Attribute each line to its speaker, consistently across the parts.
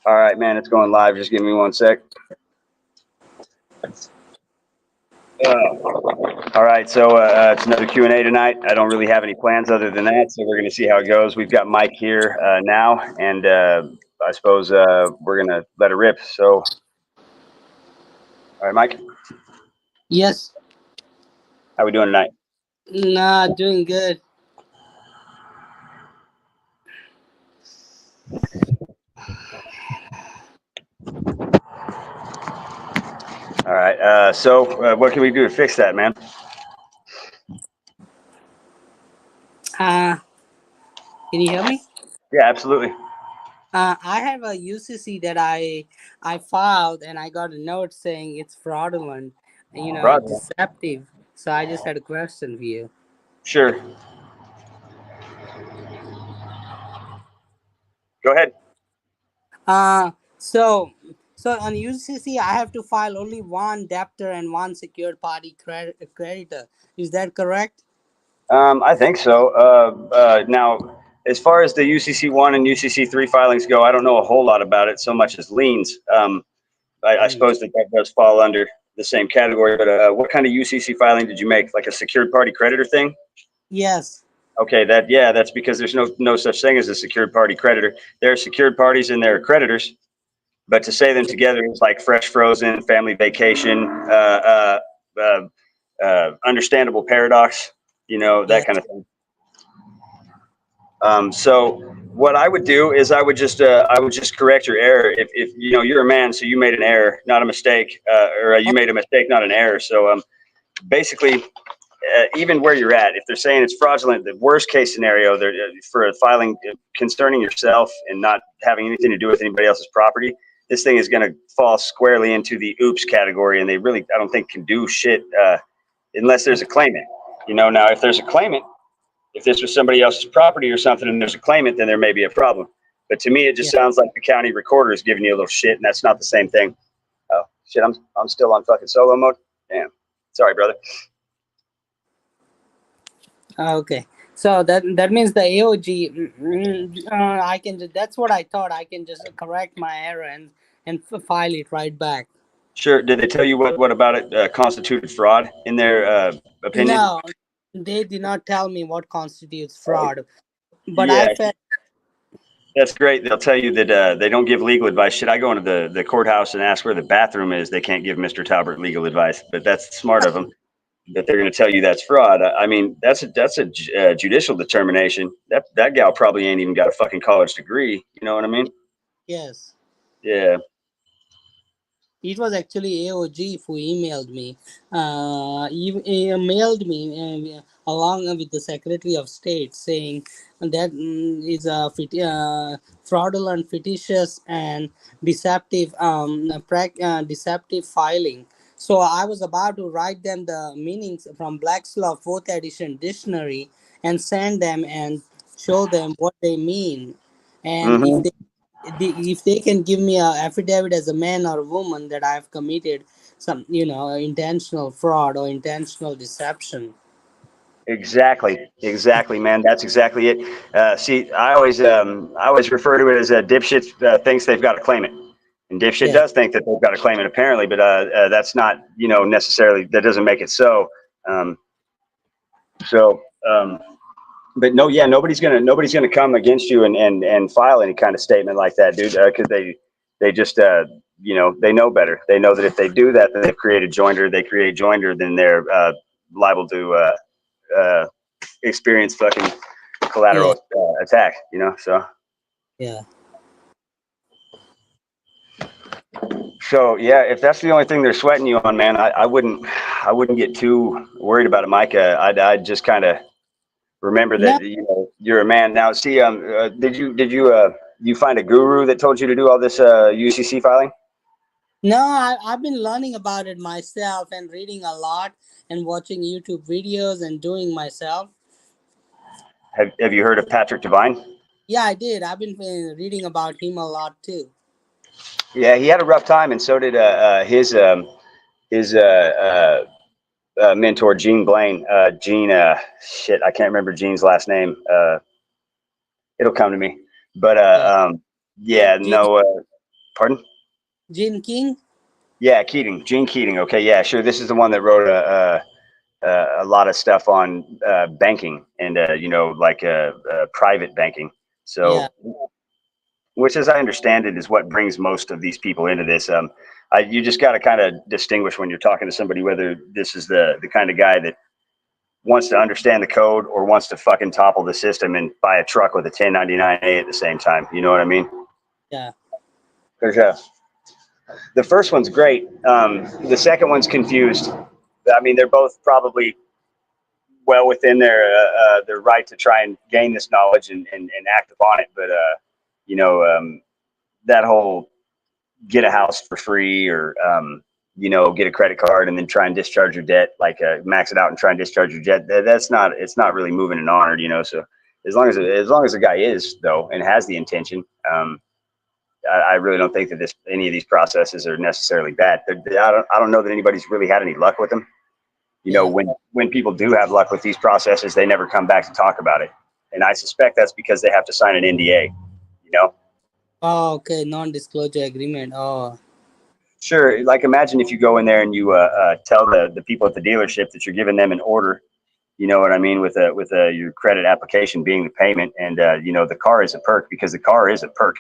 Speaker 1: All right, man, it's going live. Just give me one sec. All right, so it's another Q&A tonight. I don't really have any plans other than that, so we're going to see how it goes. We've got Mike here now, and I suppose we're going to let it rip. So, all right, Mike,
Speaker 2: Yes.
Speaker 1: how we doing tonight?
Speaker 2: Nah, doing good.
Speaker 1: All right, so what can we do to fix that, man?
Speaker 2: Uh, can you hear me?
Speaker 1: Yeah, absolutely.
Speaker 2: I have a UCC that I filed and I got a note saying it's fraudulent,
Speaker 1: Rod,
Speaker 2: deceptive. So I just had a question for you.
Speaker 1: sure. Go ahead.
Speaker 2: Uh, so so on UCC I have to file only one debtor and one secured party creditor. Is that correct?
Speaker 1: I think so. Now, as far as the UCC1 and UCC3 filings go, I don't know a whole lot about it so much as liens. I
Speaker 2: Mm.
Speaker 1: suppose that does fall under the same category. But what kind of UCC filing did you make? Like a secured party creditor thing?
Speaker 2: Yes.
Speaker 1: Okay, that's because there's no such thing as a secured party creditor. There are secured parties and there are creditors, but to say them together is like fresh frozen, family vacation, uh, understandable paradox,
Speaker 2: Yeah.
Speaker 1: that kind of thing. So what I would do is I would just correct your error. If you're a man, so you made an error, not a mistake, or you made a mistake, not an error. So basically, even where you're at, if they're saying it's fraudulent, the worst case scenario for a filing concerning yourself and not having anything to do with anybody else's property, this thing is going to fall squarely into the oops category, and they really, I don't think, can do shit unless there's a claimant. Now if there's a claimant, if this was somebody else's property or something and there's a claimant, then there may be a problem. But to me, it just
Speaker 2: Yeah.
Speaker 1: sounds like the county recorder is giving you a little shit, and that's not the same thing. Oh shit, I'm still on fucking solo mode. Damn, sorry, brother.
Speaker 2: Okay. So that means the AOG. I can. That's what I thought. I can just correct my error and file it right back.
Speaker 1: Sure. Did they tell you what about it constituted fraud in their opinion?
Speaker 2: No, they did not tell me what constitutes fraud, but I
Speaker 1: Yeah,
Speaker 2: felt.
Speaker 1: that's great. They'll tell you that they don't give legal advice. Should I go into the courthouse and ask where the bathroom is? They can't give Mr. Talbert legal advice, but that's smart of them. That they're going to tell you that's fraud. I mean, that's a judicial determination. That gal probably ain't even got a fucking college degree. You know what I mean?
Speaker 2: Yes.
Speaker 1: Yeah.
Speaker 2: It was actually AOG who emailed me. He mailed me along with the Secretary of State saying that is a fraudulent, fictitious, and deceptive, deceptive filing. So I was about to write them the meanings from Black's Law 4th edition dictionary and send them and show them what they mean. And
Speaker 1: Mm-hmm.
Speaker 2: if they can give me a affidavit as a man or a woman that I have committed some intentional fraud or intentional deception.
Speaker 1: Exactly, man. That's exactly it. See, I always refer to it as dipshit thinks they've got to claim it, and dipshit
Speaker 2: Yeah.
Speaker 1: does think that they've got to claim it apparently, but that's not necessarily, that doesn't make it so. Um, so, but no, yeah, nobody's gonna come against you and file any kind of statement like that, dude, because they just they know better. They know that if they do that, then they've created joinder. They create joinder, then they're liable to experience fucking
Speaker 2: Yeah.
Speaker 1: collateral attack. So
Speaker 2: Yeah.
Speaker 1: yeah, if that's the only thing they're sweating you on, man, I wouldn't get too worried about it, Mike. I'd just kind of remember
Speaker 2: No.
Speaker 1: that you're a man. Now, see, did you find a guru that told you to do all this UCC filing?
Speaker 2: No, I've been learning about it myself and reading a lot and watching YouTube videos and doing myself.
Speaker 1: Have you heard of Patrick Devine?
Speaker 2: Yeah, I did. I've been reading about him a lot too.
Speaker 1: Yeah, he had a rough time, and so did his mentor Gene Blaine. Gene, shit, I can't remember Gene's last name. It'll come to me. But
Speaker 2: Yeah.
Speaker 1: yeah,
Speaker 2: Gene,
Speaker 1: no. Pardon?
Speaker 2: Gene King?
Speaker 1: Yeah, Keating, Gene Keating. Okay, yeah, sure. This is the one that wrote a lot of stuff on banking and like private banking.
Speaker 2: Yeah,
Speaker 1: So, which, as I understand it, is what brings most of these people into this. You just got to kind of distinguish when you're talking to somebody whether this is the kind of guy that wants to understand the code or wants to fucking topple the system and buy a truck with a 1099A at the same time. You know what I mean?
Speaker 2: yeah,
Speaker 1: There's the first one's great. The second one's confused. I mean, they're both probably well within their right to try and gain this knowledge and act upon it. But that whole get a house for free or get a credit card and then try and discharge your debt, like max it out and try and discharge your debt. It's not really moving and honored. So as long as the guy is though and has the intention, I really don't think that any of these processes are necessarily bad. I don't know that anybody's really had any luck with them.
Speaker 2: yeah.
Speaker 1: When people do have luck with these processes, they never come back to talk about it. And I suspect that's because they have to sign an NDA, you know?
Speaker 2: Oh, okay, non-disclosure agreement. Oh,
Speaker 1: Sure. Like imagine if you go in there and you tell the people at the dealership that you're giving them an order, you know what I mean, with your credit application being the payment, and the car is a perk because the car is a perk.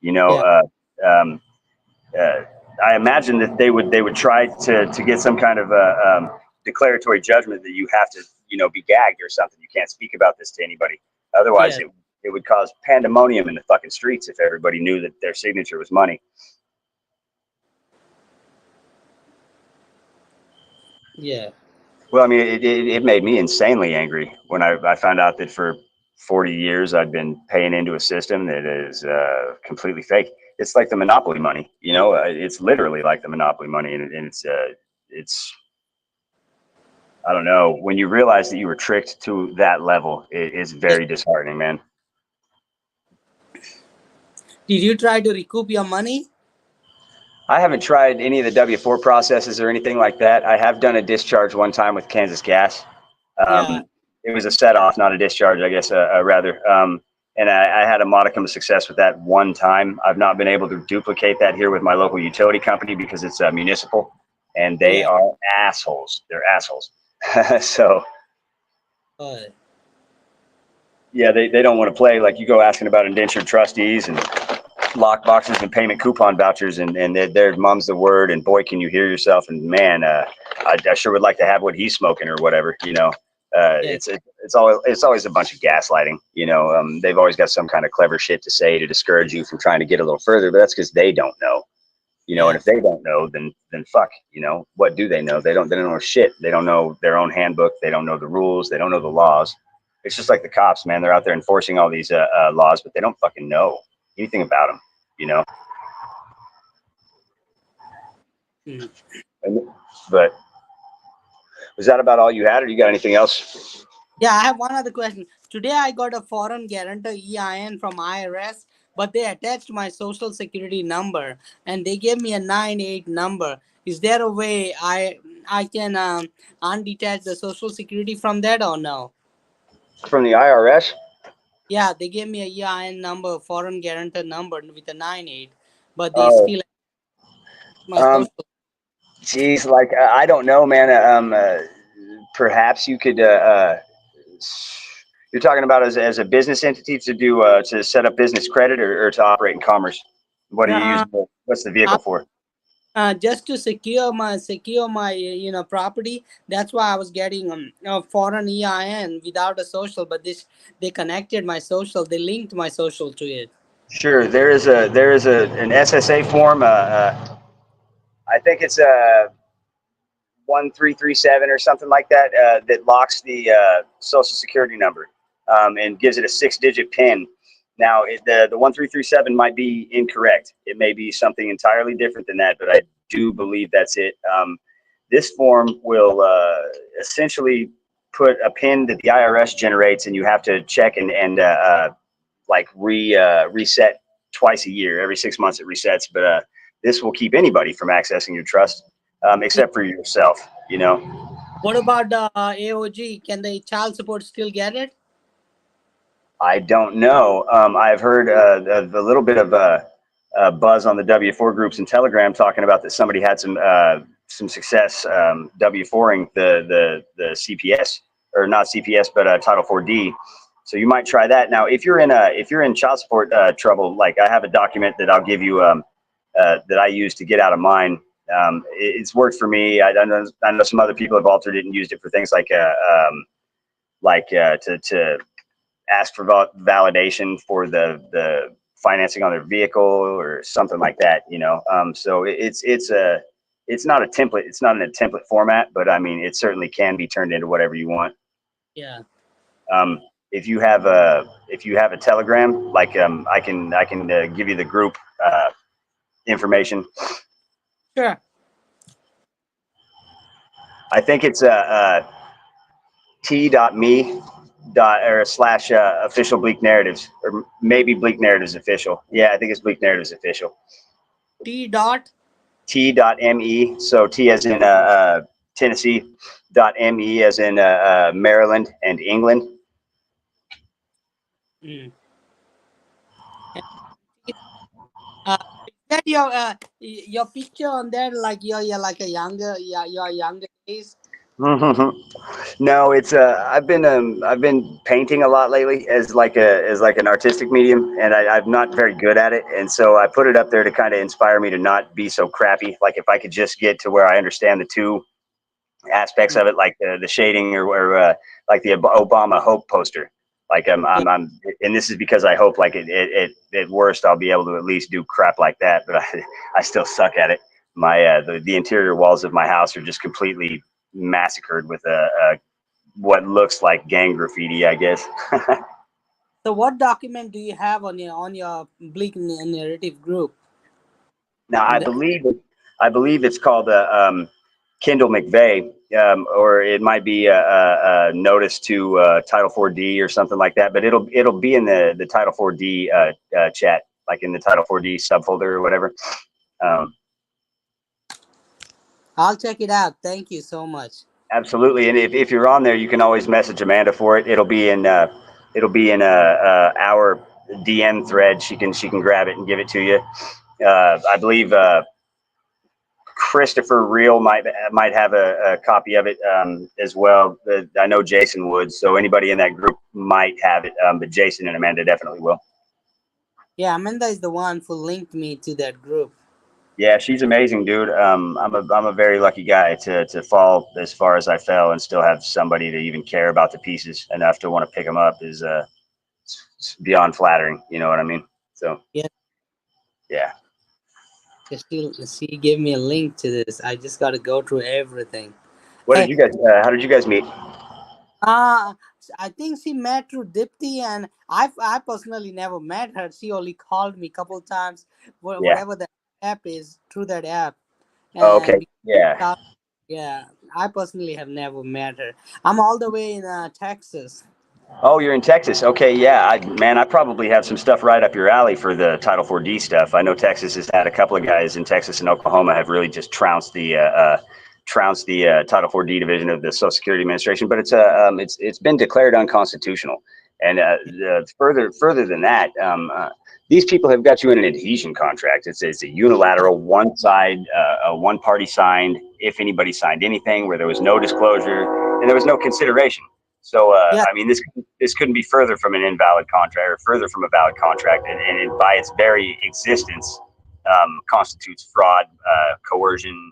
Speaker 1: You know,
Speaker 2: yeah,
Speaker 1: um, uh, I imagine that they would try to get some kind of declaratory judgment that you have to be gagged or something. You can't speak about this to anybody. Otherwise,
Speaker 2: yeah,
Speaker 1: it would cause pandemonium in the fucking streets if everybody knew that their signature was money.
Speaker 2: yeah,
Speaker 1: Well, I mean, it made me insanely angry when I found out that for 40 years I'd been paying into a system that is completely fake. It's like the monopoly money, it's literally like the monopoly money. And it's, I don't know, when you realize that you were tricked to that level, it is
Speaker 2: yeah.
Speaker 1: very disheartening, man.
Speaker 2: Did you try to recoup your money?
Speaker 1: I haven't tried any of the W-4 processes or anything like that. I have done a discharge one time with Kansas Gas.
Speaker 2: Yeah,
Speaker 1: It was a set off, not a discharge, I guess, rather. And I had a modicum of success with that one time. I've not been able to duplicate that here with my local utility company because it's municipal, and they
Speaker 2: yeah.
Speaker 1: are assholes. They're assholes. So,
Speaker 2: Oh,
Speaker 1: yeah, they don't want to play. Like you go asking about indentured trustees and lock boxes and payment coupon vouchers, and their mom's the word, and boy, can you hear yourself. And man, I sure would like to have what he's smoking or whatever.
Speaker 2: yeah,
Speaker 1: It's always a bunch of gaslighting. They've always got some kind of clever shit to say to discourage you from trying to get a little further, but that's because they don't know. And
Speaker 2: yeah,
Speaker 1: if they don't know, then fuck. What do they know? They don't know shit. They don't know their own handbook. They don't know the rules. They don't know the laws. It's just like the cops, man. They're out there enforcing all these laws, but they don't fucking know anything about them. You know.
Speaker 2: mm.
Speaker 1: But was that about all you had, or you got anything else?
Speaker 2: Yeah. I have one other question. Today, I got a foreign guarantor EIN from IRS, but they attached my social security number and they gave me a 98 number. Is there a way I can undetach the social security from that or no?
Speaker 1: From the IRS?
Speaker 2: Yeah, they gave me a EIN number, foreign guarantor number with a 98, but they
Speaker 1: Oh,
Speaker 2: still have my
Speaker 1: um,
Speaker 2: social.
Speaker 1: geez, like I don't know, man. Perhaps you could. You're talking about as a business entity to set up business credit or to operate in commerce. What are you
Speaker 2: Uh,
Speaker 1: using? What's the vehicle for?
Speaker 2: just to secure my property. That's why I was getting a foreign EIN without a social, but this they connected my social, they linked my social to it.
Speaker 1: Sure, there is an SSA form. I think it's a 1337 or something like that, that locks the social security number, and gives it a 6-digit PIN. Now, the 1337 might be incorrect. It may be something entirely different than that, but I do believe that's it. This form will essentially put a PIN that the IRS generates, and you have to check and like reset twice a year. Every 6 months it resets, but this will keep anybody from accessing your trust, except for yourself.
Speaker 2: What about the AOG? Can the child support still get it?
Speaker 1: I don't know. I've heard a little bit of buzz on the W4 groups in Telegram talking about that somebody had some success W4ing the CPS, or not CPS, but Title 4D. So you might try that. Now, if you're in child support trouble, like I have a document that I'll give you that I use to get out of mine. It's worked for me. I know some other people have altered it and used it for things like to ask for validation for the financing on their vehicle or something like that, you know. So it's not a template. It's not in a template format, but I mean, it certainly can be turned into whatever you want.
Speaker 2: Yeah.
Speaker 1: If you have a Telegram, like I can give you the group information.
Speaker 2: Sure.
Speaker 1: I think it's t.me or / official Bleak Narratives, or maybe Bleak Narratives official. Yeah, I think it's Bleak Narratives official. T.me. So T as in Tennessee, .me as in Maryland and England.
Speaker 2: Mm. Is that your picture on there? Like you're like a younger, your younger days.
Speaker 1: No, it's I've been painting a lot lately as like an artistic medium, and I'm not very good at it, and so I put it up there to kind of inspire me to not be so crappy. Like if I could just get to where I understand the two aspects of it, like the shading or like the Obama hope poster. Like
Speaker 2: Yeah.
Speaker 1: and this is because I hope like at worst I'll be able to at least do crap like that, but I still suck at it. My the interior walls of my house are just completely massacred with what looks like gang graffiti, I guess.
Speaker 2: So what document do you have on your Bleak narrative group?
Speaker 1: Now
Speaker 2: The,
Speaker 1: I believe it's called Kendall McVeigh, or it might be a notice to Title 4D or something like that. But it'll be in the Title 4D chat, like in the Title 4D subfolder or whatever.
Speaker 2: I'll check it out. Thank you so much.
Speaker 1: Absolutely, and if you're on there, you can always message Amanda for it. It'll be in our DM thread. She can grab it and give it to you. I believe Christopher Reel might have a copy of it as well. I know Jason would, so anybody in that group might have it, but Jason and Amanda definitely will.
Speaker 2: Yeah, Amanda is the one who linked me to that group.
Speaker 1: Yeah, she's amazing, dude. I'm a very lucky guy to fall as far as I fell and still have somebody to even care about the pieces enough to want to pick them up is beyond flattering. You know what I mean? So
Speaker 2: Yeah.
Speaker 1: yeah.
Speaker 2: She gave me a link to this. I just got to go through everything.
Speaker 1: What did
Speaker 2: Hey,
Speaker 1: you guys? How did you guys meet?
Speaker 2: uh, I think she met through Dipti, and I personally never met her. She only called me a couple times,
Speaker 1: Yeah.
Speaker 2: whatever the app is, through that app.
Speaker 1: Oh, okay.
Speaker 2: And
Speaker 1: Yeah.
Speaker 2: yeah, I personally have never met her. I'm all the way in Texas.
Speaker 1: Oh, you're in Texas. Okay, yeah. Man, I probably have some stuff right up your alley for the Title 4D stuff. I know Texas has had a couple of guys in Texas and Oklahoma have really just trounced the Title 4D division of the Social Security Administration, but it's been declared unconstitutional. And further than that, these people have got you in an adhesion contract. It's a unilateral, one side, one party signed. If anybody signed anything, where there was no disclosure and there was no consideration. So,
Speaker 2: Yeah.
Speaker 1: I mean, this couldn't be further from an invalid contract or further from a valid contract, and it, by its very existence, constitutes fraud, coercion,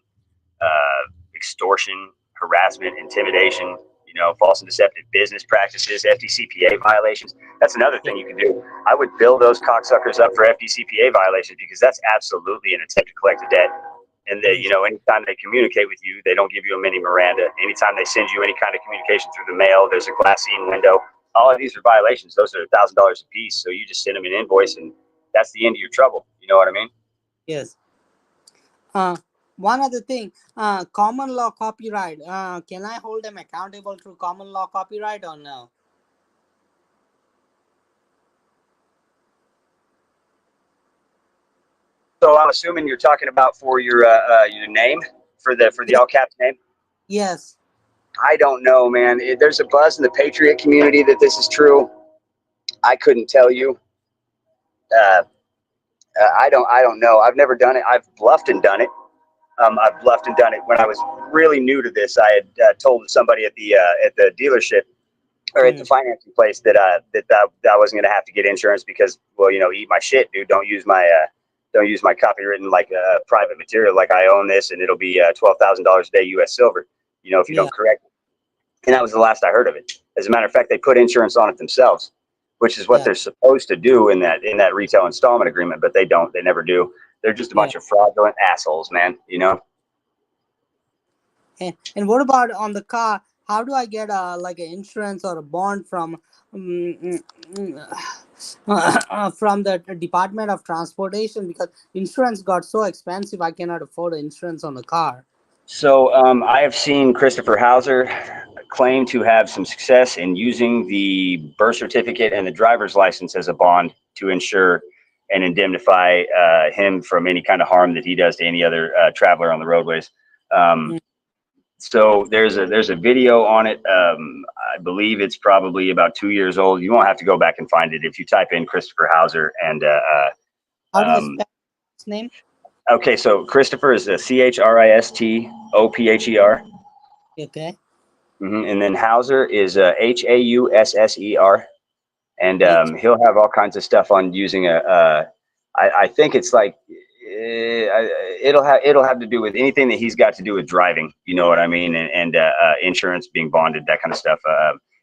Speaker 1: extortion, harassment, intimidation. You know, false and deceptive business practices, FDCPA violations. That's another thing you can do. I would bill those cocksuckers up for FDCPA violations because that's absolutely an attempt to collect a debt. And you know, anytime they communicate with you, they don't give you a mini Miranda. Anytime they send you any kind of communication through the mail, there's a glassine window. All of these are violations. Those are $1,000 a piece. So you just send them an invoice, and that's the end of your trouble. You know what I mean?
Speaker 2: Yes. Uh, One other thing, common law copyright. Can I hold them accountable through common law copyright or no?
Speaker 1: So I'm assuming you're talking about for your name, for the all caps name.
Speaker 2: Yes.
Speaker 1: I don't know, man. There's a buzz in the Patriot community that this is true. I couldn't tell you. Uh, I don't know. I've never done it. I've bluffed and done it. I've bluffed and done it when I was really new to this. I had told somebody at the dealership or at the
Speaker 2: Mm,
Speaker 1: financing place that I wasn't going to have to get insurance because, well, eat my shit, dude. Don't use my copywritten like private material. Like I own this, and it'll be $12,000 a day U.S. silver. If you
Speaker 2: yeah,
Speaker 1: don't correct it. And that was the last I heard of it. As a matter of fact, they put insurance on it themselves, which is what
Speaker 2: yeah,
Speaker 1: they're supposed to do in that retail installment agreement, but they don't. They never do. They're just a
Speaker 2: yeah.
Speaker 1: bunch of fraudulent assholes, man.
Speaker 2: And what about on the car? How do I get like an insurance or a bond from from the Department of Transportation? Because insurance got so expensive, I cannot afford insurance on the car.
Speaker 1: So I have seen Christopher Hauser claim to have some success in using the birth certificate and the driver's license as a bond to insure and indemnify him from any kind of harm that he does to any other traveler on the roadways. Um,
Speaker 2: Mm,
Speaker 1: so there's a video on it. I believe it's probably about 2 years old. You won't have to go back and find it if you type in Christopher Hauser and
Speaker 2: How do you
Speaker 1: um,
Speaker 2: spell his name?
Speaker 1: okay. So Christopher is Christopher.
Speaker 2: Okay.
Speaker 1: And then Hauser is Hausser, and
Speaker 2: H.
Speaker 1: he'll have all kinds of stuff on using I think it's like it'll have to do with anything that he's got to do with driving. You know what I mean? And insurance, being bonded, that kind of stuff.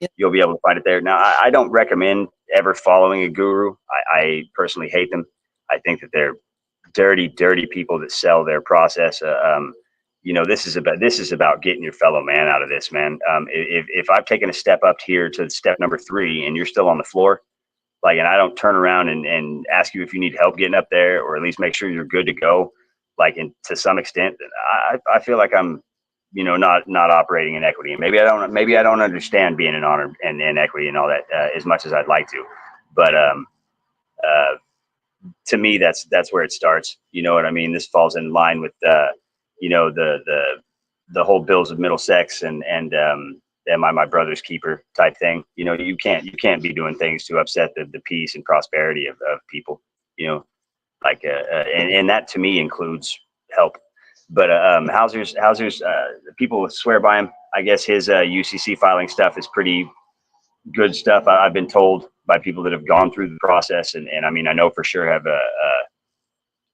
Speaker 2: Yeah.
Speaker 1: You'll be able to find it there. Now, I don't recommend ever following a guru. I personally hate them. I think that they're dirty, dirty people that sell their process. This is about getting your fellow man out of this, man. If I've taken a step up here to step number 3 and you're still on the floor, like, and I don't turn around and ask you if you need help getting up there, or at least make sure you're good to go, like, and to some extent, I feel like I'm, not operating in equity. And maybe I don't understand being in honor and in equity and all that as much as I'd like to, but uh, to me, that's where it starts. You know what I mean? This falls in line with the whole bills of Middlesex and am I my brother's keeper type thing. You can't be doing things to upset the peace and prosperity of people. You know, like and that to me includes help. But Hauser's people swear by him. I guess his UCC filing stuff is pretty good stuff. I've been told by people that have gone through the process, and I mean, I know for sure have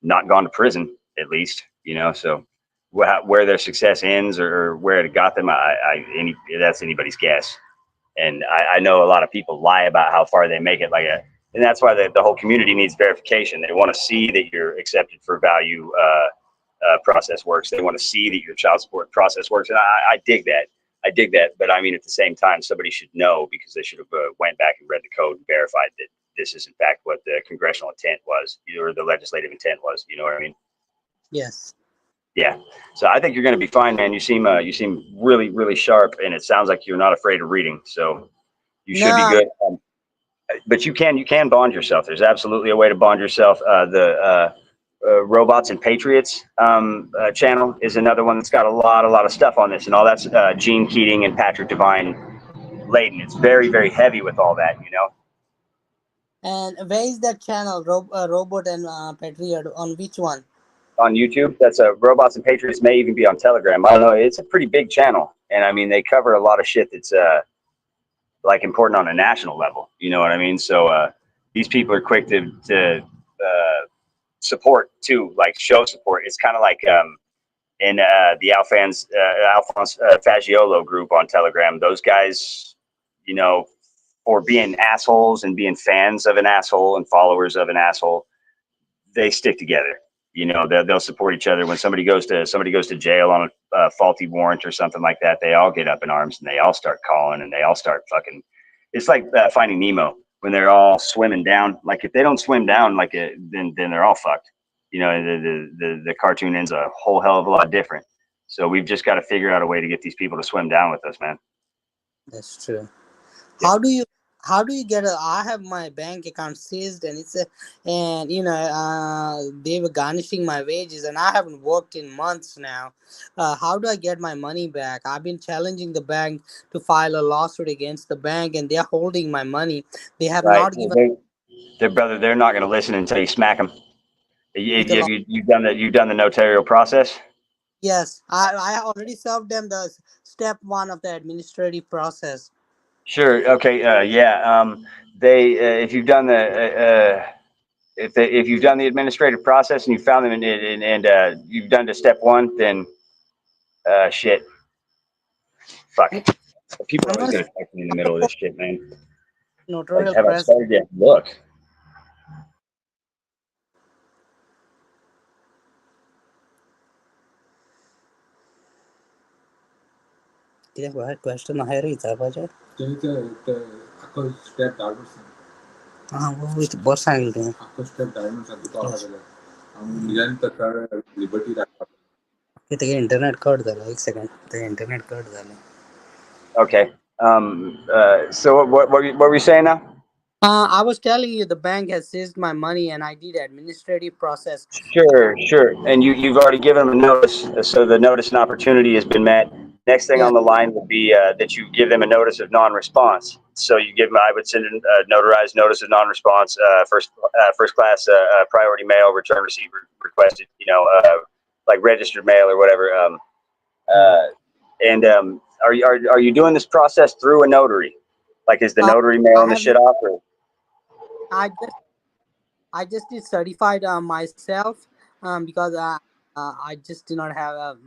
Speaker 1: not gone to prison at least. So where their success ends or where it got them, that's anybody's guess. And I know a lot of people lie about how far they make it, and that's why the whole community needs verification. They want to see that you're accepted for value. Process works. They want to see that your child support process works, and I dig that. I dig that, but I mean, at the same time, somebody should know, because they should have went back and read the code and verified that this is in fact what the congressional intent was, or the legislative intent was. You know what I mean?
Speaker 2: Yes.
Speaker 1: Yeah. So I think you're going to be fine, man. You seem really, really sharp, and it sounds like you're not afraid of reading. So you should be
Speaker 2: No.
Speaker 1: good. But you can bond yourself. There's absolutely a way to bond yourself. The Robots and Patriots channel is another one that's got a lot of stuff on this, and all that's Gene Keating and Patrick Devine laden. It's very, very heavy with all that.
Speaker 2: And where is that channel? Robot and Patriot. On which one?
Speaker 1: On YouTube, that's Robots and Patriots. May even be on Telegram. I don't know. It's a pretty big channel, and I mean, they cover a lot of shit that's like important on a national level. You know what I mean? So these people are quick to support too, like show support. It's kind of like in the Alphonse Fagiolo group on Telegram. Those guys, for being assholes and being fans of an asshole and followers of an asshole, they stick together. They'll support each other. When somebody goes to jail on a faulty warrant or something like that, they all get up in arms and they all start calling and they all start fucking. It's like Finding Nemo when they're all swimming down. Like, if they don't swim down, then they're all fucked. The cartoon ends a whole hell of a lot different. So we've just got to figure out a way to get these people to swim down with us, man.
Speaker 2: That's true.
Speaker 1: Yeah.
Speaker 2: How do you get a? I have my bank account seized, and they were garnishing my wages, and I haven't worked in months now. How do I get my money back? I've been challenging the bank to file a lawsuit against the bank, and they're holding my money. They have
Speaker 1: Right.
Speaker 2: not
Speaker 1: Well,
Speaker 2: given.
Speaker 1: their brother, they're not going to listen until you smack them.
Speaker 2: with a lot.
Speaker 1: You've done the notarial process?
Speaker 2: Yes, I already served them the step one of the administrative process.
Speaker 1: Sure. Okay. Yeah. They if you've done the if you've done the administrative process and you found them and you've done to step one, then shit. Fuck. People are
Speaker 2: I'm
Speaker 1: always
Speaker 2: not
Speaker 1: gonna
Speaker 2: sure
Speaker 1: text me in the middle of this shit, man. Like,
Speaker 2: notarial
Speaker 1: have I
Speaker 2: press.
Speaker 1: started yet? Look.
Speaker 2: किती question आहे रे विचारपाचे
Speaker 3: अख्खं step धाडून सांग
Speaker 2: हा वो बस सांगितलं
Speaker 3: अख्खं स्टेप धाडून सांग तुका आवडलेलं निरंतर लिबर्टी दाखवा
Speaker 2: किती इंटरनेट कट झालं एक सेकंड ते इंटरनेट कट झालं.
Speaker 1: Okay. So what were you saying now?
Speaker 2: I was telling you the bank has seized my money and I did administrative process.
Speaker 1: Sure. And you've already given them a notice, so the notice and opportunity has been met. Next thing
Speaker 2: Yeah.
Speaker 1: on the line would be that you give them a notice of non-response. So you give them, I would send a notarized notice of non-response, first class priority mail, return receipt requested, like registered mail or whatever. And are you doing this process through a notary? Like, is the notary
Speaker 2: I
Speaker 1: mailing the
Speaker 2: have
Speaker 1: shit off? Or?
Speaker 2: I just I just did certified myself because I just do not have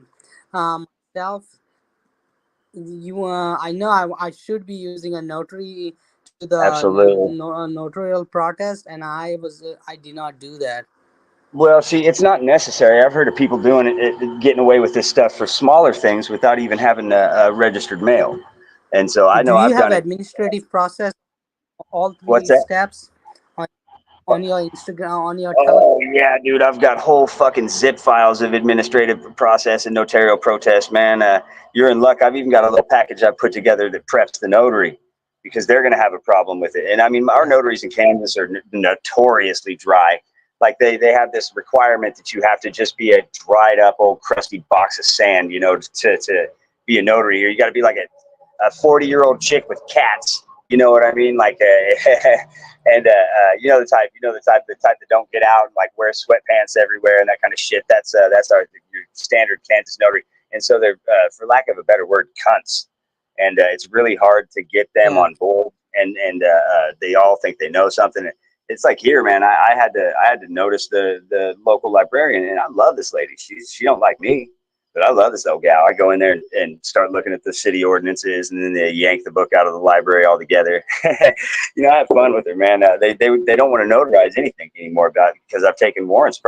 Speaker 2: myself. I know I should be using a notary to the
Speaker 1: Absolutely.
Speaker 2: notarial protest, and I did not do that.
Speaker 1: Well, see, it's not necessary. I've heard of people doing getting away with this stuff for smaller things without even having a registered mail. And so I
Speaker 2: Do
Speaker 1: know
Speaker 2: you
Speaker 1: I've
Speaker 2: have
Speaker 1: done it.
Speaker 2: administrative process all
Speaker 1: What's
Speaker 2: three
Speaker 1: that?
Speaker 2: steps on your Instagram on your telephone?
Speaker 1: Oh yeah, dude, I've got whole fucking zip files of administrative process and notarial protest, man. You're in luck. I've even got a little package I've put together that preps the notary because they're going to have a problem with it. And I mean, our
Speaker 2: Yeah.
Speaker 1: notaries in Kansas are notoriously dry. Like they have this requirement that you have to just be a dried up old crusty box of sand, to be a notary. Or you got to be like a 40-year-old chick with cats. You know what I mean? Like and the type that don't get out and like wear sweatpants everywhere and that kind of shit. That's your standard Kansas notary. And so they're, for lack of a better word, cunts. And it's really hard to get them
Speaker 2: Yeah.
Speaker 1: on board. And they all think they know something. It's like here, man. I had to notice the local librarian, and I love this lady. She don't like me, but I love this old gal. I go in there and start looking at the city ordinances, and then they yank the book out of the library altogether. I have fun with her, man. They don't want to notarize anything anymore about it because I've taken warrants.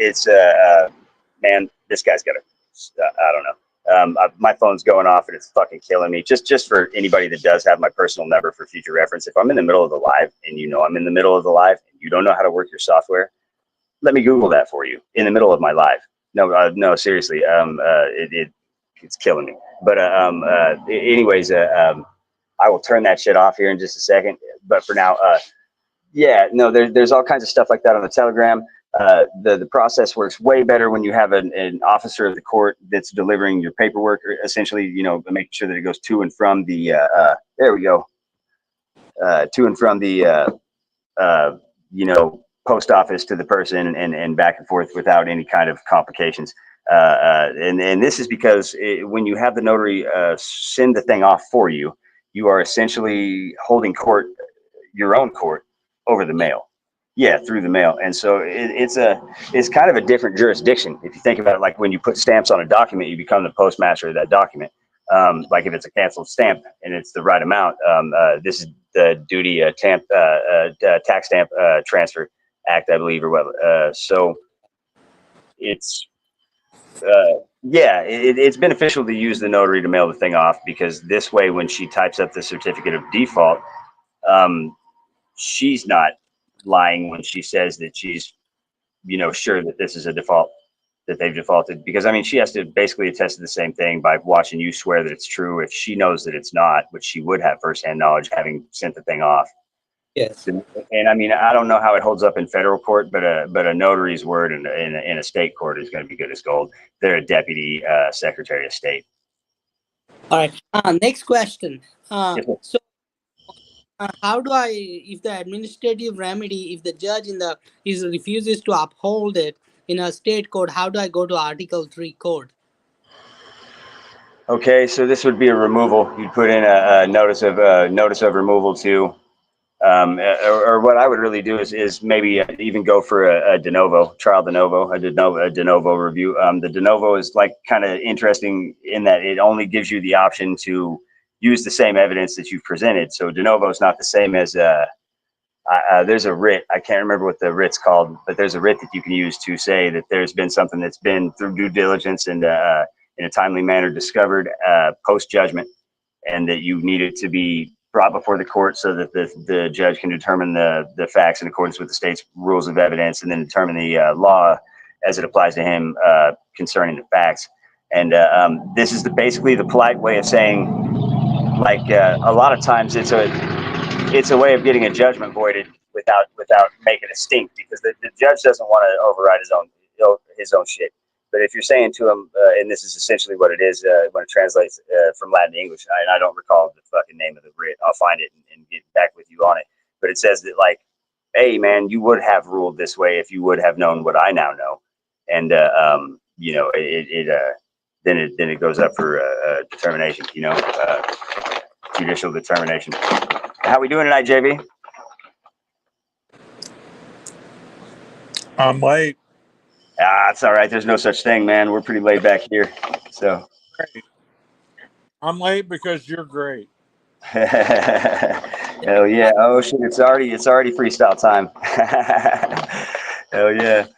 Speaker 1: It's man, this guy's got I don't know. My phone's going off and it's fucking killing me. Just for anybody that does have my personal number for future reference, if I'm in the middle of the live and I'm in the middle of the live and you don't know how to work your software, let me Google that for you in the middle of my live. No, seriously. It's killing me. But anyways, I will turn that shit off here in just a second. But for now, there's all kinds of stuff like that on the Telegram. The process works way better when you have an officer of the court that's delivering your paperwork, or essentially, making sure that it goes to and from the. There we go. To and from the post office to the person and back and forth without any kind of complications. And this is because when you have the notary send the thing off for you, you are essentially holding your own court over the mail. Yeah, through the mail. And so it's kind of a different jurisdiction. If you think about it, like when you put stamps on a document, you become the postmaster of that document. Like if it's a canceled stamp and it's the right amount, this is the duty tax stamp transfer act, I believe, or what. So it's it's beneficial to use the notary to mail the thing off because this way, when she types up the certificate of default, she's not lying when she says that she's sure that this is a default, that they've defaulted, because I mean she has to basically attest to the same thing by watching you swear that it's true if she knows that it's not, which she would have firsthand knowledge having sent the thing off.
Speaker 2: Yes.
Speaker 1: And I mean, I don't know how it holds up in federal court, but a notary's word in a state court is going to be good as gold. They're a deputy secretary of state.
Speaker 2: All right. Next question.
Speaker 1: Yes,
Speaker 2: So How do I, if the administrative remedy, if the judge in the is refuses to uphold it in a state court, how do I go to Article 3 court?
Speaker 1: Okay, so this would be a removal. You'd put in a notice of removal to, or what I would really do is maybe even go for a de novo trial, a de novo review. The de novo is like kind of interesting in that it only gives you the option to use the same evidence that you've presented. So de novo is not the same as there's a writ. I can't remember what the writ's called, but there's a writ that you can use to say that there's been something that's been through due diligence and in a timely manner discovered post judgment, and that you need it to be brought before the court so that the judge can determine the facts in accordance with the state's rules of evidence, and then determine the law as it applies to him concerning the facts. And this is basically the polite way of saying, like a lot of times it's a way of getting a judgment voided without making a stink, because the judge doesn't want to override his own shit. But if you're saying to him, and this is essentially what it is when it translates from Latin to English, and I don't recall the fucking name of the writ. I'll find it and get back with you on it. But it says that, like, hey man, you would have ruled this way if you would have known what I now know, and you know, then it goes up for determination. You know, judicial determination. How we doing tonight, JV?
Speaker 4: I'm late.
Speaker 1: It's all right. There's no such thing, man. We're pretty laid back here. So
Speaker 4: Great. I'm late because you're great.
Speaker 1: hell yeah. Oh shit, it's already freestyle time. Hell yeah.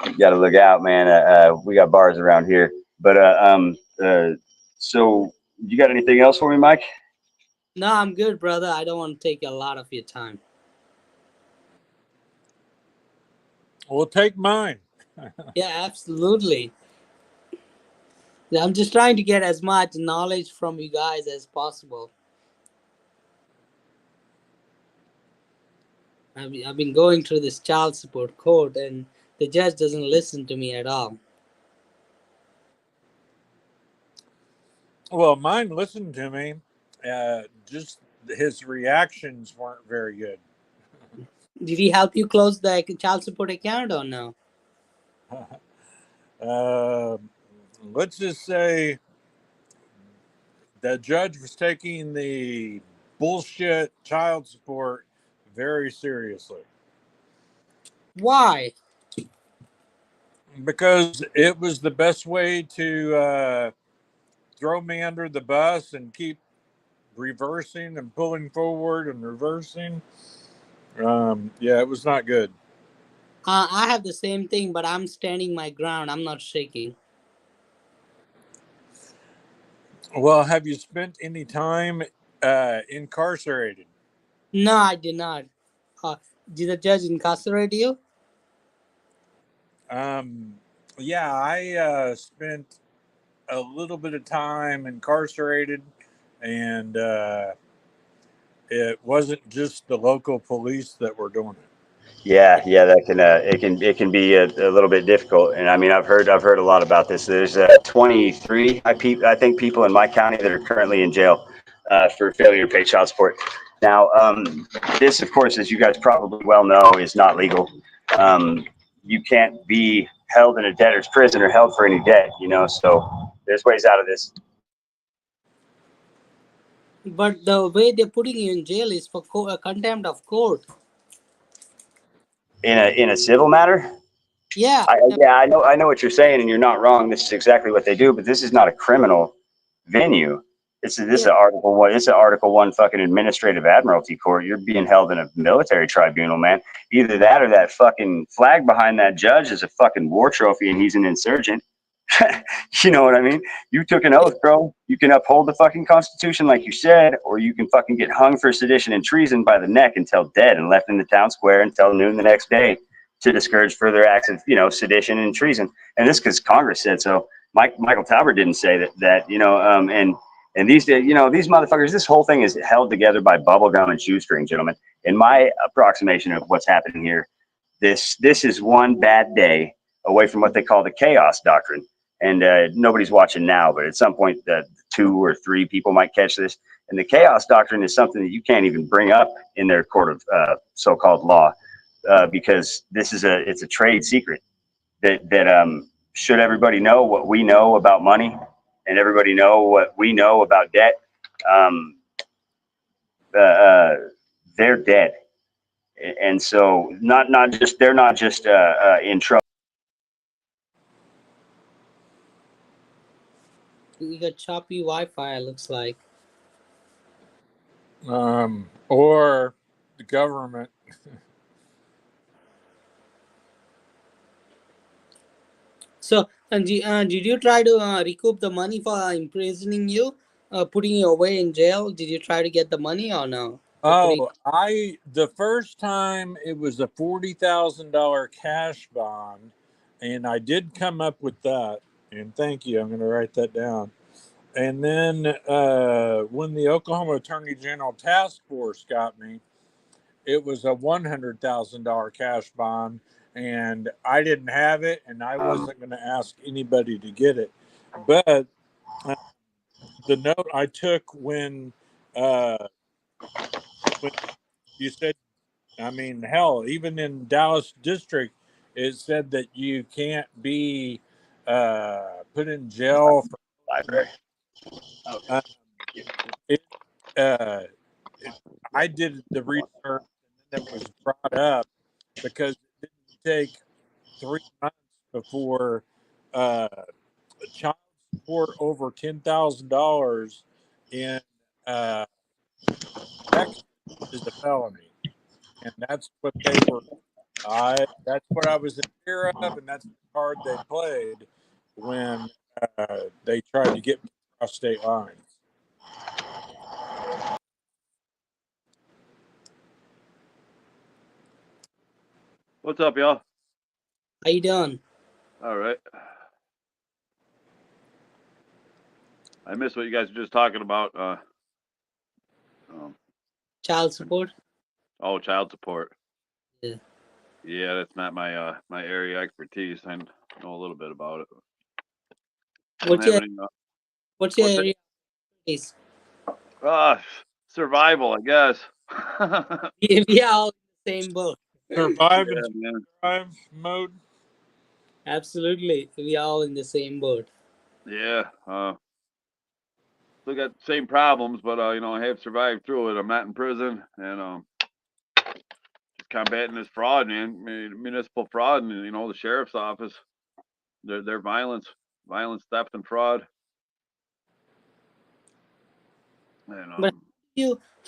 Speaker 1: You gotta look out, man. We got bars around here. But so you got anything else for me, Mike?
Speaker 2: No, I'm good, brother. I don't want to take a lot of your time.
Speaker 4: We'll take mine.
Speaker 2: Yeah, absolutely. I'm just trying to get as much knowledge from you guys as possible. I've been going through this child support court, and the judge doesn't listen to me at all.
Speaker 4: Well, mine listened to me. Just his reactions weren't very good.
Speaker 2: Did he help you close the child support account or no?
Speaker 4: Let's just say the judge was taking the bullshit child support very seriously.
Speaker 2: Why?
Speaker 4: Because it was the best way to throw me under the bus and keep reversing and pulling forward and reversing. Yeah, it was not good.
Speaker 2: I have the same thing, but I'm standing my ground. I'm not shaking.
Speaker 4: Well, have you spent any time incarcerated?
Speaker 2: No, I did not. Did the judge incarcerate you?
Speaker 4: Yeah, I spent a little bit of time incarcerated, and it wasn't just the local police that were doing it.
Speaker 1: Yeah, that can it can be a little bit difficult. And I mean, I've heard a lot about this. There's 23 I think people in my county that are currently in jail for failure to pay child support. Now, this, of course, as you guys probably well know, is not legal. You can't be held in a debtor's prison or held for any debt, you know. So there's ways out of this.
Speaker 2: But the way they're putting you in jail is for contempt of court.
Speaker 1: In a civil matter.
Speaker 2: Yeah.
Speaker 1: I know what you're saying, and you're not wrong. This is exactly what they do, but this is not a criminal venue. This is an Article 1. It's an Article 1 fucking administrative admiralty court. You're being held in a military tribunal, man. Either that or that fucking flag behind that judge is a fucking war trophy, and he's an insurgent. You know what I mean? You took an oath, bro. You can uphold the fucking Constitution like you said, or you can fucking get hung for sedition and treason by the neck until dead and left in the town square until noon the next day to discourage further acts of, you know, sedition and treason. And this because Congress said so. Michael Talbot didn't say that, you know, and these, you know, these motherfuckers, this whole thing is held together by bubblegum and shoestring, gentlemen. In my approximation of what's happening here, this is one bad day away from what they call the chaos doctrine. And nobody's watching now, but at some point, 2 or 3 people might catch this. And the chaos doctrine is something that you can't even bring up in their court of so-called law, because it's a trade secret that should everybody know what we know about money and everybody know what we know about debt, they're dead. And so they're not just in trouble.
Speaker 2: You got choppy Wi-Fi, looks like.
Speaker 4: Or the government.
Speaker 2: So, did you try to recoup the money for imprisoning you, putting you away in jail? Did you try to get the money or no?
Speaker 4: Oh, the first time it was a $40,000 cash bond, and I did come up with that. And thank you. I'm going to write that down. And then when the Oklahoma Attorney General Task Force got me, it was a $100,000 cash bond, and I didn't have it, and I wasn't going to ask anybody to get it. But the note I took when you said, I mean, hell, even in Dallas District, it said that you can't be put in jail for
Speaker 1: Library.
Speaker 4: I did the research, and then it was brought up because it didn't take 3 months before child support over $10,000 in Texas is a felony, and that's what they were. That's what I was in fear of, and that's the card they played when they tried to get me across state lines.
Speaker 5: What's up, y'all?
Speaker 2: How you doing?
Speaker 5: All right. I missed what you guys were just talking about.
Speaker 2: Child support?
Speaker 5: Oh, child support.
Speaker 2: Yeah.
Speaker 5: Yeah, that's not my my area of expertise. I know a little bit about it.
Speaker 2: What's your area? Is
Speaker 5: Survival, I guess.
Speaker 2: we are all in the same boat.
Speaker 4: Survive
Speaker 5: Yeah,
Speaker 4: and
Speaker 5: man.
Speaker 4: survive mode.
Speaker 2: Absolutely, we are all in the same boat.
Speaker 5: Yeah. Still got the same problems, but I have survived through it. I'm not in prison, and just combating this fraud, man. Municipal fraud, and the sheriff's office. Their violence, theft, and fraud. And
Speaker 2: But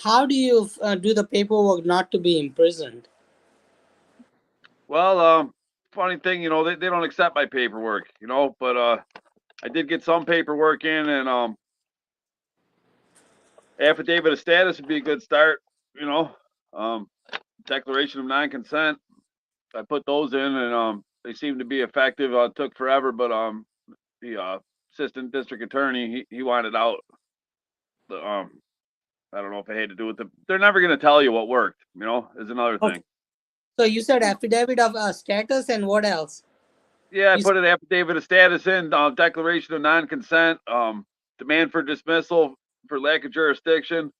Speaker 2: how do you do the paperwork not to be imprisoned?
Speaker 5: well, funny thing, they don't accept my paperwork, but I did get some paperwork in, and affidavit of status would be a good start, declaration of non-consent. I put those in, and they seem to be effective. It took forever, but the assistant district attorney, he wanted out. I don't know if I had to do with them. They're never going to tell you what worked, is another thing.
Speaker 2: So you said affidavit of status, and what else?
Speaker 5: Yeah, I put an affidavit of status in, declaration of non-consent, demand for dismissal for lack of jurisdiction.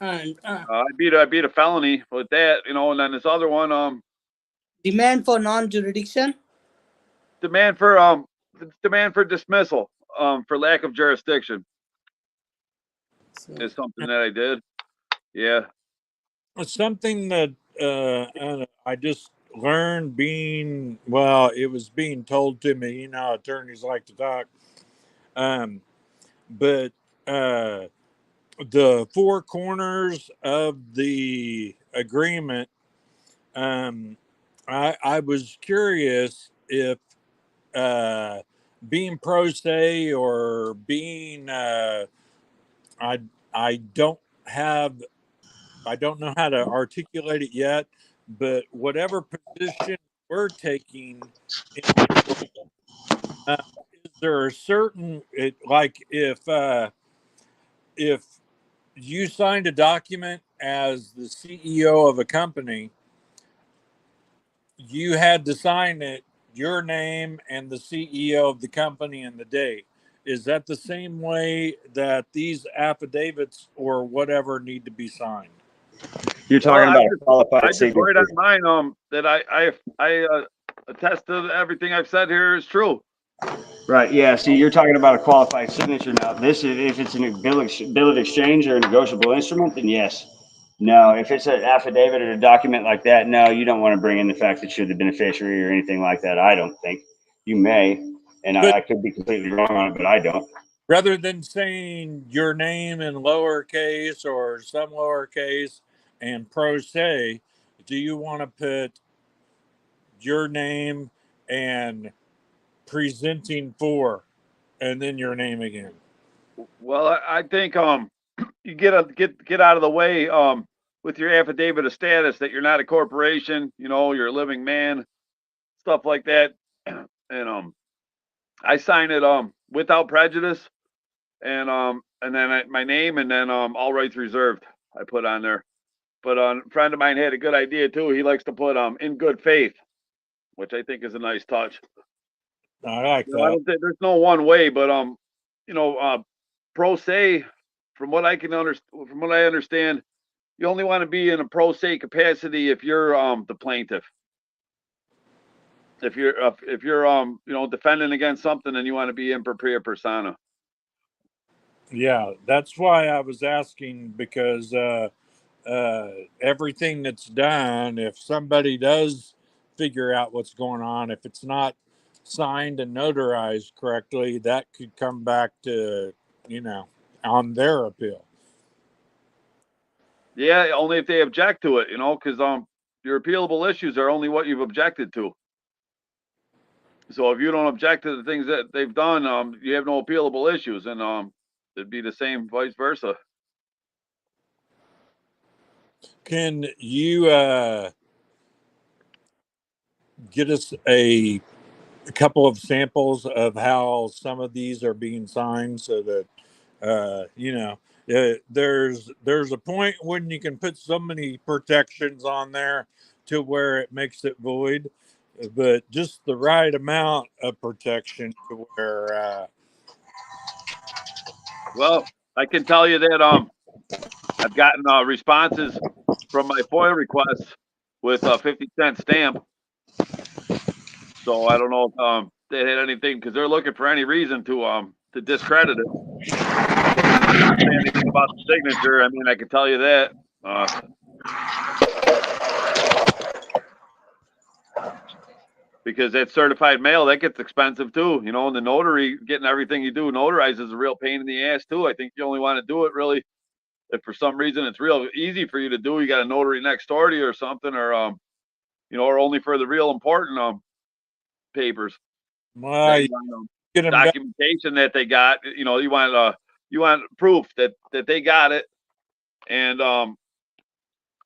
Speaker 2: And
Speaker 5: I beat a felony with that, and then this other one,
Speaker 2: demand for non-jurisdiction.
Speaker 5: demand for dismissal, for lack of jurisdiction is something that I did. Yeah.
Speaker 4: It's something that I just learned it was being told to me. Attorneys like to talk. But the four corners of the agreement, I was curious if being pro se or being I don't know how to articulate it yet, but whatever position we're taking, is there a certain if you signed a document as the CEO of a company, you had to sign it, your name and the CEO of the company and the date. is that the same way that these affidavits or whatever need to be signed?
Speaker 1: You're
Speaker 5: Well,
Speaker 1: talking about a
Speaker 5: I
Speaker 1: qualified
Speaker 5: just write
Speaker 1: signature.
Speaker 5: on mine that I attest to everything I've said here is true.
Speaker 1: Right. Yeah. See, you're talking about a qualified signature now. This is if it's a bill of exchange or a negotiable instrument, then yes. No, if it's an affidavit or a document like that, no, you don't want to bring in the fact that you're the beneficiary or anything like that. I don't think. You may, and
Speaker 4: But
Speaker 1: I could be completely wrong on it, but I don't.
Speaker 4: rather than saying your name in lowercase or some lowercase and pro se, do you want to put your name and presenting for and then your name again?
Speaker 5: Well, I think you get out of the way with your affidavit of status that you're not a corporation, you're a living man, stuff like that. And I sign it without prejudice, and then my name, and then all rights reserved I put on there. But a friend of mine had a good idea too. He likes to put in good faith, which I think is a nice touch.
Speaker 4: I like
Speaker 5: I
Speaker 4: that.
Speaker 5: don't think there's no one way, but pro se, from what I understand, you only want to be in a pro se capacity if you're the plaintiff. If you're defending against something, and you want to be in propria persona.
Speaker 4: Yeah, that's why I was asking, because everything that's done, if somebody does figure out what's going on, if it's not signed and notarized correctly, that could come back to, on their appeal.
Speaker 5: Yeah, only if they object to it, because your appealable issues are only what you've objected to. So if you don't object to the things that they've done, you have no appealable issues, and it'd be the same vice versa.
Speaker 4: Can you get us a couple of samples of how some of these are being signed, so that there's a point when you can put so many protections on there to where it makes it void, but just the right amount of protection to where
Speaker 5: Well, I can tell you that I've gotten responses from my FOIA requests with a 50-cent stamp. So I don't know if they had anything, because they're looking for any reason to discredit it. Not say anything about the signature. I mean, I can tell you that. Because that certified mail, that gets expensive too, and the notary, getting everything you do notarized, is a real pain in the ass too. I think you only want to do it really if for some reason it's real easy for you to do. You got a notary next door to you or something, or or only for the real important papers.
Speaker 4: well, you get them done.
Speaker 5: Documentation that they got, you want proof that they got it, and the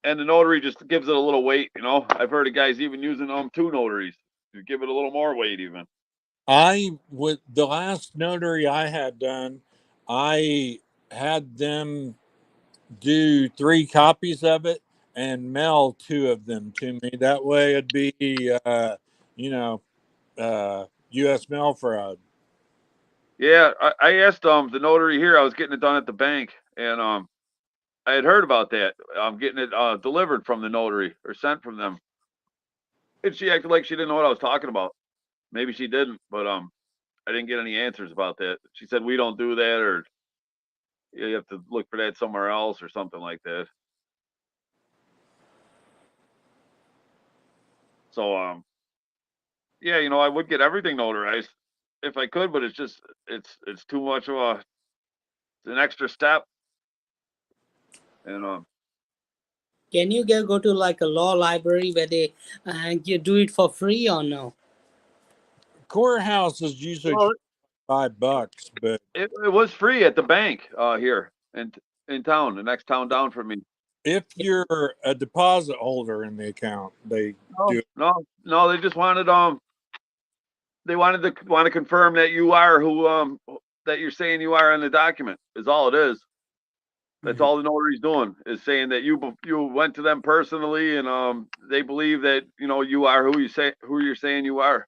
Speaker 5: notary just gives it a little weight. I've heard of guys even using two notaries to give it a little more weight even.
Speaker 4: With the last notary I had done, I had them do 3 copies of it and mail 2 of them to me. That way it'd be, U.S. mail fraud.
Speaker 5: Yeah, I asked the notary here. I was getting it done at the bank, and I had heard about that. I'm getting it delivered from the notary or sent from them, and she acted like she didn't know what I was talking about. Maybe she didn't, but I didn't get any answers about that. She said we don't do that, or you have to look for that somewhere else, or something like that. So yeah, I would get everything notarized if I could, but it's just it's too much of an extra step, and
Speaker 2: Can you go to like a law library where they you do it for free or no?
Speaker 4: Courthouse is usually
Speaker 5: well,
Speaker 4: $5, but
Speaker 5: it was free at the bank here in town, the next town down from me.
Speaker 4: if you're a deposit holder in the account, they do.
Speaker 5: No, they just wanted they wanted to confirm that you are who that you're saying you are on the document, is all it is. That's all the notary's doing, is saying that you went to them personally, and they believe that you are who you're saying you are.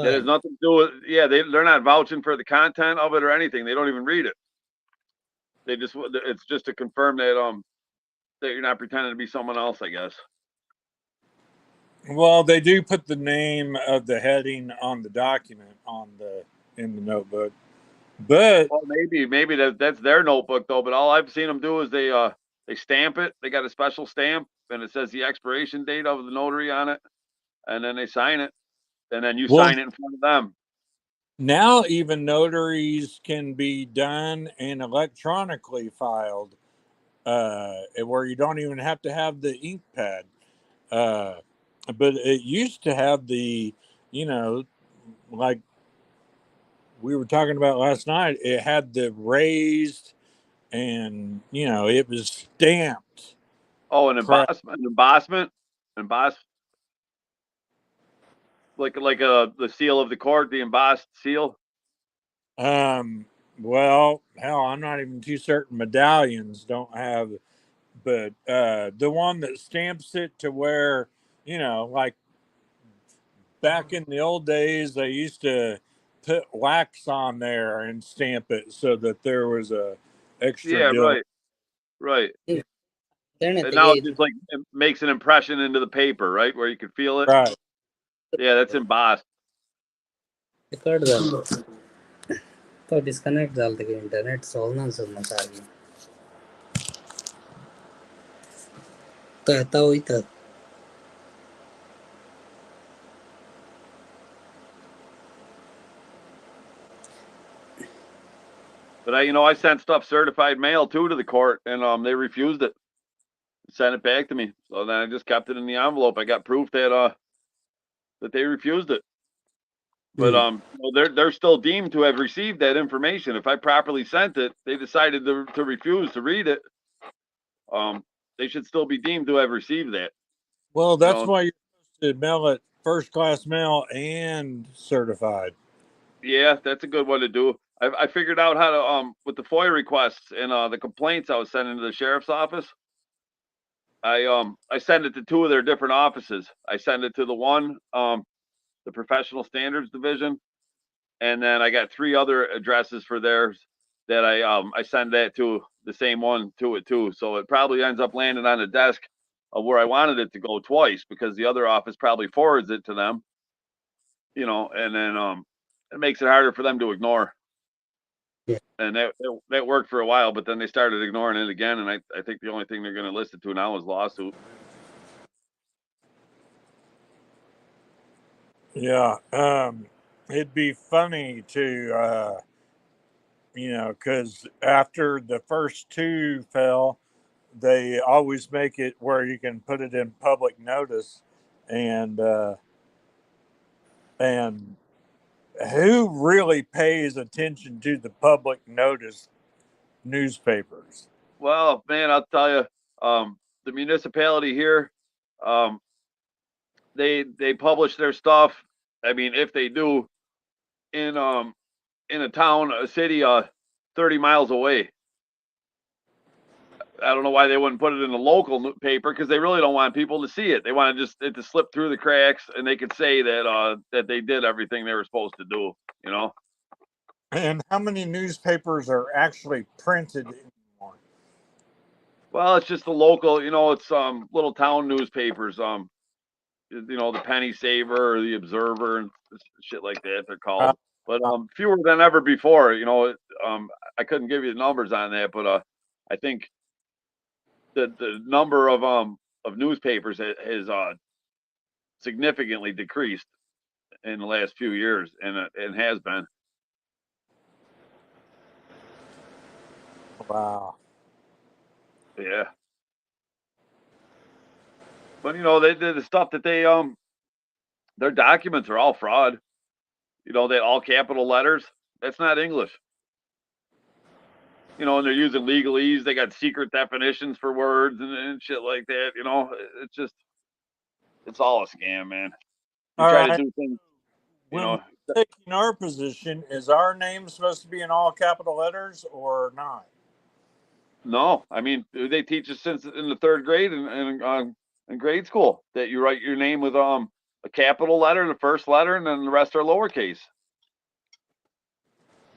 Speaker 5: That has nothing to do with, they're not vouching for the content of it or anything. They don't even read it. It's just to confirm that that you're not pretending to be someone else, I guess.
Speaker 4: Well, they do put the name of the heading on the document in the notebook, but
Speaker 5: well, maybe that's their notebook though. But all I've seen them do is they stamp it. They got a special stamp, and it says the expiration date of the notary on it, and then they sign it, and then you sign it in front of them.
Speaker 4: Now, even notaries can be done and electronically filed, where you don't even have to have the ink pad. But it used to have the, like we were talking about last night, it had the raised and, it was stamped.
Speaker 5: Oh, an embossment, like the seal of the court, the embossed seal.
Speaker 4: Well, hell, I'm not even too certain medallions don't have, but the one that stamps it to where, like back in the old days, they used to put wax on there and stamp it so that there was a extra deal.
Speaker 5: Right.
Speaker 2: Then
Speaker 5: And now it just like it makes an impression into the paper, right, where you can feel it.
Speaker 4: Right.
Speaker 5: Yeah, that's embossed.
Speaker 2: तो disconnect झालं की internet सोलना सुनना चाहिए तो आता हुई तो
Speaker 5: But I sent stuff certified mail too to the court, and they refused it. Sent it back to me. So then I just kept it in the envelope. I got proof that they refused it. But they're still deemed to have received that information. If I properly sent it, they decided to refuse to read it. They should still be deemed to have received that.
Speaker 4: Well, that's why you're supposed to mail it first class mail and certified.
Speaker 5: Yeah, that's a good one to do. I figured out how to with the FOIA requests and the complaints I was sending to the sheriff's office. I send it to two of their different offices. I send it to the one, the professional standards division, and then I got three other addresses for theirs that I send that to the same one to it too. So it probably ends up landing on the desk of where I wanted it to go twice because the other office probably forwards it to them. And then it makes it harder for them to ignore.
Speaker 2: Yeah.
Speaker 5: And that worked for a while, but then they started ignoring it again. And I think the only thing they're going to listen to now is lawsuit.
Speaker 4: Yeah. It'd be funny to, because after the first two fell, they always make it where you can put it in public notice, and who really pays attention to the public notice newspapers?
Speaker 5: Well, man, I'll tell you, the municipality here, they publish their stuff. I mean, if they do, in a town, a city, 30 miles away. I don't know why they wouldn't put it in the local paper because they really don't want people to see it. They want it to slip through the cracks, and they could say that they did everything they were supposed to do.
Speaker 4: And how many newspapers are actually printed anymore?
Speaker 5: Well, it's just the local. It's little town newspapers. The Penny Saver or the Observer and shit like that. They're called, but fewer than ever before. I couldn't give you the numbers on that, but I think the number of newspapers has significantly decreased in the last few years, and it has been.
Speaker 4: Wow.
Speaker 5: Yeah. But the stuff that their documents are all fraud. That all capital letters, that's not English. And they're using legalese. They got secret definitions for words and shit like that. It's all a scam, man. You
Speaker 4: All
Speaker 5: try
Speaker 4: right.
Speaker 5: to do things,
Speaker 4: When taking our position, is our name supposed to be in all capital letters or not?
Speaker 5: No, I mean, they teach us since in the third grade and in grade school that you write your name with a a capital letter, the first letter, and then the rest are lowercase.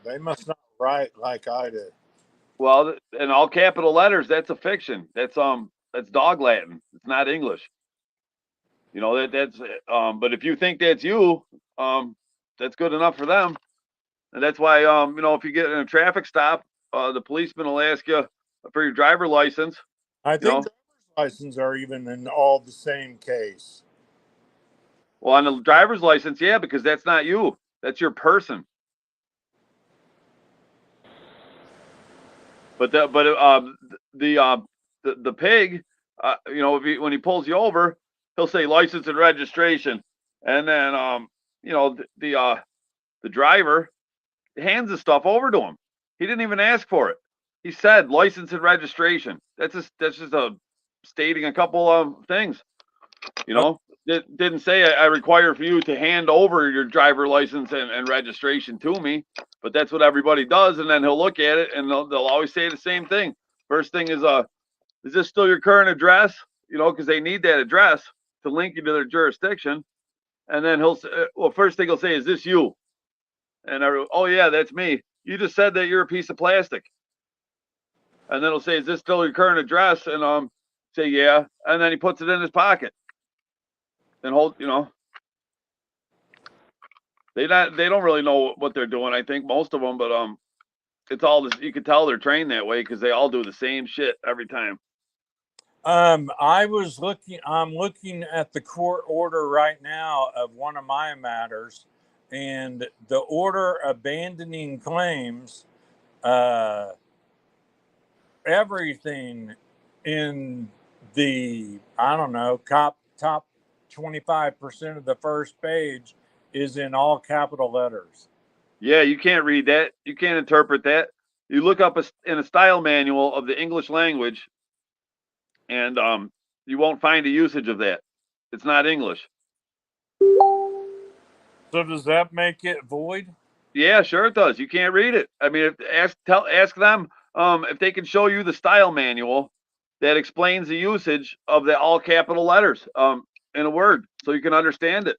Speaker 4: They must not write like I do.
Speaker 5: Well, in all capital letters, that's a fiction. That's dog Latin. It's not English. You know, but if you think that's you, that's good enough for them. And that's why, you know, if you get in a traffic stop, the policeman will ask you for your driver license.
Speaker 4: I think driver's license are even in all the same case.
Speaker 5: Well, on the driver's license, yeah, because that's not you. That's your person. But the pig, you know, when he pulls you over, he'll say license and registration, and then you know, the driver hands the stuff over to him. He didn't even ask for it. He said license and registration. That's just a stating a couple of things. You know, it didn't say I require for you to hand over your driver license and registration to me, but that's what everybody does. And then he'll look at it and they'll always say the same thing. First thing is this still your current address? You know, because they need that address to link you to their jurisdiction. And then he'll say, well, first thing he'll say, is this you? And oh yeah, that's me. You just said that you're a piece of plastic. And then he'll say, is this still your current address? And say, yeah. And then he puts it in his pocket. And you know, they don't really know what they're doing. I think most of them, but it's all this. You can tell they're trained that way because they all do the same shit every time.
Speaker 4: I'm looking at the court order right now of one of my matters, and the order abandoning claims, everything in the, I don't know, top 25% of the first page is in all capital letters.
Speaker 5: Yeah, you can't read that. You can't interpret that. You look up in a style manual of the English language, and you won't find a usage of that. It's not English.
Speaker 4: So does that make it void?
Speaker 5: Yeah, sure it does. You can't read it. I mean, ask them if they can show you the style manual that explains the usage of the all capital letters in a word, so you can understand it.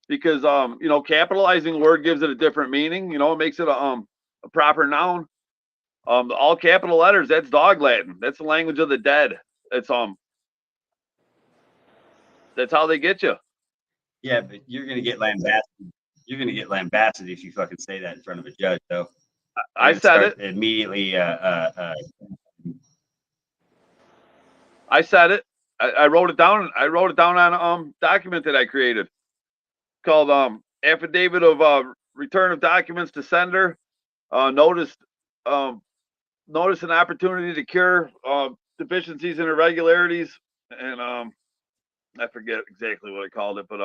Speaker 5: Because you know, capitalizing a word gives it a different meaning. You know, it makes it a proper noun. All capital letters, that's dog Latin. That's the language of the dead. It's that's how they get you.
Speaker 1: Yeah, but you're gonna get lambasted. You're gonna get lambasted if you fucking say that in front of a judge, though.
Speaker 5: I said it
Speaker 1: immediately.
Speaker 5: I said it. I wrote it down. I wrote it down on a document that I created called affidavit of return of documents to sender. Notice an opportunity to cure deficiencies and irregularities, and I forget exactly what I called it, but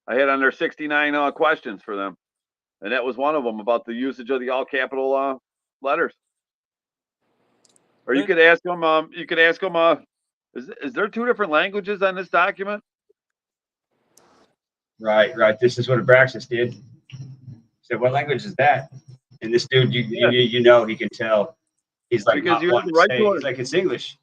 Speaker 5: I had on there 69 questions for them, and that was one of them about the usage of the all capital letters. Or you could ask them. Is there two different languages on this document?
Speaker 1: Right. This is what Abraxas did. So what language is that? And this dude, you know, he can tell. He's like,
Speaker 5: because
Speaker 1: not wanting to say it. He's like, it's English.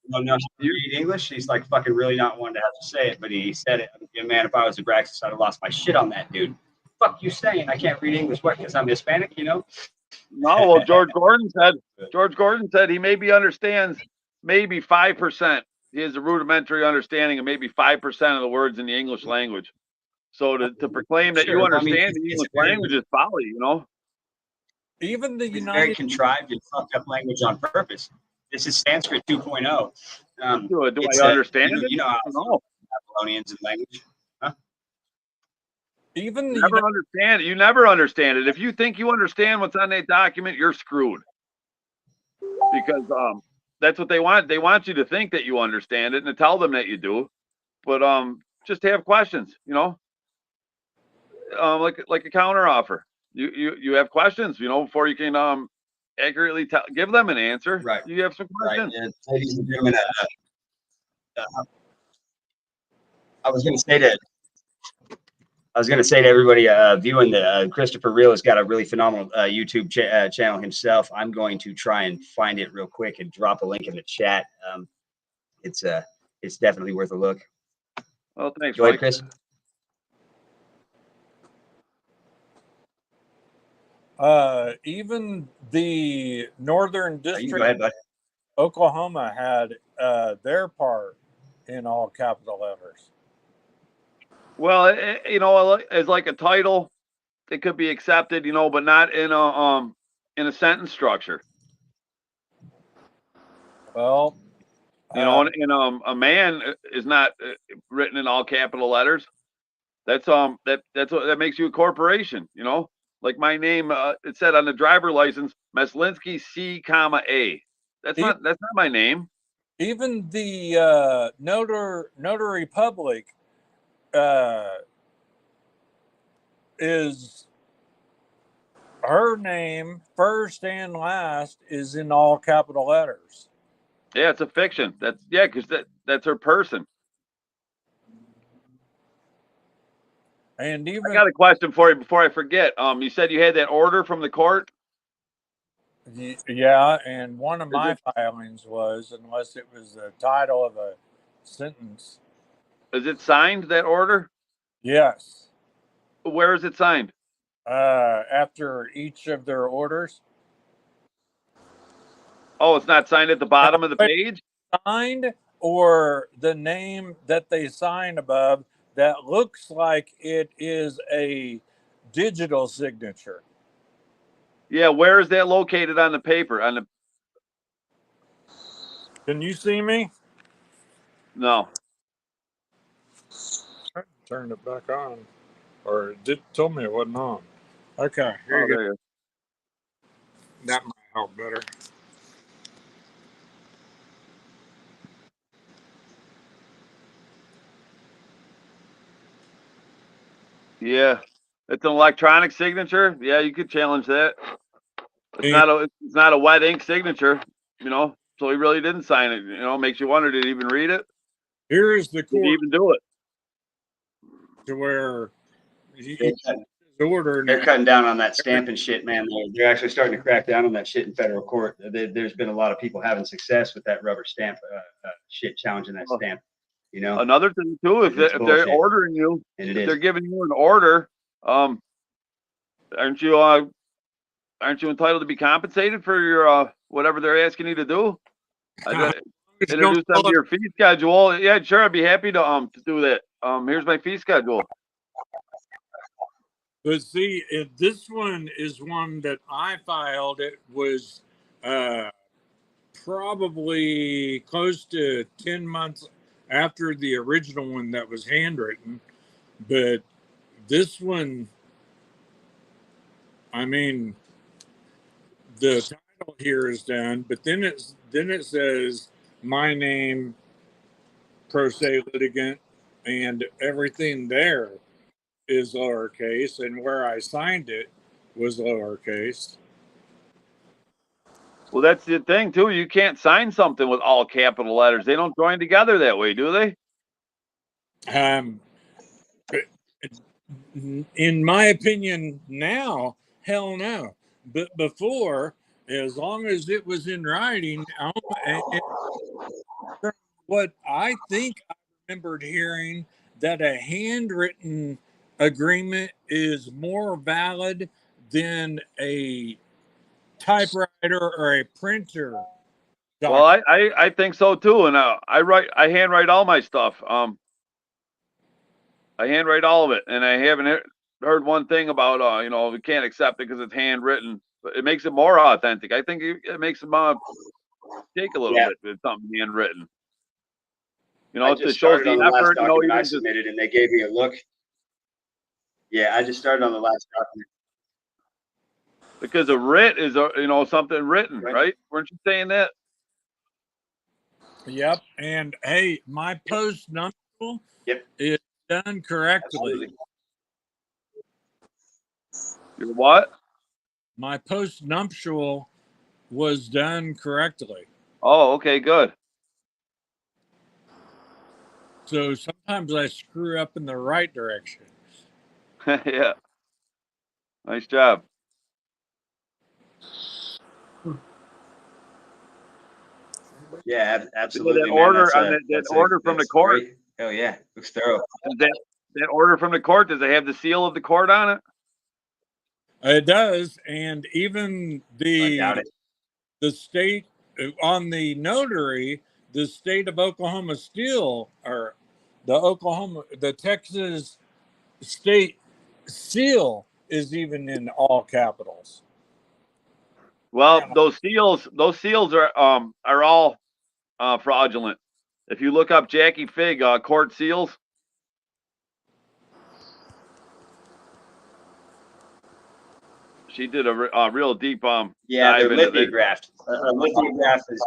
Speaker 1: No, you read English. He's like fucking really not wanting to have to say it, but he said it. Yeah, man, if I was Abraxas, I'd have lost my shit on that dude. Fuck you saying I can't read English? What? Because I'm Hispanic, you know?
Speaker 5: No, well, George Gordon said he maybe understands maybe 5%. He has a rudimentary understanding of maybe 5% of the words in the English language. So to proclaim that you understand the English language is folly, you know.
Speaker 4: Even the
Speaker 1: United very contrived and fucked up language on purpose. This is Sanskrit 2.0.
Speaker 5: Do I understand it?
Speaker 1: You know how Babylonians in language. Huh?
Speaker 5: Even you never understand it. You never understand it. If you think you understand what's on that document, you're screwed. Because that's what they want. They want you to think that you understand it and to tell them that you do. But just have questions, you know. Like a counter offer. You have questions, you know, before you can accurately give them an answer.
Speaker 1: Right.
Speaker 5: You have some questions.
Speaker 1: Right. Ladies and gentlemen, I was going to say to everybody viewing the Christopher Reel has got a really phenomenal YouTube channel himself. I'm going to try and find it real quick and drop a link in the chat. It's definitely worth a look.
Speaker 5: Well, thanks,
Speaker 1: Go ahead,
Speaker 5: Mike.
Speaker 1: Chris.
Speaker 4: Even the Northern
Speaker 1: You
Speaker 4: District
Speaker 1: can go ahead, bud.
Speaker 4: Oklahoma had their part in all capital letters.
Speaker 5: Well, you know, as like a title, it could be accepted, you know, but not in a sentence structure.
Speaker 4: Well,
Speaker 5: You know, and a man is not written in all capital letters. That's that makes you a corporation. You know, like my name, it said on the driver license, Meslinsky C, A. That's not my name.
Speaker 4: even the notary public is her name first and last is in all capital letters.
Speaker 5: Yeah, it's a fiction. Because that's her person.
Speaker 4: And even
Speaker 5: I got a question for you before I forget. You said you had that order from the court.
Speaker 4: Yeah, and one of my filings was, unless it was the title of a sentence.
Speaker 5: Is it signed, that order?
Speaker 4: Yes.
Speaker 5: Where is it signed?
Speaker 4: After each of their orders.
Speaker 5: Oh, it's not signed at the bottom of the page?
Speaker 4: Signed, or the name that they sign above that looks like it is a digital signature.
Speaker 5: Yeah, where is that located on the paper?
Speaker 4: Can you see me?
Speaker 5: No.
Speaker 4: Turned it back on, or it told me it wasn't on. Okay, here you go.
Speaker 5: There you go.
Speaker 4: That might help better.
Speaker 5: Yeah, it's an electronic signature. Yeah, you could challenge that. It's not a wet ink signature, you know. So he really didn't sign it. You know, makes you wonder, did he even read it?
Speaker 4: Here is the
Speaker 5: Did he
Speaker 4: court
Speaker 5: even do it?
Speaker 4: to where
Speaker 1: They're cutting down on that stamping shit, man. They're actually starting to crack down on that shit in federal court. There's been a lot of people having success with that rubber stamp shit, challenging that stamp. You know,
Speaker 5: another thing too, if they're ordering you,
Speaker 1: and
Speaker 5: if they're giving you an order, aren't you entitled to be compensated for your whatever they're asking you to do? Introduce them to your fee schedule. Yeah, sure, I'd be happy to do that. Here's my fee schedule.
Speaker 4: But see, if this one is one that I filed, it was probably close to 10 months after the original one that was handwritten. But this one, I mean, the title here is done, but then it says my name, pro se litigant, and everything there is lowercase, and where I signed it was lowercase.
Speaker 5: Well, that's the thing too. You can't sign something with all capital letters. They don't join together that way, do they?
Speaker 4: In my opinion, now, hell no. But before, as long as it was in writing, what I think I remembered hearing, that a handwritten agreement is more valid than a typewriter or a printer document.
Speaker 5: Well, I think so too, and I handwrite all my stuff. I handwrite all of it, and I haven't heard one thing about you know, we can't accept it because it's handwritten. But it makes it more authentic. I think it makes them take a little bit if it's something handwritten. You know, it shows the effort. You know,
Speaker 1: I submitted, and they gave me a look. Yeah, I just started on the last document.
Speaker 5: Because a writ is you know, something written, right? Weren't you saying that?
Speaker 4: Yep. And hey, my post-nuptial is done correctly.
Speaker 1: Absolutely.
Speaker 5: Your what?
Speaker 4: My post-nuptial was done correctly.
Speaker 5: Oh, okay, good.
Speaker 4: So sometimes I screw up in the right direction.
Speaker 5: Yeah. Nice job.
Speaker 1: Yeah, absolutely.
Speaker 5: That order order from the court.
Speaker 1: Oh yeah, looks thorough.
Speaker 5: That order from the court, does it have the seal of the court on it?
Speaker 4: It does, and even
Speaker 1: I doubt it.
Speaker 4: the state on the notary, the state of Oklahoma still, or the Texas state seal is even in all capitals.
Speaker 5: Well, those seals are all fraudulent. If you look up Jackie Fig court seals, she did a real deep
Speaker 1: Yeah,
Speaker 5: dive
Speaker 1: they're
Speaker 5: into this.
Speaker 1: lithographed. A lithograph is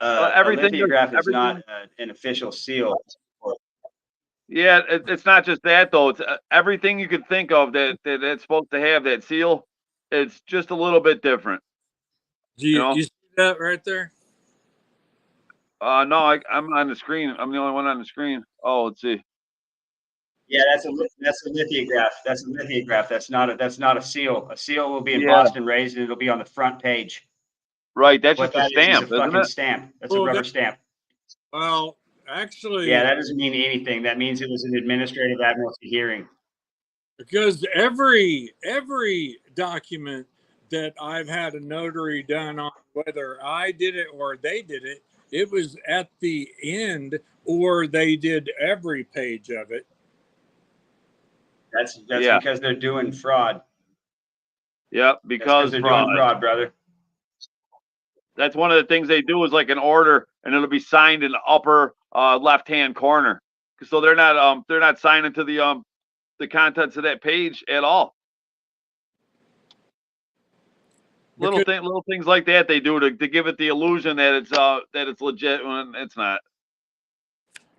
Speaker 5: Everything
Speaker 1: not an official seal.
Speaker 5: Yeah, it's not just that though. It's everything you could think of that it's supposed to have that seal. It's just a little bit different.
Speaker 4: Do you see that right there?
Speaker 5: No, I'm on the screen. I'm the only one on the screen. Oh, let's see.
Speaker 1: Yeah, that's a lithograph. That's a lithograph. That's not a seal. A seal will be embossed and raised, and it'll be on the front page.
Speaker 5: Right, that's
Speaker 1: What
Speaker 5: just a
Speaker 1: that is
Speaker 5: stamp,
Speaker 1: a
Speaker 5: isn't
Speaker 1: fucking
Speaker 5: it?
Speaker 1: stamp. That's a rubber stamp.
Speaker 4: Well, actually,
Speaker 1: yeah, that doesn't mean anything. That means it was an administrative admiralty hearing.
Speaker 4: Because every document that I've had a notary done on, whether I did it or they did it, it was at the end, or they did every page of it.
Speaker 1: That's because they're doing fraud.
Speaker 5: Yep, because
Speaker 1: they're doing fraud, brother.
Speaker 5: That's one of the things they do is like an order, and it'll be signed in the upper left-hand corner. So they're not signing to the contents of that page at all. Little things like that they do to give it the illusion that it's legit when it's not.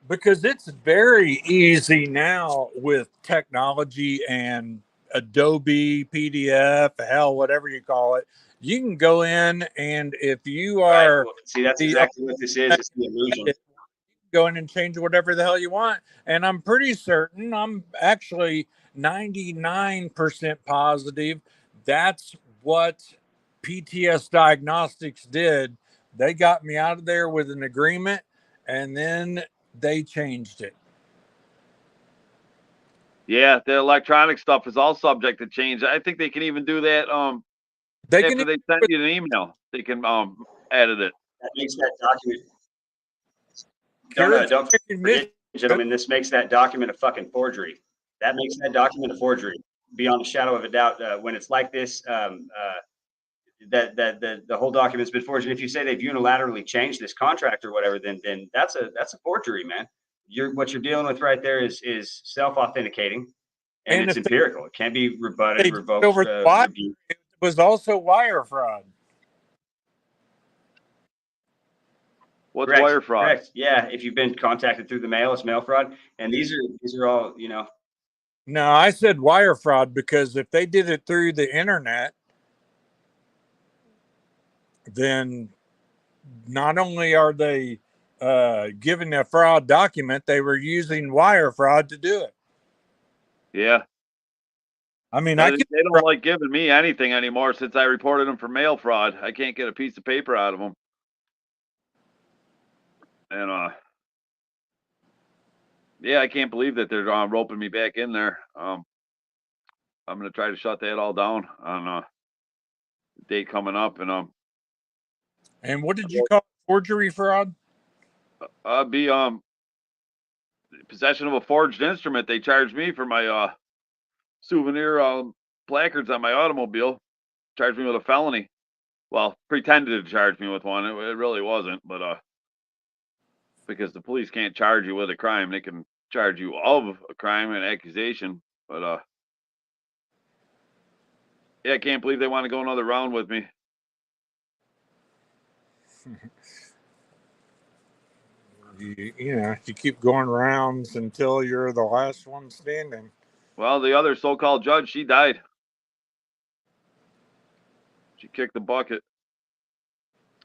Speaker 4: Because it's very easy now with technology and Adobe PDF, hell, whatever you call it. You can go in, and if you are
Speaker 1: right. See, that's exactly what this is. It's the illusion.
Speaker 4: Go in and change whatever the hell you want. And I'm pretty certain, I'm actually 99% positive that's what PTS Diagnostics did. They got me out of there with an agreement, and then they changed it.
Speaker 5: Yeah, the electronic stuff is all subject to change. I think they can even do that
Speaker 4: they
Speaker 5: after they send you an email. They can edit it.
Speaker 1: That makes that document. Don't forget, gentlemen, this makes that document a fucking forgery. That makes that document a forgery beyond a shadow of a doubt. When it's like this, that the whole document's been forged. And if you say they've unilaterally changed this contract or whatever, then that's a forgery, man. What you're dealing with right there is self-authenticating, and it's empirical. It can't be rebutted, revoked, rebuked.
Speaker 4: It was also wire fraud.
Speaker 5: What's wire fraud?
Speaker 1: Correct. Yeah, if you've been contacted through the mail, it's mail fraud, and these are all,
Speaker 4: No, I said wire fraud because if they did it through the internet, then not only are they giving a fraud document, they were using wire fraud to do it.
Speaker 5: Yeah.
Speaker 4: I mean,
Speaker 5: they don't like giving me anything anymore since I reported them for mail fraud. I can't get a piece of paper out of them. And yeah, I can't believe that they're roping me back in there. I'm gonna try to shut that all down on the date coming up.
Speaker 4: And what did you call it? Forgery fraud?
Speaker 5: Be possession of a forged instrument. They charged me for my souvenir placards on my automobile. Charged me with a felony. Well, pretended to charge me with one. It really wasn't, but because the police can't charge you with a crime, they can charge you of a crime and accusation. But yeah, I can't believe they want to go another round with me.
Speaker 4: You keep going rounds until you're the last one standing.
Speaker 5: Well, the other so-called judge, she died. She kicked the bucket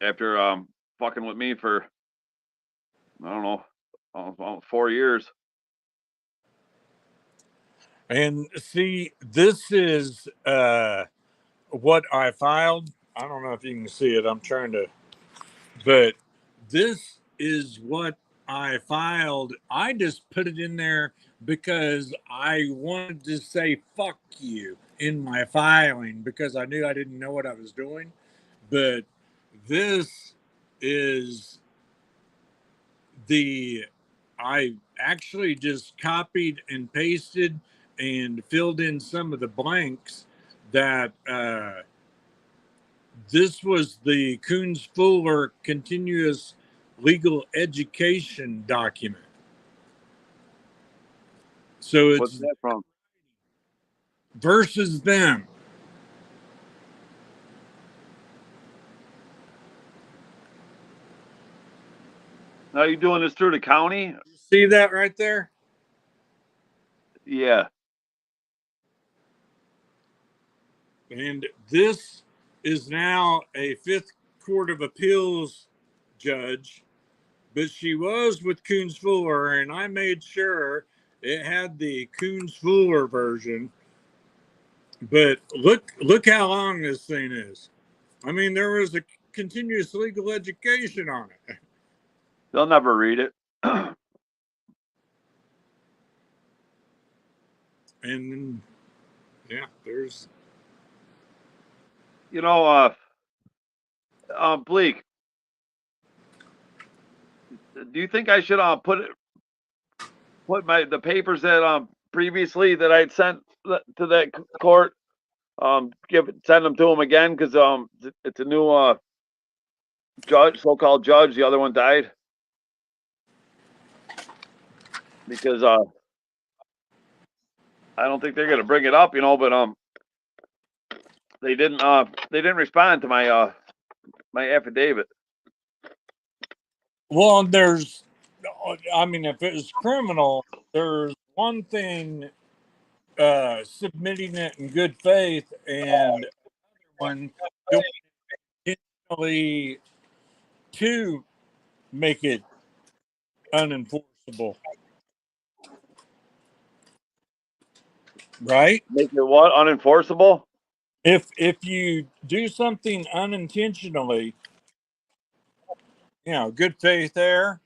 Speaker 5: after fucking with me for, I don't know, almost 4 years.
Speaker 4: And see, this is what I filed. I don't know if you can see it. I'm trying to, but this is what I filed. I just put it in there because I wanted to say fuck you. in my filing because I knew I didn't know what I was doing. But this is I actually just copied and pasted and filled in some of the blanks that this was the Coons Fuller continuous legal education document. So
Speaker 5: What's
Speaker 4: it's
Speaker 5: that from?
Speaker 4: versus them.
Speaker 5: Now you doing this through the county?
Speaker 4: See that right there?
Speaker 5: Yeah.
Speaker 4: And this is now a Fifth Court of Appeals judge, but she was with Coons Fuller, and I made sure it had the Coons Fuller version. But look how long this thing is. I mean, there was a continuous legal education on it.
Speaker 5: They'll never read it.
Speaker 4: And yeah, there's
Speaker 5: You know, Bleak, do you think I should put the papers that previously that I'd sent to that court, send them to him again because it's a new judge, so-called judge. The other one died because I don't think they're gonna bring it up, but they didn't respond to my my affidavit.
Speaker 4: well, there's I mean, if it was criminal, there's one thing submitting it in good faith and one doing it intentionally to make it unenforceable, right?
Speaker 5: Make it what, unenforceable?
Speaker 4: If you do something unintentionally, good faith there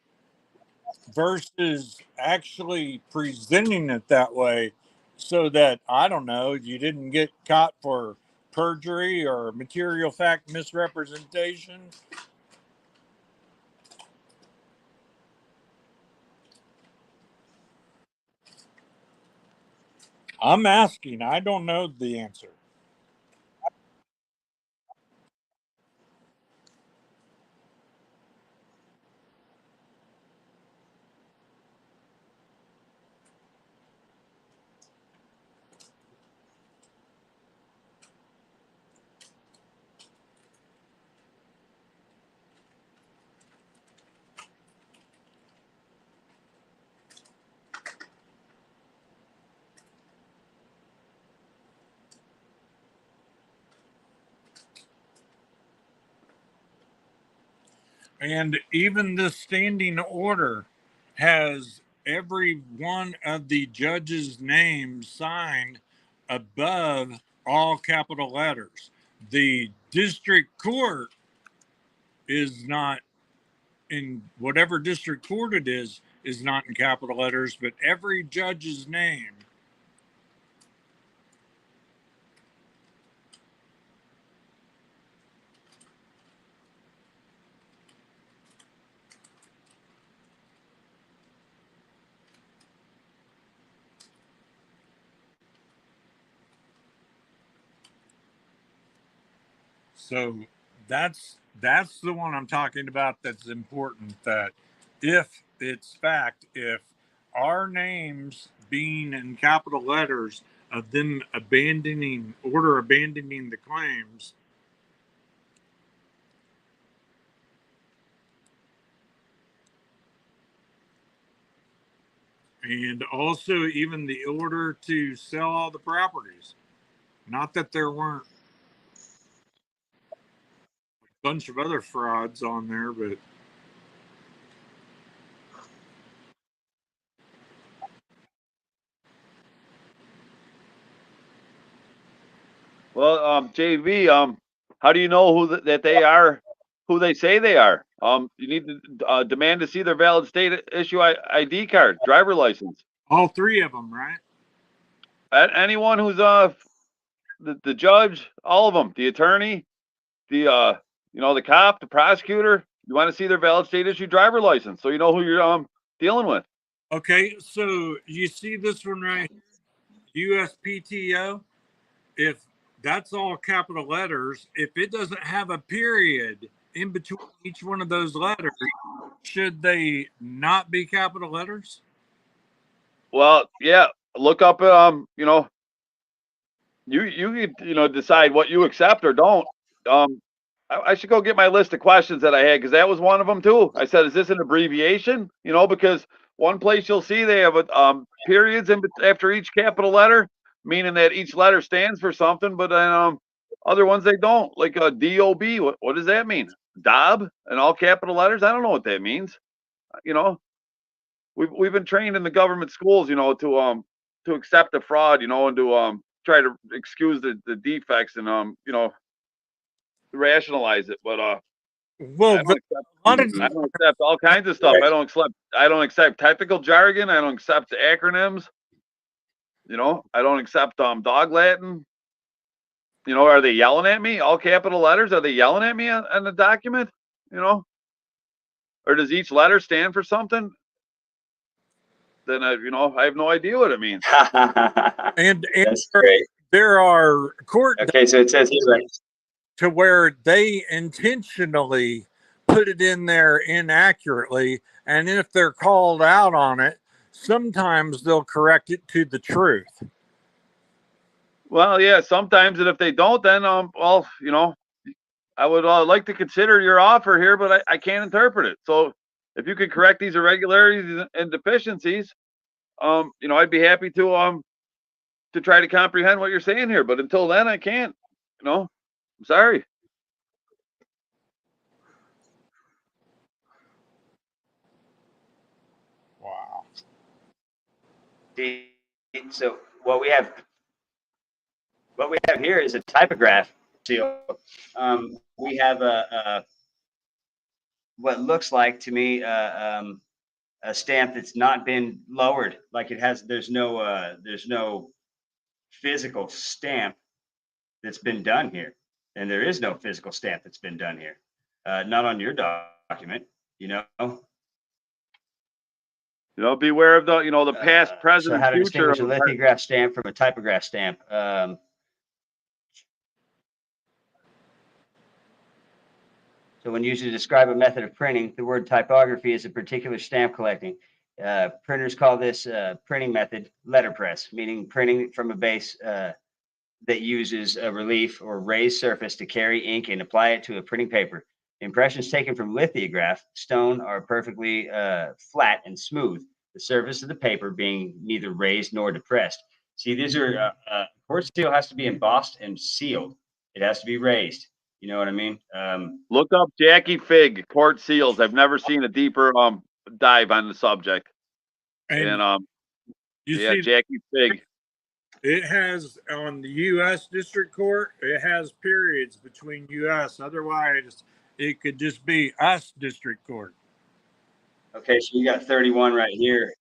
Speaker 4: versus actually presenting it that way so that, I don't know, you didn't get caught for perjury or material fact misrepresentation. I'm asking. I don't know the answer. And even the standing order has every one of the judges' names signed above all capital letters. The district court is not in whatever district court it is not in capital letters, but every judge's name. So that's the one I'm talking about. That's important. That if it's fact, if our names being in capital letters of them abandoning the claims, and also even the order to sell all the properties. Not that there weren't a bunch of other frauds on there, but
Speaker 5: Well, JV, how do you know that they are who they say they are? You need to demand to see their valid state issue ID card, driver license.
Speaker 4: all three of them, right?
Speaker 5: Anyone who's the judge, all of them, the attorney, the the cop, the prosecutor. You want to see their valid state issue driver license, so you know who you're dealing with.
Speaker 4: Okay, so you see this one right here, USPTO. If that's all capital letters, if it doesn't have a period in between each one of those letters, should they not be capital letters?
Speaker 5: Well, yeah, look up you decide what you accept or don't. I should go get my list of questions that I had, because that was one of them too. I said, is this an abbreviation? Because one place you'll see they have periods after each capital letter, meaning that each letter stands for something, but then other ones they don't, like a DOB. What does that mean? Dob and all capital letters? I don't know what that means. We've been trained in the government schools, to accept a fraud, and to try to excuse the defects and rationalize it. But
Speaker 4: Well,
Speaker 5: I don't accept all kinds of stuff. I don't accept technical jargon. I don't accept acronyms. I don't accept dog Latin. Are they yelling at me? All capital letters? Are they yelling at me on the document? Or does each letter stand for something? Then I have no idea what it means.
Speaker 4: and
Speaker 1: That's great.
Speaker 4: there are court
Speaker 1: Okay, so it says here, right?
Speaker 4: to where they intentionally put it in there inaccurately, and if they're called out on it, sometimes they'll correct it to the truth.
Speaker 5: Well, yeah, sometimes, and if they don't, then well, I would like to consider your offer here, but I can't interpret it. So if you could correct these irregularities and deficiencies, I'd be happy to try to comprehend what you're saying here. But until then, I can't. I'm sorry.
Speaker 4: Wow.
Speaker 1: So what we have here is a typograph seal. We have a what looks like to me a stamp that's not been lowered, like it has. There's no physical stamp that's been done here, and there is no physical stamp that's been done here. Not on your document,
Speaker 5: Beware of the past, present,
Speaker 1: so how to
Speaker 5: future.
Speaker 1: distinguish a lithograph stamp from a typograph stamp? So when used to describe a method of printing, the word typography is a particular stamp collecting. Printers call this printing method letterpress, meaning printing from a base that uses a relief or raised surface to carry ink and apply it to a printing paper. Impressions taken from lithograph stone are perfectly flat and smooth, the surface of the paper being neither raised nor depressed. See, these are court seal has to be embossed and sealed. It has to be raised. You know what I mean?
Speaker 5: Look up Jackie Fig court seals. I've never seen a deeper dive on the subject. And
Speaker 4: you see,
Speaker 5: Jackie Fig.
Speaker 4: It has on the U.S. District Court. It has periods between U.S. Otherwise, it could just be us District Court.
Speaker 1: Okay, so you got 31 right here.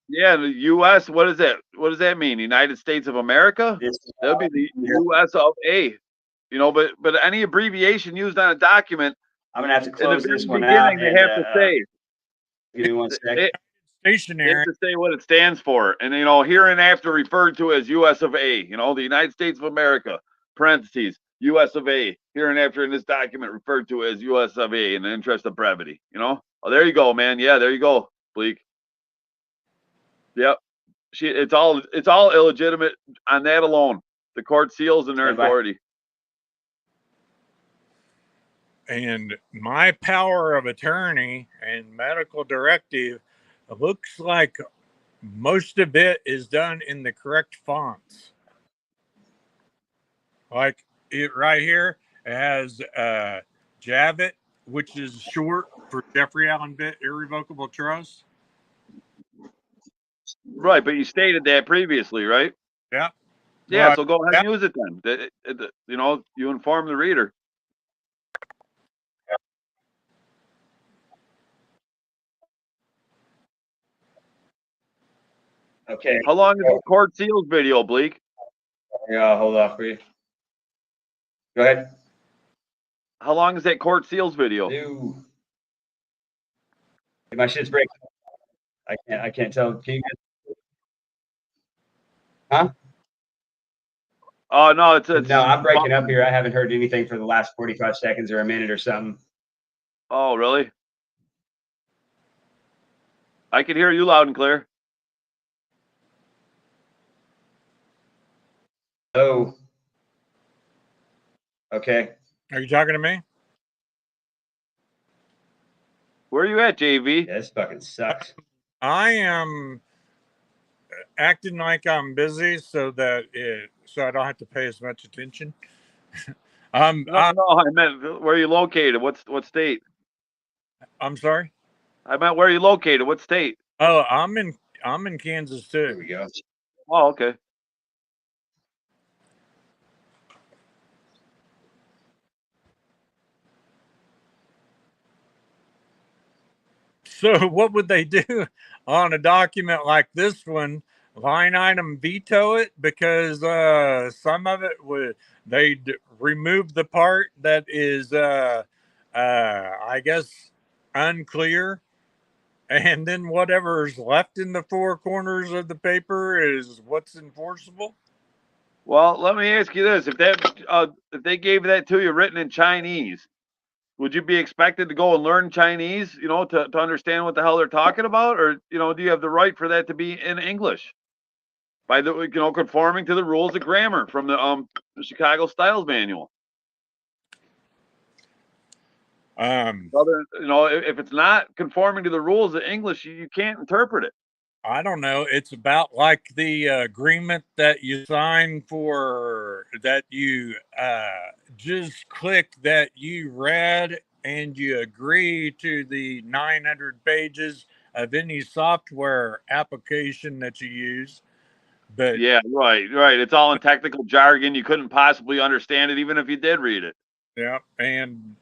Speaker 5: Yeah, the U.S. What is that? What does that mean? United States of America? That would be the U.S. of A. But any abbreviation used on a document,
Speaker 1: I'm gonna have to close
Speaker 5: in the
Speaker 1: this one out.
Speaker 5: beginning, they have to say.
Speaker 1: Give me one second.
Speaker 4: Stationary.
Speaker 5: They have to say what it stands for, and hereinafter referred to as U.S. of A. The United States of America, parentheses, U.S. of A. Hereinafter in this document referred to as U.S. of A. In the interest of brevity. Oh, there you go, man. Yeah, there you go, Bleak. Yep. It's all illegitimate on that alone. The court seals and their authority.
Speaker 4: And my power of attorney and medical directive looks like most of it is done in the correct fonts. Like it right here, it has Javit, which is short for Jeffrey Allen Bitt Irrevocable Trust.
Speaker 5: Right, but you stated that previously, right?
Speaker 4: Yeah.
Speaker 5: Yeah, so go ahead and use it then. You inform the reader.
Speaker 1: Okay.
Speaker 5: How long is the court seals video, Bleak?
Speaker 1: Yeah, I'll hold off for you. Go ahead.
Speaker 5: How long is that court seals video?
Speaker 1: Ew. My shit's breaking. I can't tell. Can you guys? Huh?
Speaker 5: Oh no, it's
Speaker 1: No, I'm breaking up here. I haven't heard anything for the last 45 seconds or a minute or something.
Speaker 5: Oh really? I can hear you loud and clear.
Speaker 1: Oh. Okay.
Speaker 4: Are you talking to me?
Speaker 5: Where are you at, JV?
Speaker 1: Yeah, this fucking sucks.
Speaker 4: I am acting like I'm busy so I don't have to pay as much attention.
Speaker 5: No, I meant where are you located? What state?
Speaker 4: I'm sorry.
Speaker 5: I meant where are you located? What state?
Speaker 4: Oh, I'm in Kansas too.
Speaker 1: Here we go.
Speaker 5: Oh, okay.
Speaker 4: So what would they do on a document like this one? Line item veto it because some of it they'd remove the part that is I guess unclear, and then whatever's left in the four corners of the paper is what's enforceable.
Speaker 5: Well, let me ask you this: if they gave that to you written in Chinese, would you be expected to go and learn Chinese, to understand what the hell they're talking about, or do you have the right for that to be in English by the conforming to the rules of grammar from the Chicago Styles Manual? If it's not conforming to the rules of English, you can't interpret it.
Speaker 4: I don't know. It's about like the agreement that you sign for that you just click that you read and you agree to the 900 pages of any software application that you use. But
Speaker 5: yeah, right. It's all in technical jargon. You couldn't possibly understand it even if you did read it.
Speaker 4: Yeah, and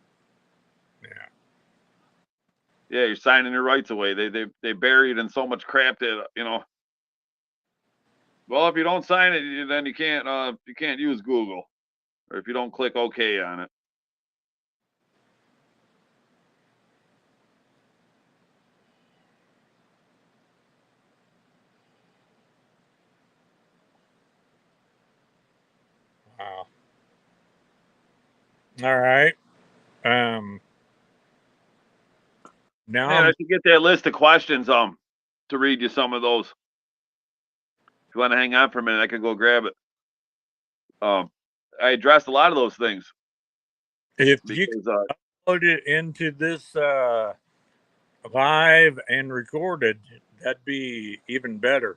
Speaker 5: yeah, you're signing your rights away. They bury it in so much crap that well, if you don't sign it, then you can't use Google, or if you don't click OK on it.
Speaker 4: wow. All right. Now
Speaker 5: Man, I should get that list of questions to read you some of those. If you want to hang on for a minute, I can go grab it. I addressed a lot of those things.
Speaker 4: if you upload it into this live and recorded, that'd be even better.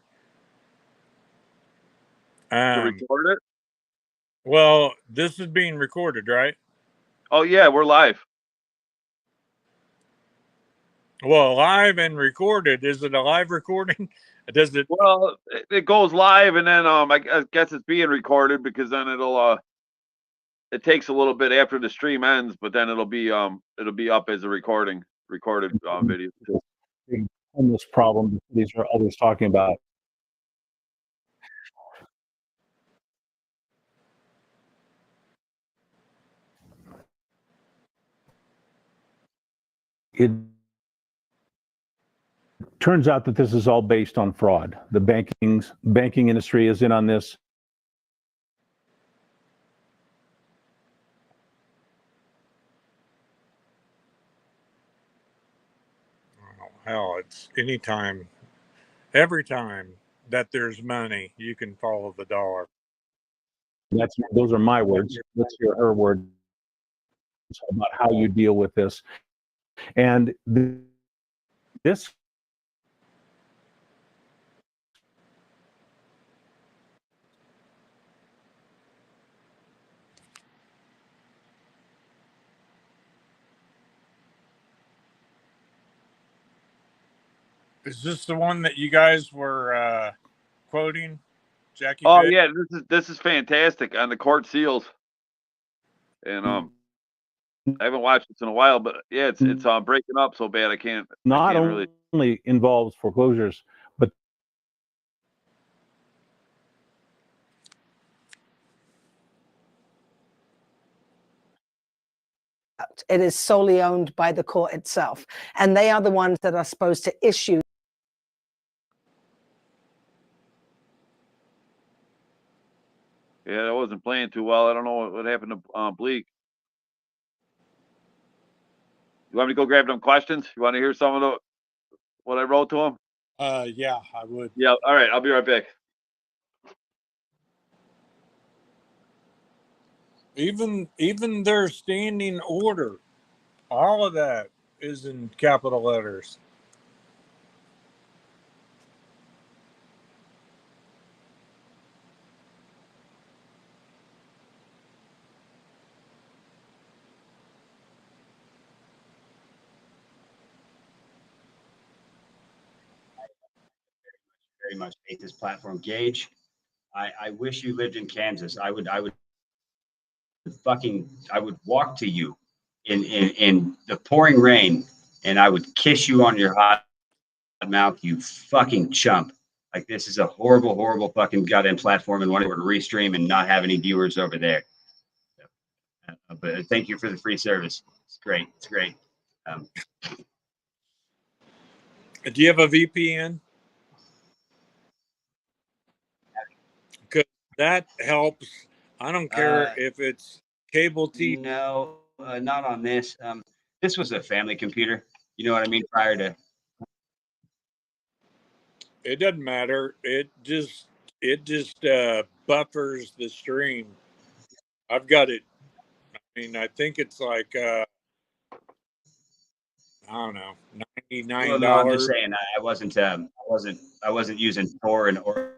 Speaker 5: To record it?
Speaker 4: Well, this is being recorded, right?
Speaker 5: Oh yeah, we're live.
Speaker 4: Well, live and recorded. Is it a live recording? Does it?
Speaker 5: Well, it goes live, and then I guess it's being recorded because then it takes a little bit after the stream ends, but then it'll be up as a recorded video.
Speaker 6: Homeless problem these are others talking about. It turns out that this is all based on fraud. The banking industry is in on this.
Speaker 4: Oh, hell, it's anytime, every time that there's money, you can follow the dollar.
Speaker 6: Those are my words. Let's hear her words about how you deal with this. And this
Speaker 4: Is this the one that you guys were quoting, Jackie?
Speaker 5: Oh
Speaker 4: Fish?
Speaker 5: yeah, this is fantastic on the court seals, and I haven't watched this in a while, but yeah, it's breaking up so bad I can't
Speaker 6: only involves foreclosures, but
Speaker 7: court. It is solely owned by the court itself. And they are the ones that are supposed to issue.
Speaker 5: Yeah, that wasn't playing too well. I don't know what happened to Bleak. You want me to go grab them questions? You want to hear some of what I wrote to him?
Speaker 4: Yeah, I would.
Speaker 5: Yeah. All right. I'll be right back.
Speaker 4: Even their standing order, all of that is in capital letters.
Speaker 1: Very much hate this platform. Gage, I wish you lived in Kansas. I would walk to you in the pouring rain, and I would kiss you on your hot mouth, you fucking chump. Like, this is a horrible, horrible fucking goddamn platform, and wanted to restream and not have any viewers over there. But thank you for the free service. It's great. It's great.
Speaker 4: Do you have a VPN? Because that helps. I don't care if it's cable TV.
Speaker 1: No, not on this. This was a family computer. You know what I mean? Prior to.
Speaker 4: It doesn't matter. It just buffers the stream. I've got it. I mean, I think it's like I don't know, $99.
Speaker 1: Well, no, I'm just saying I wasn't using Tor and or.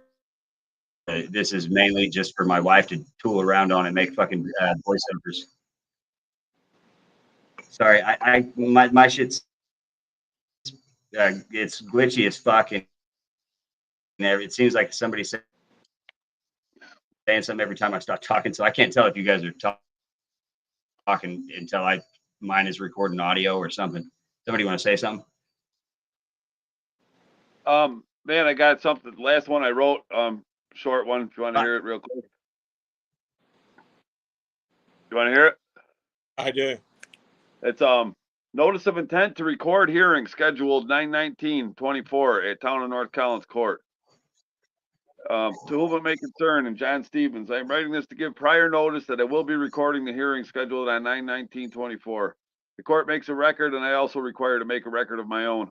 Speaker 1: This is mainly just for my wife to tool around on and make fucking voiceovers. Sorry, my shit's it's glitchy as fuck, and it seems like somebody's saying something every time I start talking, so I can't tell if you guys are talking until mine is recording audio or something. Somebody want to say something?
Speaker 5: Man, I got something. The last one I wrote, short one. If you want to hear it real quick, you want to hear it?
Speaker 4: I do.
Speaker 5: It's notice of intent to record hearing scheduled 9/19/24 at Town of North Collins Court. To whom it may concern, and John Stevens, I am writing this to give prior notice that I will be recording the hearing scheduled on 9/19/24. The court makes a record, and I also require to make a record of my own.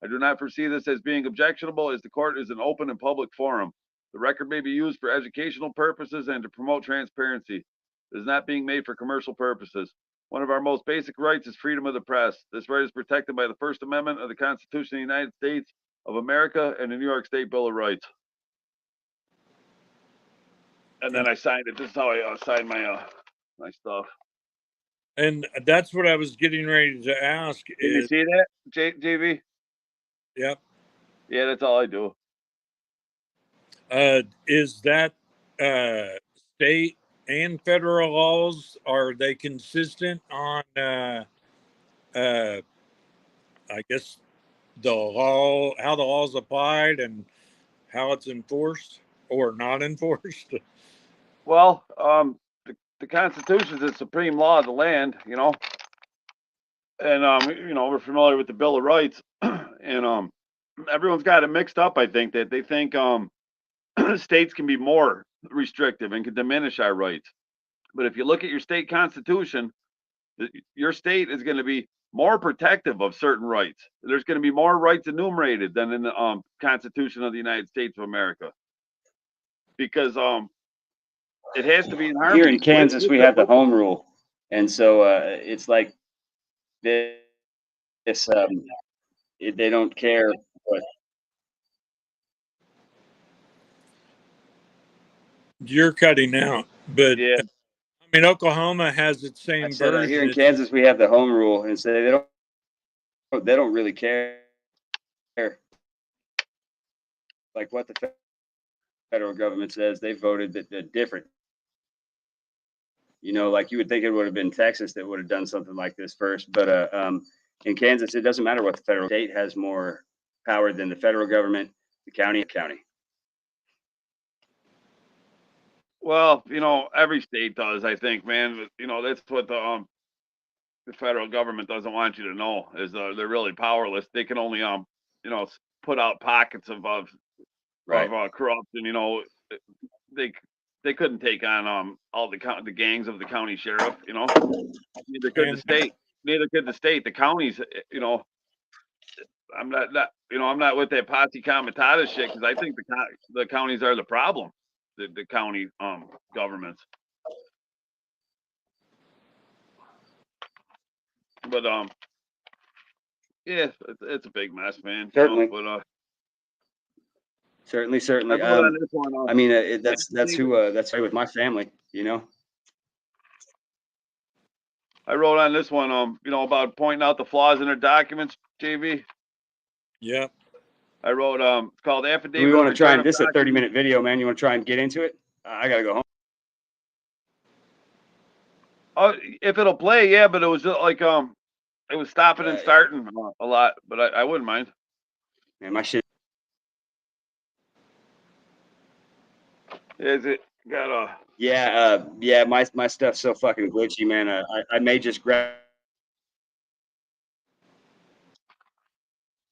Speaker 5: I do not foresee this as being objectionable, as the court is an open and public forum. The record may be used for educational purposes and to promote transparency. It is not being made for commercial purposes. One of our most basic rights is freedom of the press. This right is protected by the First Amendment of the Constitution of the United States of America and the New York State Bill of Rights. And then I signed it. This is how I signed my stuff.
Speaker 4: And that's what I was getting ready to ask.
Speaker 5: Can you see that, JV?
Speaker 4: Yep.
Speaker 5: Yeah, that's all I do.
Speaker 4: Is that state and federal laws, are they consistent on I guess the law, how the law's applied and how it's enforced or not enforced?
Speaker 5: Well, the Constitution is the supreme law of the land, you know. And we're familiar with the Bill of Rights, and everyone's got it mixed up. I think that they think states can be more restrictive and can diminish our rights. But if you look at your state constitution, your state is going to be more protective of certain rights. There's going to be more rights enumerated than in the Constitution of the United States of America, because it has to be in harmony.
Speaker 1: Here in Kansas, we have the home rule, and so it's like this. They don't care what.
Speaker 4: You're cutting out, but
Speaker 5: Yeah.
Speaker 4: I mean, Oklahoma has its same version.
Speaker 1: Here in Kansas, we have the home rule, and so they don't really care like what the federal government says. They voted that different. You know, like you would think it would have been Texas that would have done something like this first, but in Kansas, it doesn't matter what the federal state has more power than the federal government, the county.
Speaker 5: Well, every state does, I think, man. That's what the federal government doesn't want you to know is they're really powerless. They can only you know, put out pockets of corruption. You know, they couldn't take on all the gangs of the county sheriff. You know, neither could the state. Neither could the state. The counties. You know, I'm not you know, I'm not with that posse comitatus shit, because I think the counties are the problem. The county governments. But yeah, it's a big mess, man.
Speaker 1: Certainly.
Speaker 5: You know, but
Speaker 1: Certainly.
Speaker 5: I wrote on this one,
Speaker 1: I mean, that's who that's right with my family. You know.
Speaker 5: I wrote on this one, you know, about pointing out the flaws in their documents, JV.
Speaker 4: Yeah.
Speaker 5: I wrote, it's called affidavit.
Speaker 1: Do we want to try and
Speaker 5: of
Speaker 1: this a
Speaker 5: documents.
Speaker 1: 30-minute video, man? You want to try and get into it? I gotta go home.
Speaker 5: Oh, if it'll play, yeah, but it was just like it was stopping and starting a lot, but I wouldn't mind.
Speaker 1: Man, my shit.
Speaker 5: Is it got a?
Speaker 1: Yeah, my stuff's so fucking glitchy, man. I may just grab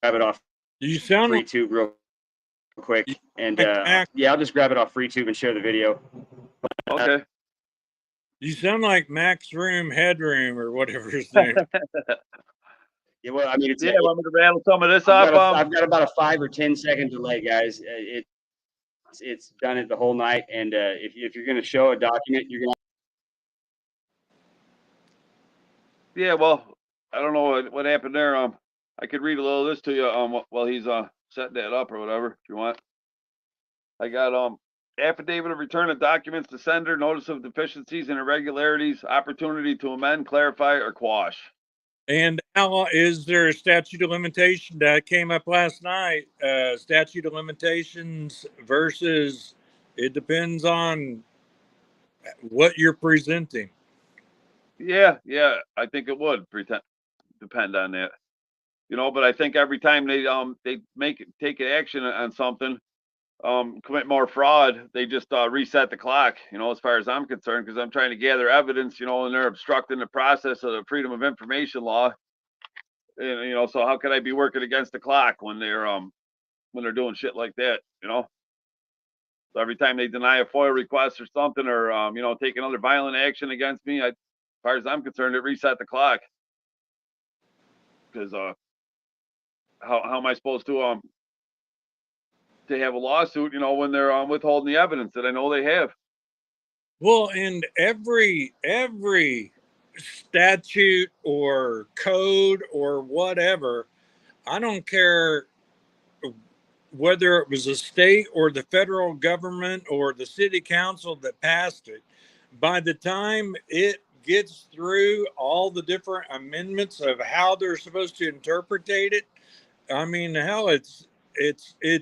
Speaker 1: it off
Speaker 4: You sound like
Speaker 1: FreeTube real quick, and
Speaker 4: Mac.
Speaker 1: yeah, I'll just grab it off FreeTube and share the video.
Speaker 5: Okay.
Speaker 4: You sound like Max Room Headroom or whatever his name.
Speaker 1: Yeah, well, I mean, it's,
Speaker 5: Yeah, want me to rattle some of this
Speaker 1: I've
Speaker 5: off?
Speaker 1: I've got about a 5 or 10 second delay, guys. It's done it the whole night, and if you're gonna show a document, you're gonna.
Speaker 5: Yeah, well, I don't know what happened there. I could read a little of this to you while he's setting that up or whatever, if you want. I got affidavit of return of documents to sender, notice of deficiencies and irregularities, opportunity to amend, clarify, or quash.
Speaker 4: And how is there a statute of limitation that came up last night? Statute of limitations versus it depends on what you're presenting.
Speaker 5: Yeah, I think it would depend on that. You know, but I think every time they take action on something, commit more fraud, they just reset the clock, you know, as far as I'm concerned, because I'm trying to gather evidence, you know, and they're obstructing the process of the Freedom of Information law. And, you know, so how could I be working against the clock when they're doing shit like that, you know? So every time they deny a FOIA request or something, or you know, take another violent action against me, as far as I'm concerned, it reset the clock. Because how am I supposed to have a lawsuit, you know, when they're withholding the evidence that I know they have?
Speaker 4: Well, and every statute or code or whatever, I don't care whether it was a state or the federal government or the city council that passed it, by the time it gets through all the different amendments of how they're supposed to interpretate it, I mean, hell, it's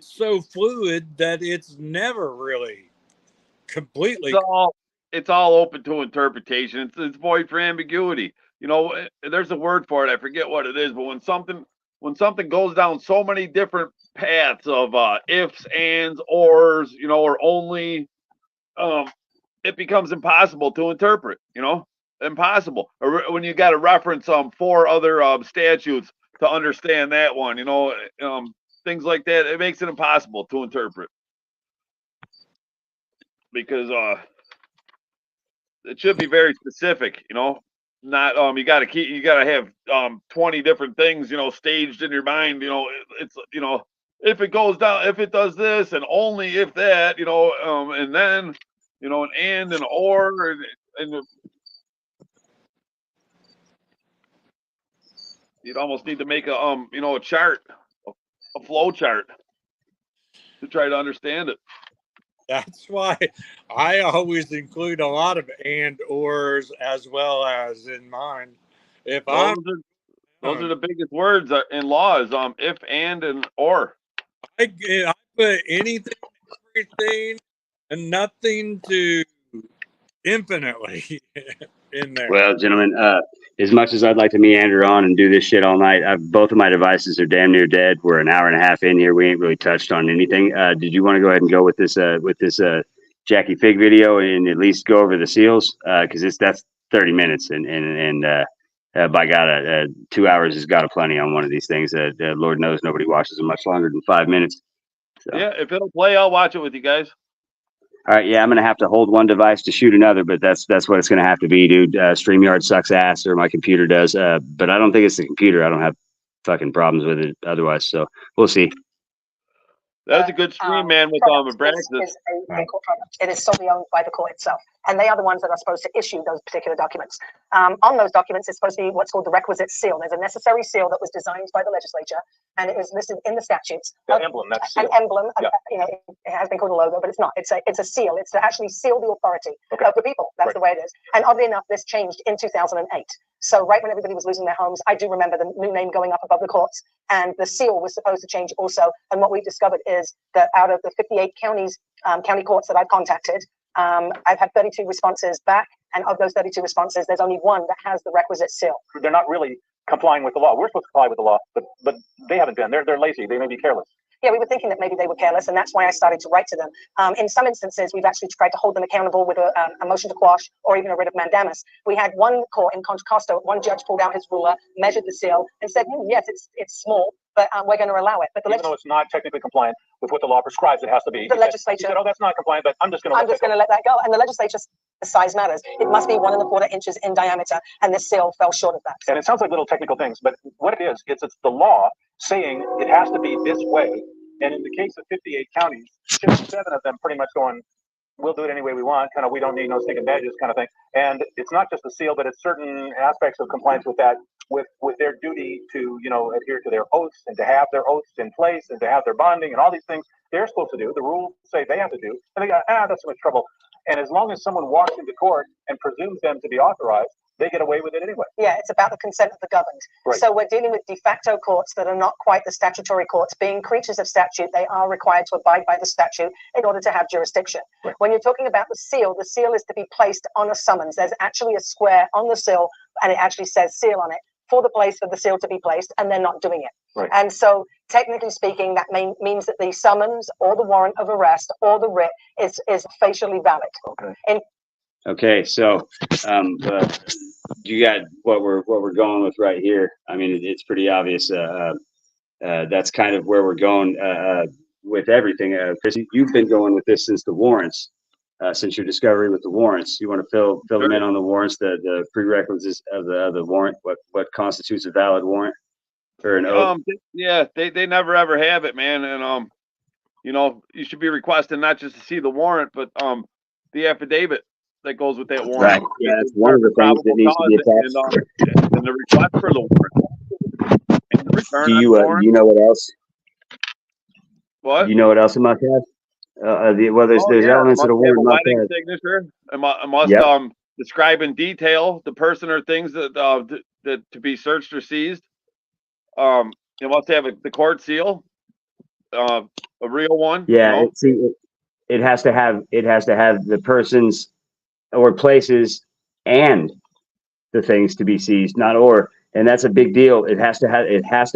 Speaker 4: so fluid that it's never really completely.
Speaker 5: It's all open to interpretation. It's void for ambiguity. You know, there's a word for it. I forget what it is, but when something goes down so many different paths of ifs, ands, ors, you know, or only, it becomes impossible to interpret. You know, impossible. Or when you got to reference 4 other statutes to understand that one, you know, things like that, it makes it impossible to interpret, because it should be very specific, you know, not you got to have 20 different things, you know, staged in your mind, you know. It's, you know, if it goes down, if it does this, and only if that, you know, and then, you know, an or, and you'd almost need to make a you know, a chart, a flow chart, to try to understand it.
Speaker 4: That's why I always include a lot of and ors as well as in mine. If
Speaker 5: those are the biggest words in law, is if, and or.
Speaker 4: I put anything, everything, and nothing to infinitely in there.
Speaker 1: Well, gentlemen, as much as I'd like to meander on and do this shit all night, both of my devices are damn near dead. We're an hour and a half in here. We ain't really touched on anything. Did you want to go ahead and go with this Jackie Fig video and at least go over the seals? Because that's 30 minutes, and by God, 2 hours has got a plenty on one of these things. Lord knows nobody watches them much longer than 5 minutes. So.
Speaker 5: Yeah, if it'll play, I'll watch it with you guys.
Speaker 1: All right, yeah, I'm gonna have to hold one device to shoot another, but that's what it's gonna have to be, dude. StreamYard sucks ass, or my computer does. But I don't think it's the computer. I don't have fucking problems with it otherwise. So we'll see.
Speaker 5: That was a good stream, man, with Abraxas.
Speaker 7: Is a court product. It is solely owned by the court itself, and they are the ones that are supposed to issue those particular documents. On those documents, it's supposed to be what's called the requisite seal. There's a necessary seal that was designed by the legislature, and it is listed in the statutes.
Speaker 8: The emblem, that's
Speaker 7: an emblem.
Speaker 8: Yeah.
Speaker 7: You know, it has been called a logo, but it's not. It's a seal. It's to actually seal the authority of the people. That's the way it is. And oddly enough, this changed in 2008. So right when everybody was losing their homes, I do remember the new name going up above the courts, and the seal was supposed to change also. And what we discovered is that out of the 58 counties, county courts that I've contacted, I've had 32 responses back, and of those 32 responses, there's only one that has the requisite seal.
Speaker 8: They're not really complying with the law. We're supposed to comply with the law, but they haven't been. They're lazy. They may be careless.
Speaker 7: Yeah, we were thinking that maybe they were careless, and that's why I started to write to them. In some instances, we've actually tried to hold them accountable with a motion to quash or even a writ of mandamus. We had one court in Contra Costa, one judge pulled out his ruler, measured the seal, and said, yes, it's small, but we're going to allow it. But
Speaker 8: even though it's not technically compliant with what the law prescribes, it has to be.
Speaker 7: The legislature.
Speaker 8: He said, oh, that's not compliant, but I'm just going to
Speaker 7: let that go. And the legislature, the size matters. It must be 1¼ inches in diameter, and this seal fell short of that.
Speaker 8: And it sounds like little technical things, but what it is, it's the law saying it has to be this way. And in the case of 58 counties, 7 of them pretty much going, we'll do it any way we want, kind of, we don't need no stinking badges kind of thing. And it's not just the seal, but it's certain aspects of compliance with that, with their duty to, adhere to their oaths and to have their oaths in place and to have their bonding and all these things they're supposed to do. The rules say they have to do. And they go, that's too much trouble. And as long as someone walks into court and presumes them to be authorized, they get away with it anyway.
Speaker 7: Yeah, it's about the consent of the governed.
Speaker 8: Right.
Speaker 7: So we're dealing with de facto courts that are not quite the statutory courts. Being creatures of statute, they are required to abide by the statute in order to have jurisdiction.
Speaker 8: Right.
Speaker 7: When you're talking about the seal is to be placed on a summons. There's actually a square on the seal, and it actually says seal on it for the place for the seal to be placed, and they're not doing it.
Speaker 8: Right.
Speaker 7: And so technically speaking, that means that the summons or the warrant of arrest or the writ is facially valid.
Speaker 8: Okay.
Speaker 1: Okay, so you got what we're going with right here. I mean, it's pretty obvious. That's kind of where we're going with everything. Chris, you've been going with this since the warrants, since your discovery with the warrants. You want to fill them in on the warrants, the prerequisites of the warrant, what constitutes a valid warrant or an oath?
Speaker 5: Yeah, they never ever have it, man. And you should be requesting not just to see the warrant, but the affidavit that goes with that warrant.
Speaker 1: Right. Yeah, that's one of the things that needs to be attached.
Speaker 5: And the request for the warrant. And the return
Speaker 1: Do you know what else?
Speaker 5: What?
Speaker 1: You know what else it must have? There's elements of the warrant must have.
Speaker 5: Signature. It must describe in detail the person or things that to be searched or seized. It must have the court seal, a real one.
Speaker 1: Yeah, it has to have the person's or places and the things to be seized, and that's a big deal. It has to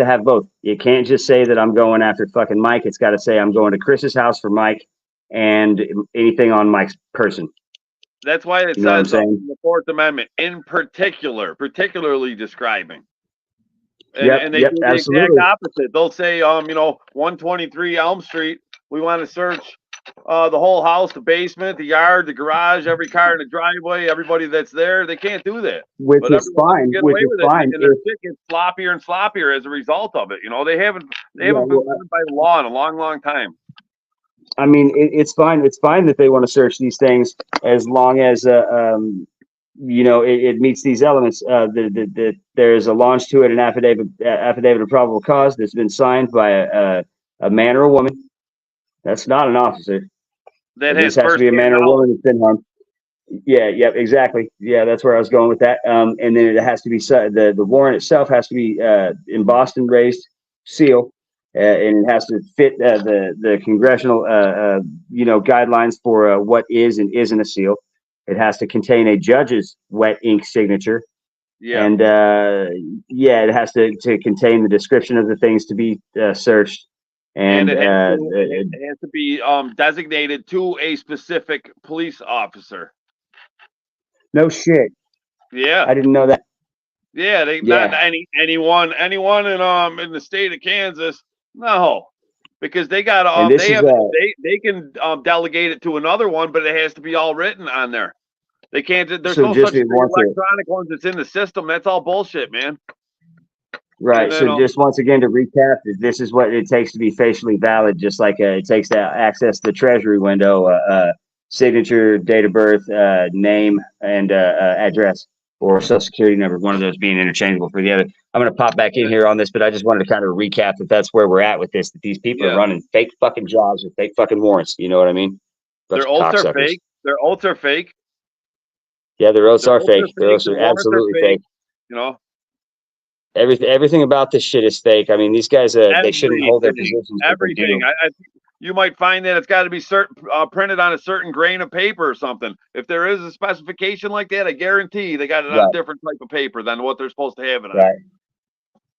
Speaker 1: have both. You can't just say that I'm going after fucking Mike. It's got to say I'm going to Chris's house for Mike and anything on Mike's person.
Speaker 5: That's why it says in the Fourth Amendment, in particularly describing. And they do the exact opposite. They'll say, 123 Elm Street, we want to search the whole house, the basement, the yard, the garage, every car in the driveway, everybody that's there. They can't do that.
Speaker 1: Which is fine.
Speaker 5: And their shit gets sloppier and sloppier as a result of it. They haven't been done by law in a long, long time.
Speaker 1: I mean, it's fine. It's fine that they want to search these things as long as it meets these elements. There's a launch to it, an affidavit of probable cause that's been signed by a man or a woman. That's not an officer.
Speaker 5: That
Speaker 1: has to be a man or a woman that's been harmed. Yeah, exactly. Yeah, that's where I was going with that. And then it has to be the warrant itself has to be embossed and raised seal, and it has to fit the congressional guidelines for what is and isn't a seal. It has to contain a judge's wet ink signature. Yeah. And it has to contain the description of the things to be searched. And it
Speaker 5: has to be designated to a specific police officer.
Speaker 1: No shit.
Speaker 5: Yeah.
Speaker 1: I didn't know that.
Speaker 5: Yeah, not anyone in the state of Kansas. No, because they got
Speaker 1: And this
Speaker 5: they
Speaker 1: is
Speaker 5: have they can delegate it to another one, but it has to be all written on there. They can't. There's
Speaker 1: so
Speaker 5: no
Speaker 1: just
Speaker 5: such thing
Speaker 1: want to
Speaker 5: electronic ones that's in the system. That's all bullshit, man.
Speaker 1: right.
Speaker 5: And then,
Speaker 1: So just once again to recap, this is what it takes to be facially valid. Just like it takes to access the Treasury window, signature, date of birth, name, and address, or social security number. One of those being interchangeable for the other. I'm going to pop back in here on this, but I just wanted to kind of recap that that's where we're at with this. That these people are running fake fucking jobs with fake fucking warrants. You know what I mean?
Speaker 5: Their oaths are fake. Their oaths are fake.
Speaker 1: Yeah, their oaths are fake. Their oaths are absolutely fake.
Speaker 5: You know,
Speaker 1: everything about this shit is fake. I mean, these guys, they shouldn't hold their positions.
Speaker 5: Everything. You might find that it's got to be printed on a certain grain of paper or something. If there is a specification like that, I guarantee they got it on a different type of paper than what they're supposed to have it on.
Speaker 1: Right.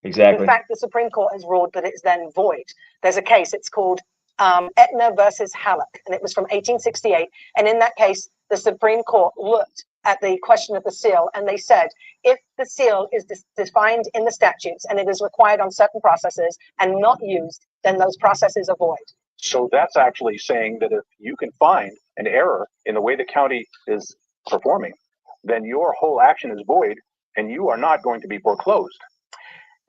Speaker 1: Exactly.
Speaker 7: In fact, the Supreme Court has ruled that it's then void. There's a case, it's called Etna versus Halleck, and it was from 1868. And in that case, the Supreme Court looked at the question of the seal, and they said, if the seal is defined in the statutes and it is required on certain processes and not used, then those processes are void.
Speaker 8: So that's actually saying that if you can find an error in the way the county is performing, then your whole action is void and you are not going to be foreclosed.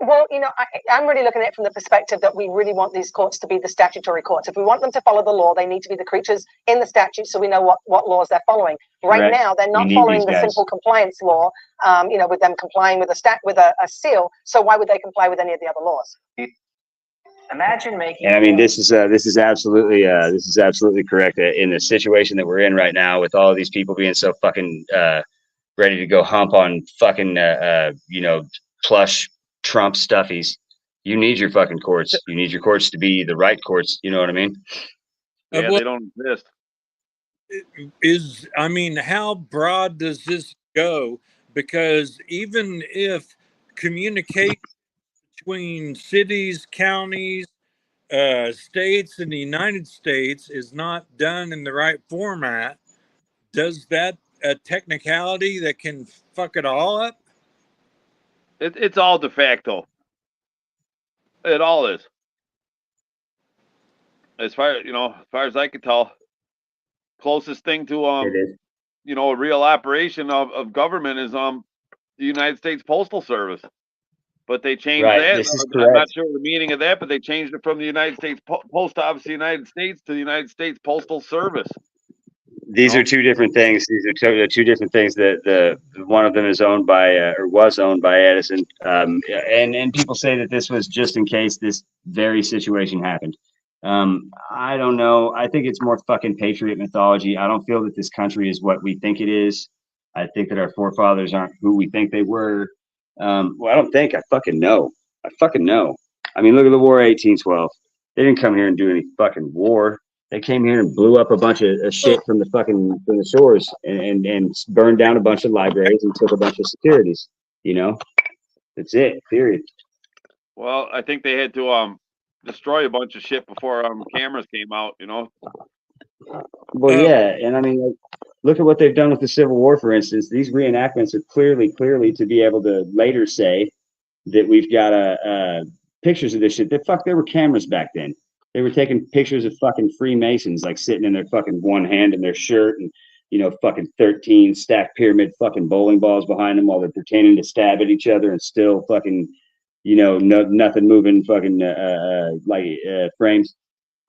Speaker 7: Well, you know, I'm really looking at it from the perspective that we really want these courts to be the statutory courts. If we want them to follow the law, they need to be the creatures in the statute so we know what laws they're following. Right now, they're not following the simple compliance law, you know, with them complying with a seal. So why would they comply with any of the other laws?
Speaker 9: Imagine making.
Speaker 1: And I mean, this is absolutely correct. In the situation that we're in right now, with all of these people being so fucking ready to go hump on fucking you know, plush Trump stuffies, you need your fucking courts. You need your courts to be the right courts. You know what I mean?
Speaker 5: Yeah, they don't exist.
Speaker 4: I mean, how broad does this go? Because even if communication between cities, counties, states in the United States is not done in the right format, does that a technicality that can fuck it all up?
Speaker 5: It's all de facto. It all is. As far as I can tell, closest thing to you know, a real operation of government is the United States Postal Service. But they changed that. I'm not sure the meaning of that, but they changed it from the United States Post Office of the United States to the United States Postal Service.
Speaker 1: These are two different things. These are two different things. That one of them is owned by or was owned by Edison, and people say that this was just in case this very situation happened. I don't know. I think it's more fucking patriot mythology. I don't feel that this country is what we think it is. I think that our forefathers aren't who we think they were. Well, I don't think. I fucking know. I fucking know. I mean, look at the War of 1812. They didn't come here and do any fucking war. They came here and blew up a bunch of shit from the shores and burned down a bunch of libraries and took a bunch of securities. You know, that's it. Period.
Speaker 5: Well, I think they had to destroy a bunch of shit before cameras came out. You know.
Speaker 1: Well, yeah, and I mean, like, look at what they've done with the Civil War, for instance. These reenactments are clearly to be able to later say that we've got pictures of this shit. There were cameras back then. They were taking pictures of fucking Freemasons, like sitting in their fucking one hand in their shirt and, you know, fucking 13 stacked pyramid fucking bowling balls behind them while they're pretending to stab at each other and still fucking, you know, nothing moving fucking frames.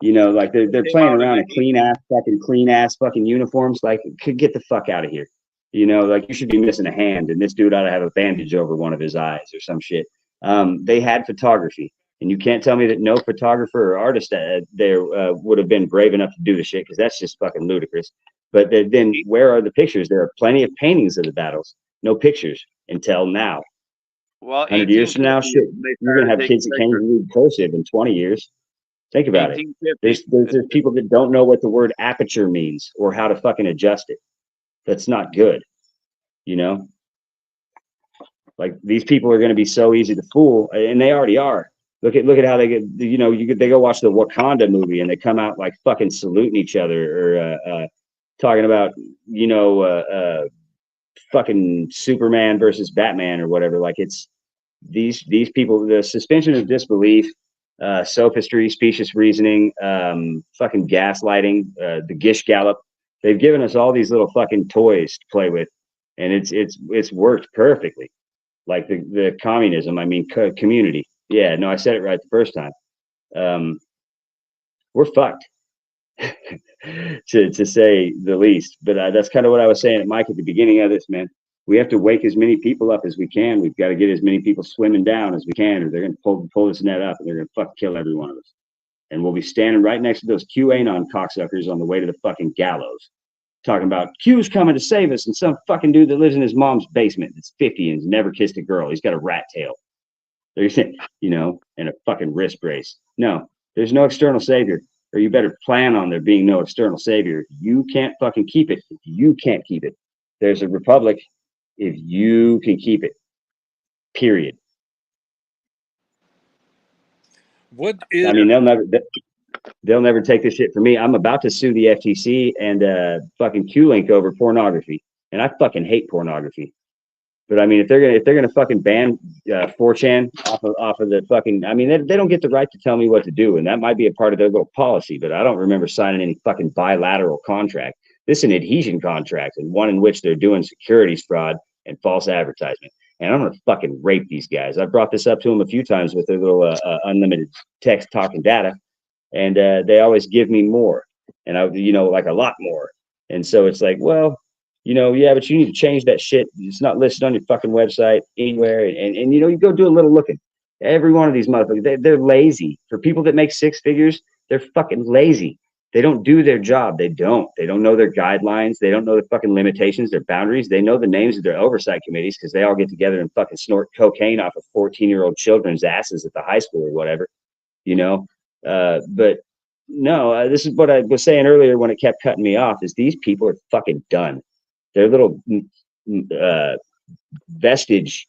Speaker 1: You know, like they're playing around in clean ass fucking uniforms. Like, could get the fuck out of here. You know, like you should be missing a hand and this dude ought to have a bandage over one of his eyes or some shit. They had photography. And you can't tell me that no photographer or artist there would have been brave enough to do the shit, because that's just fucking ludicrous. But then where are the pictures? There are plenty of paintings of the battles. No pictures until now.
Speaker 5: Well,
Speaker 1: 100 years from now, shit, you're going to have kids that can't even read cursive in 20 years. Think about it. There's people that don't know what the word aperture means or how to fucking adjust it. That's not good. You know? Like, these people are going to be so easy to fool, and they already are. Look at how they get, you know, they go watch the Wakanda movie and they come out like fucking saluting each other or talking about, you know, fucking Superman versus Batman or whatever. Like it's these people, the suspension of disbelief, sophistry, specious reasoning, fucking gaslighting, the Gish Gallop. They've given us all these little fucking toys to play with, and it's worked perfectly. Like the communism, I mean, community. Yeah, no, I said it right the first time. We're fucked, to say the least. But that's kind of what I was saying to Mike at the beginning of this, man. We have to wake as many people up as we can. We've got to get as many people swimming down as we can, or they're going to pull this net up, and they're going to fucking kill every one of us. And we'll be standing right next to those QAnon cocksuckers on the way to the fucking gallows, talking about Q's coming to save us, and some fucking dude that lives in his mom's basement that's 50 and has never kissed a girl. He's got a rat tail. There's, you know, and a fucking wrist brace. No, there's no external savior, or you better plan on there being no external savior. You can't fucking keep it. You can't keep it. There's a republic if you can keep it. Period.
Speaker 4: What is?
Speaker 1: I mean, they'll never take this shit from me. I'm about to sue the FTC and fucking Q-Link over pornography, and I fucking hate pornography. But I mean, if they're gonna fucking ban 4chan off of the fucking, I mean, they don't get the right to tell me what to do, and that might be a part of their little policy. But I don't remember signing any fucking bilateral contract. This is an adhesion contract, and one in which they're doing securities fraud and false advertisement. And I'm gonna fucking rape these guys. I brought this up to them a few times with their little unlimited text, talk, and data, and they always give me more, and like a lot more. And so it's like, well, yeah, but you need to change that shit. It's not listed on your fucking website anywhere. And you go do a little looking. Every one of these motherfuckers, they're lazy. For people that make six figures, they're fucking lazy. They don't do their job. They don't know their guidelines. They don't know the fucking limitations, their boundaries. They know the names of their oversight committees because they all get together and fucking snort cocaine off of 14-year-old children's asses at the high school or whatever, but no, this is what I was saying earlier when it kept cutting me off, is these people are fucking done. Their little vestige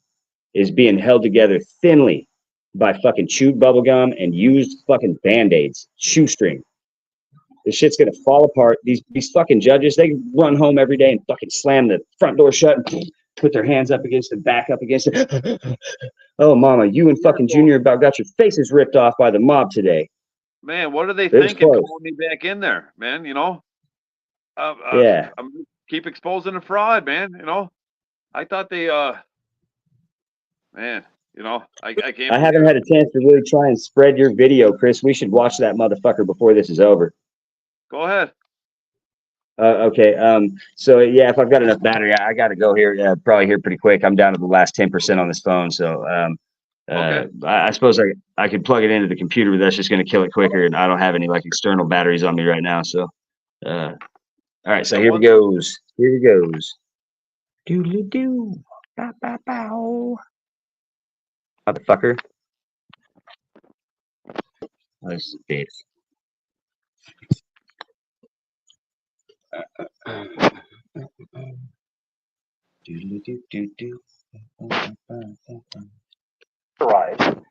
Speaker 1: is being held together thinly by fucking chewed bubblegum and used fucking band-aids, shoestring. This shit's gonna fall apart. These fucking judges, they run home every day and fucking slam the front door shut and put their hands up against it, back up against it. Oh, mama, you and fucking Junior about got your faces ripped off by the mob today.
Speaker 5: Man, what are they thinking calling me back in there, man? Yeah. I'm keep exposing the fraud, man. I thought they, man, I can't.
Speaker 1: I haven't had a chance to really try and spread your video, Chris. We should watch that motherfucker before this is over.
Speaker 5: Go ahead.
Speaker 1: Okay. So yeah, if I've got enough battery, I got to go here. Probably here pretty quick. I'm down to the last 10% on this phone. So, okay. I suppose I could plug it into the computer, but that's just going to kill it quicker. And I don't have any like external batteries on me right now. So, all right. So here we goes. Here we goes. Doodly doo. Bow bow bow. Motherfucker. Oh, this is big.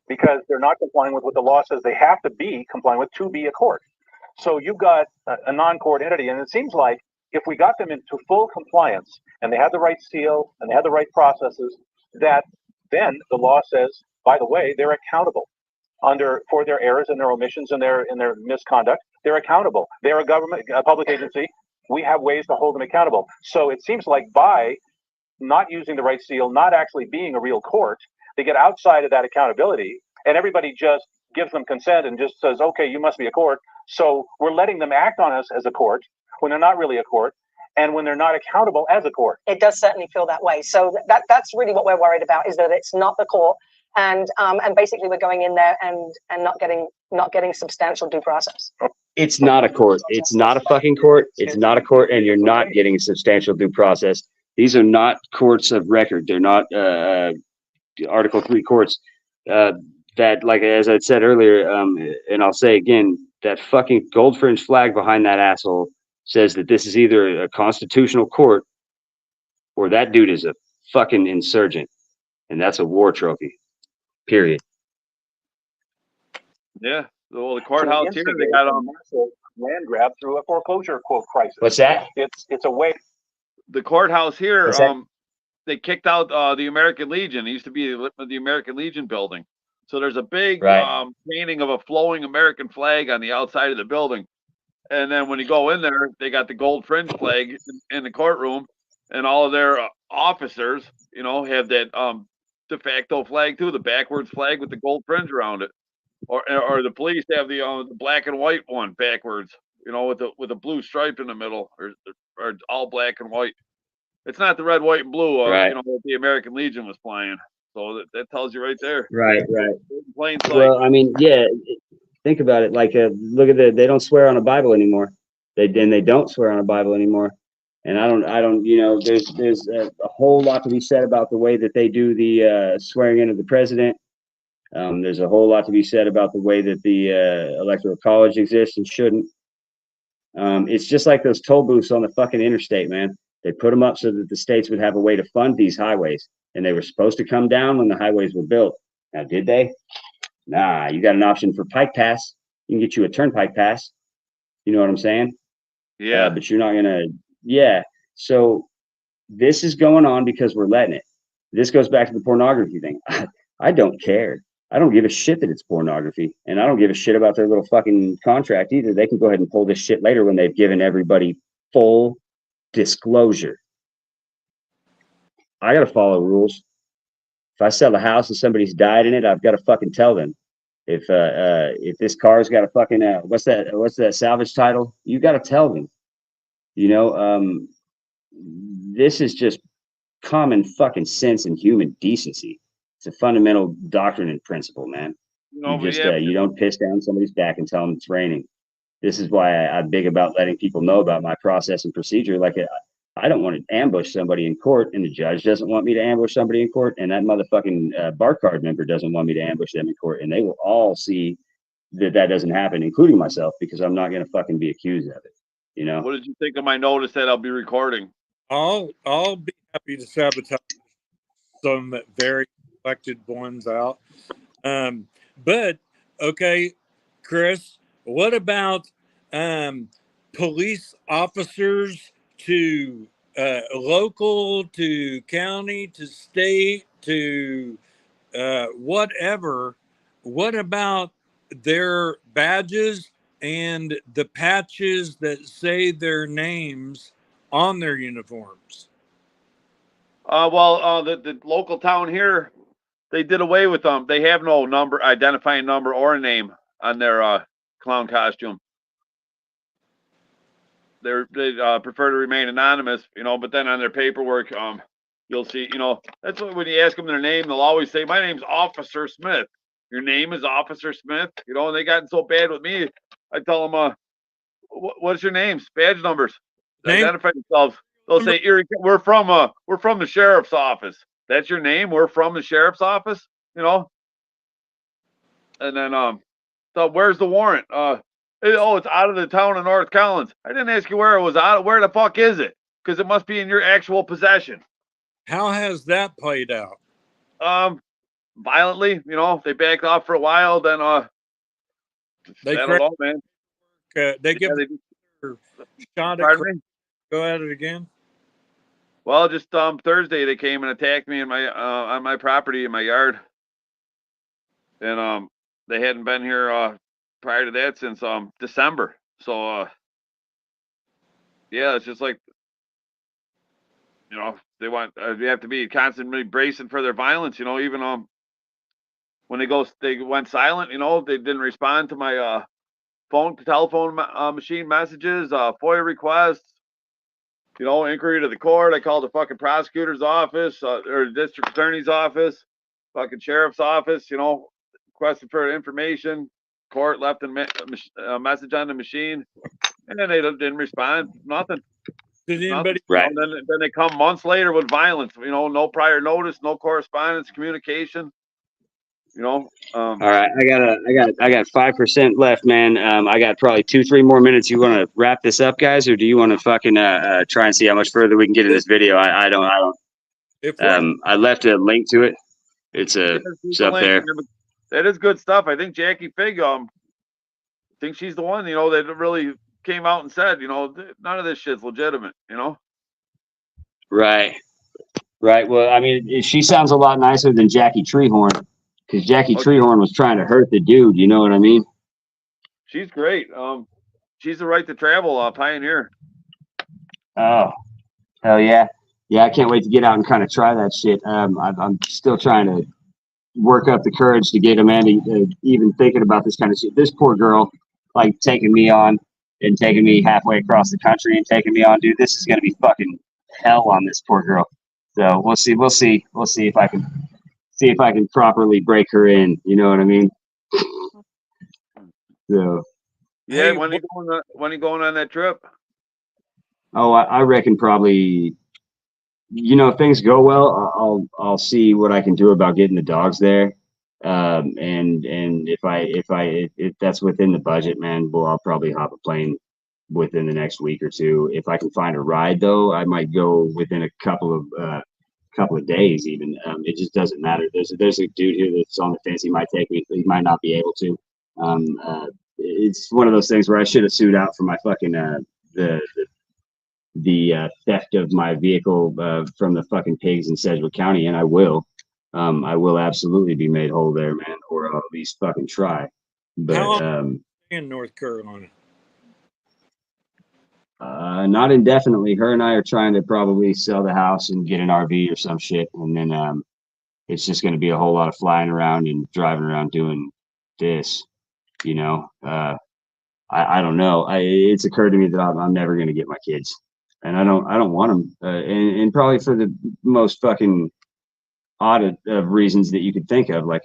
Speaker 8: Because they're not complying with what the law says they have to be complying with to be a court. So you've got a non-court entity, and it seems like if we got them into full compliance and they had the right seal and they had the right processes, that then the law says, by the way, they're accountable for their errors and their omissions and their misconduct. They're accountable. They're a public agency. We have ways to hold them accountable. So it seems like by not using the right seal, not actually being a real court, they get outside of that accountability, and everybody just gives them consent and just says, okay, you must be a court. So we're letting them act on us as a court when they're not really a court, and when they're not accountable as a court.
Speaker 7: It does certainly feel that way. So that's really what we're worried about, is that it's not the court, and basically we're going in there and not getting substantial due process.
Speaker 1: It's not a court. It's not a fucking court. It's not a court, and you're not getting a substantial due process. These are not courts of record. They're not Article 3 courts. That, like as I said earlier, and I'll say again, that fucking gold fringe flag behind that asshole says that this is either a constitutional court or that dude is a fucking insurgent, and that's a war trophy. Period.
Speaker 5: Yeah. Well, the courthouse here, they got
Speaker 8: land grab through a foreclosure crisis.
Speaker 1: What's that?
Speaker 8: It's a way.
Speaker 5: The courthouse here, they kicked out the American Legion. It used to be the American Legion building. So there's a big
Speaker 1: Right.
Speaker 5: painting of a flowing American flag on the outside of the building. And then when you go in there, they got the gold fringe flag in the courtroom, and all of their officers, you know, have that de facto flag too, the backwards flag with the gold fringe around it. Or the police have the black and white one backwards, you know, with a blue stripe in the middle, or all black and white. It's not the red, white, and blue,
Speaker 1: Right.
Speaker 5: you know, that the American Legion was flying. So that tells you right there.
Speaker 1: Right. Right.
Speaker 5: In plain sight.
Speaker 1: Well, I mean, yeah. Think about it. Like, look at they don't swear on a Bible anymore. They don't swear on a Bible anymore. And I don't. You know, there's a whole lot to be said about the way that they do the swearing in of the president. There's a whole lot to be said about the way that the electoral college exists and shouldn't. It's just like those toll booths on the fucking interstate, man. They put them up so that the states would have a way to fund these highways, and they were supposed to come down when the highways were built. Now, did they? Nah, you got an option for Pike Pass. You can get you a turnpike pass. You know what I'm saying?
Speaker 5: Yeah.
Speaker 1: But you're not gonna. Yeah. So this is going on because we're letting it. This goes back to the pornography thing. I don't care. I don't give a shit that it's pornography, and I don't give a shit about their little fucking contract either. They can go ahead and pull this shit later when they've given everybody full disclosure. I gotta follow rules. If I sell a house and somebody's died in it, I've got to fucking tell them. If this car's got a fucking what's that salvage title? You got to tell them. You know, this is just common fucking sense and human decency. It's a fundamental doctrine and principle, man.
Speaker 5: No,
Speaker 1: You just you don't piss down somebody's back and tell them it's raining. This is why I'm big about letting people know about my process and procedure. Like, I don't want to ambush somebody in court, and the judge doesn't want me to ambush somebody in court, and that motherfucking bar card member doesn't want me to ambush them in court, and they will all see that doesn't happen, including myself, because I'm not going to fucking be accused of it. You know.
Speaker 5: What did you think of my notice that I'll be recording?
Speaker 4: I'll be happy to sabotage some very elected ones out. But okay, Chris, what about police officers to local, to county, to state, to whatever? What about their badges and the patches that say their names on their uniforms?
Speaker 5: The local town here, they did away with them. They have no identifying number or a name on their clown costume. They prefer to remain anonymous, you know. But then on their paperwork, you'll see, you know, that's what, when you ask them their name, they'll always say, "My name's Officer Smith." Your name is Officer Smith, you know. And they gotten so bad with me, I tell them, "What's your names? Badge numbers. Identify themselves." They'll say, "We're from the sheriff's office." That's your name? We're from the sheriff's office, you know. And then so where's the warrant? It's out of the town of North Collins. I didn't ask you where it was out. Where the fuck is it? Because it must be in your actual possession.
Speaker 4: How has that played out?
Speaker 5: Violently, you know. They backed off for a while, then
Speaker 4: they
Speaker 5: I don't know, man.
Speaker 4: They give shot at. Go at it again.
Speaker 5: Well, just Thursday they came and attacked me in my on my property in my yard, and they hadn't been here prior to that since December. So yeah, it's just like, you know, they want you have to be constantly bracing for their violence. You know, even when they went silent. You know, they didn't respond to my telephone machine messages, FOIA requests. You know, inquiry to the court. I called the fucking prosecutor's office or district attorney's office, fucking sheriff's office. You know, requested for information. Court left a message on the machine, and then they didn't respond. Nothing.
Speaker 4: Did anybody?
Speaker 1: Right.
Speaker 5: You know, then they come months later with violence. You know, no prior notice, no correspondence, communication. You know.
Speaker 1: All right, I got 5% left, man. I got probably 2-3 more minutes. You want to wrap this up, guys, or do you want to fucking try and see how much further we can get in this video? I don't. I left a link to it. It's up there.
Speaker 5: That is good stuff. I think Jackie Fig, I think she's the one, you know, that really came out and said, you know, none of this shit's legitimate, you know.
Speaker 1: Right. Right. Well, I mean, she sounds a lot nicer than Jackie Treehorn, because Jackie Treehorn was trying to hurt the dude. You know what I mean?
Speaker 5: She's great. She's the right to travel pioneer.
Speaker 1: Oh, hell yeah. Yeah, I can't wait to get out and kind of try that shit. I'm still trying to work up the courage to get Amanda even thinking about this kind of shit. This poor girl, like taking me on and taking me halfway across the country and taking me on, dude. This is gonna be fucking hell on this poor girl. So we'll see if I can properly break her in. You know what I mean? So
Speaker 5: Yeah,
Speaker 4: Hey,
Speaker 5: when you going on that trip?
Speaker 1: I reckon probably. You know, if things go well, I'll see what I can do about getting the dogs there. And if that's within the budget, man, well, I'll probably hop a plane within the next week or two. If I can find a ride, though, I might go within a couple of days. Even it just doesn't matter. There's a dude here that's on the fence. He might take me. He might not be able to. It's one of those things where I should have sued out for my fucking the theft of my vehicle from the fucking pigs in Sedgwick County, and I will absolutely be made whole there, man, or I'll at least fucking try. But
Speaker 4: how long in North Carolina?
Speaker 1: not indefinitely. Her and I are trying to probably sell the house and get an RV or some shit, and then it's just going to be a whole lot of flying around and driving around doing this, you know. I don't know. It's occurred to me that I'm never going to get my kids. And I don't want them, and probably for the most fucking odd of reasons that you could think of. Like,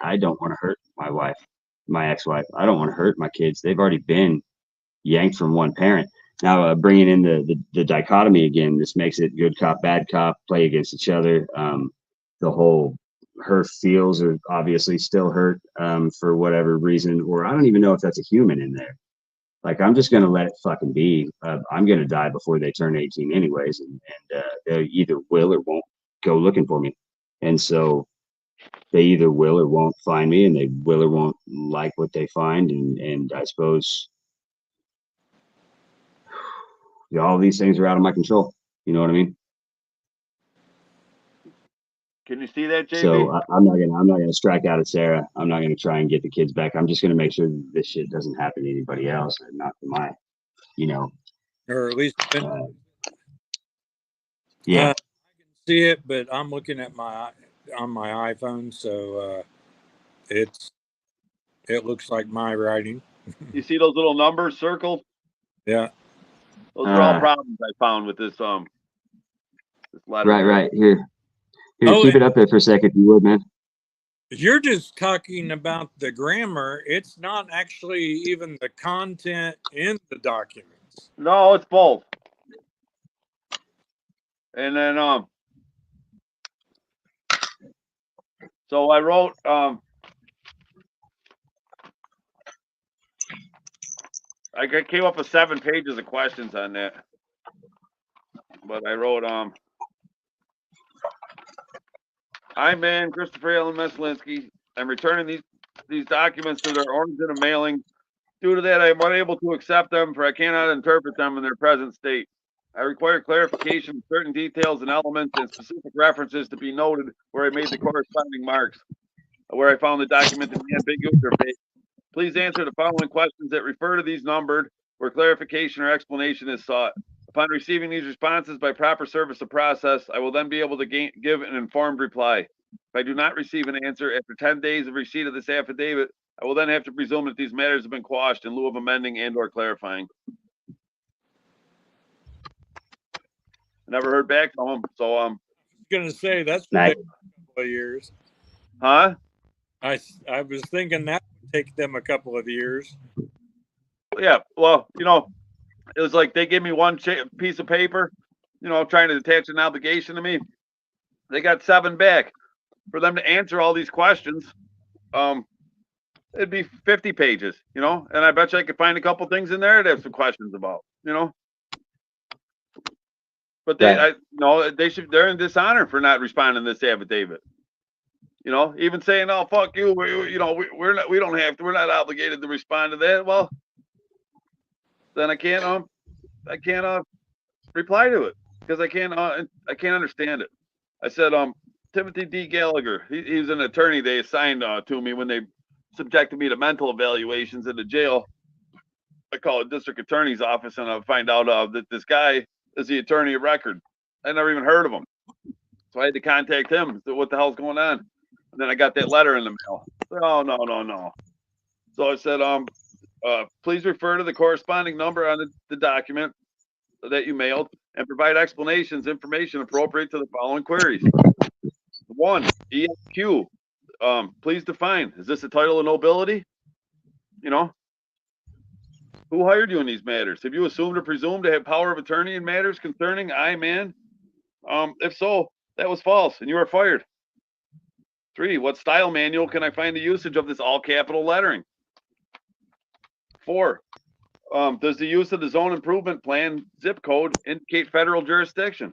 Speaker 1: I don't want to hurt my wife, my ex-wife. I don't want to hurt my kids. They've already been yanked from one parent. Now, bringing in the dichotomy again, this makes it good cop, bad cop, play against each other. The whole her feels are obviously still hurt for whatever reason, or I don't even know if that's a human in there. Like, I'm just going to let it fucking be. I'm going to die before they turn 18 anyways. And they either will or won't go looking for me. And so they either will or won't find me, and they will or won't like what they find. And I suppose all these things are out of my control. You know what I mean?
Speaker 5: Can you see that, JB?
Speaker 1: So I'm not gonna strike out at Sarah. I'm not gonna try and get the kids back. I'm just gonna make sure that this shit doesn't happen to anybody else, and not to my, you know.
Speaker 4: Or at least
Speaker 1: Yeah.
Speaker 4: I can see it, but I'm looking at on my iPhone, so it looks like my writing.
Speaker 5: You see those little numbers circled?
Speaker 4: Yeah.
Speaker 5: Those are all problems I found with this letter.
Speaker 1: Right. Here,
Speaker 4: Oh,
Speaker 1: keep it up there for a second, if you would, man.
Speaker 4: You're just talking about the grammar. It's not actually even the content in the documents.
Speaker 5: No, it's both. And then so I wrote I came up with 7 pages of questions on that. But I wrote I'm man Christopher Allen Meslinsky. I'm returning these documents to their origin of mailing. Due to that, I am unable to accept them, for I cannot interpret them in their present state. I require clarification of certain details and elements and specific references to be noted where I made the corresponding marks, where I found the document to be ambiguous or vague. Please answer the following questions that refer to these numbered, where clarification or explanation is sought. Upon receiving these responses by proper service of process, I will then be able to give an informed reply. If I do not receive an answer after 10 days of receipt of this affidavit, I will then have to presume that these matters have been quashed in lieu of amending and or clarifying. I never heard back from them, so
Speaker 4: I was gonna say that's
Speaker 1: Nice.
Speaker 4: take a couple of years.
Speaker 5: Huh?
Speaker 4: I was thinking that would take them a couple of years.
Speaker 5: Yeah, well, you know, it was like they gave me one piece of paper, you know, trying to attach an obligation to me. They got 7 back. For them to answer all these questions, it'd be 50 pages, you know, and I bet you I could find a couple things in there to have some questions about, you know. But they're in dishonor for not responding to this affidavit. You know, even saying, "Oh, fuck you," we're not obligated to respond to that. Well, then I can't reply to it because I can't understand it. I said, Timothy D. Gallagher. He was an attorney they assigned to me when they subjected me to mental evaluations in the jail. I call it district attorney's office, and I find out that this guy is the attorney of record. I never even heard of him, so I had to contact him. So what the hell's going on? And then I got that letter in the mail. Oh, no. So I said, please refer to the corresponding number on the document that you mailed and provide information appropriate to the following queries. 1, ESQ. Please define. Is this a title of nobility? You know, who hired you in these matters? Have you assumed or presumed to have power of attorney in matters concerning I man? If so, that was false and you are fired. 3, what style manual can I find the usage of this all capital lettering? 4, does the use of the zone improvement plan zip code indicate federal jurisdiction?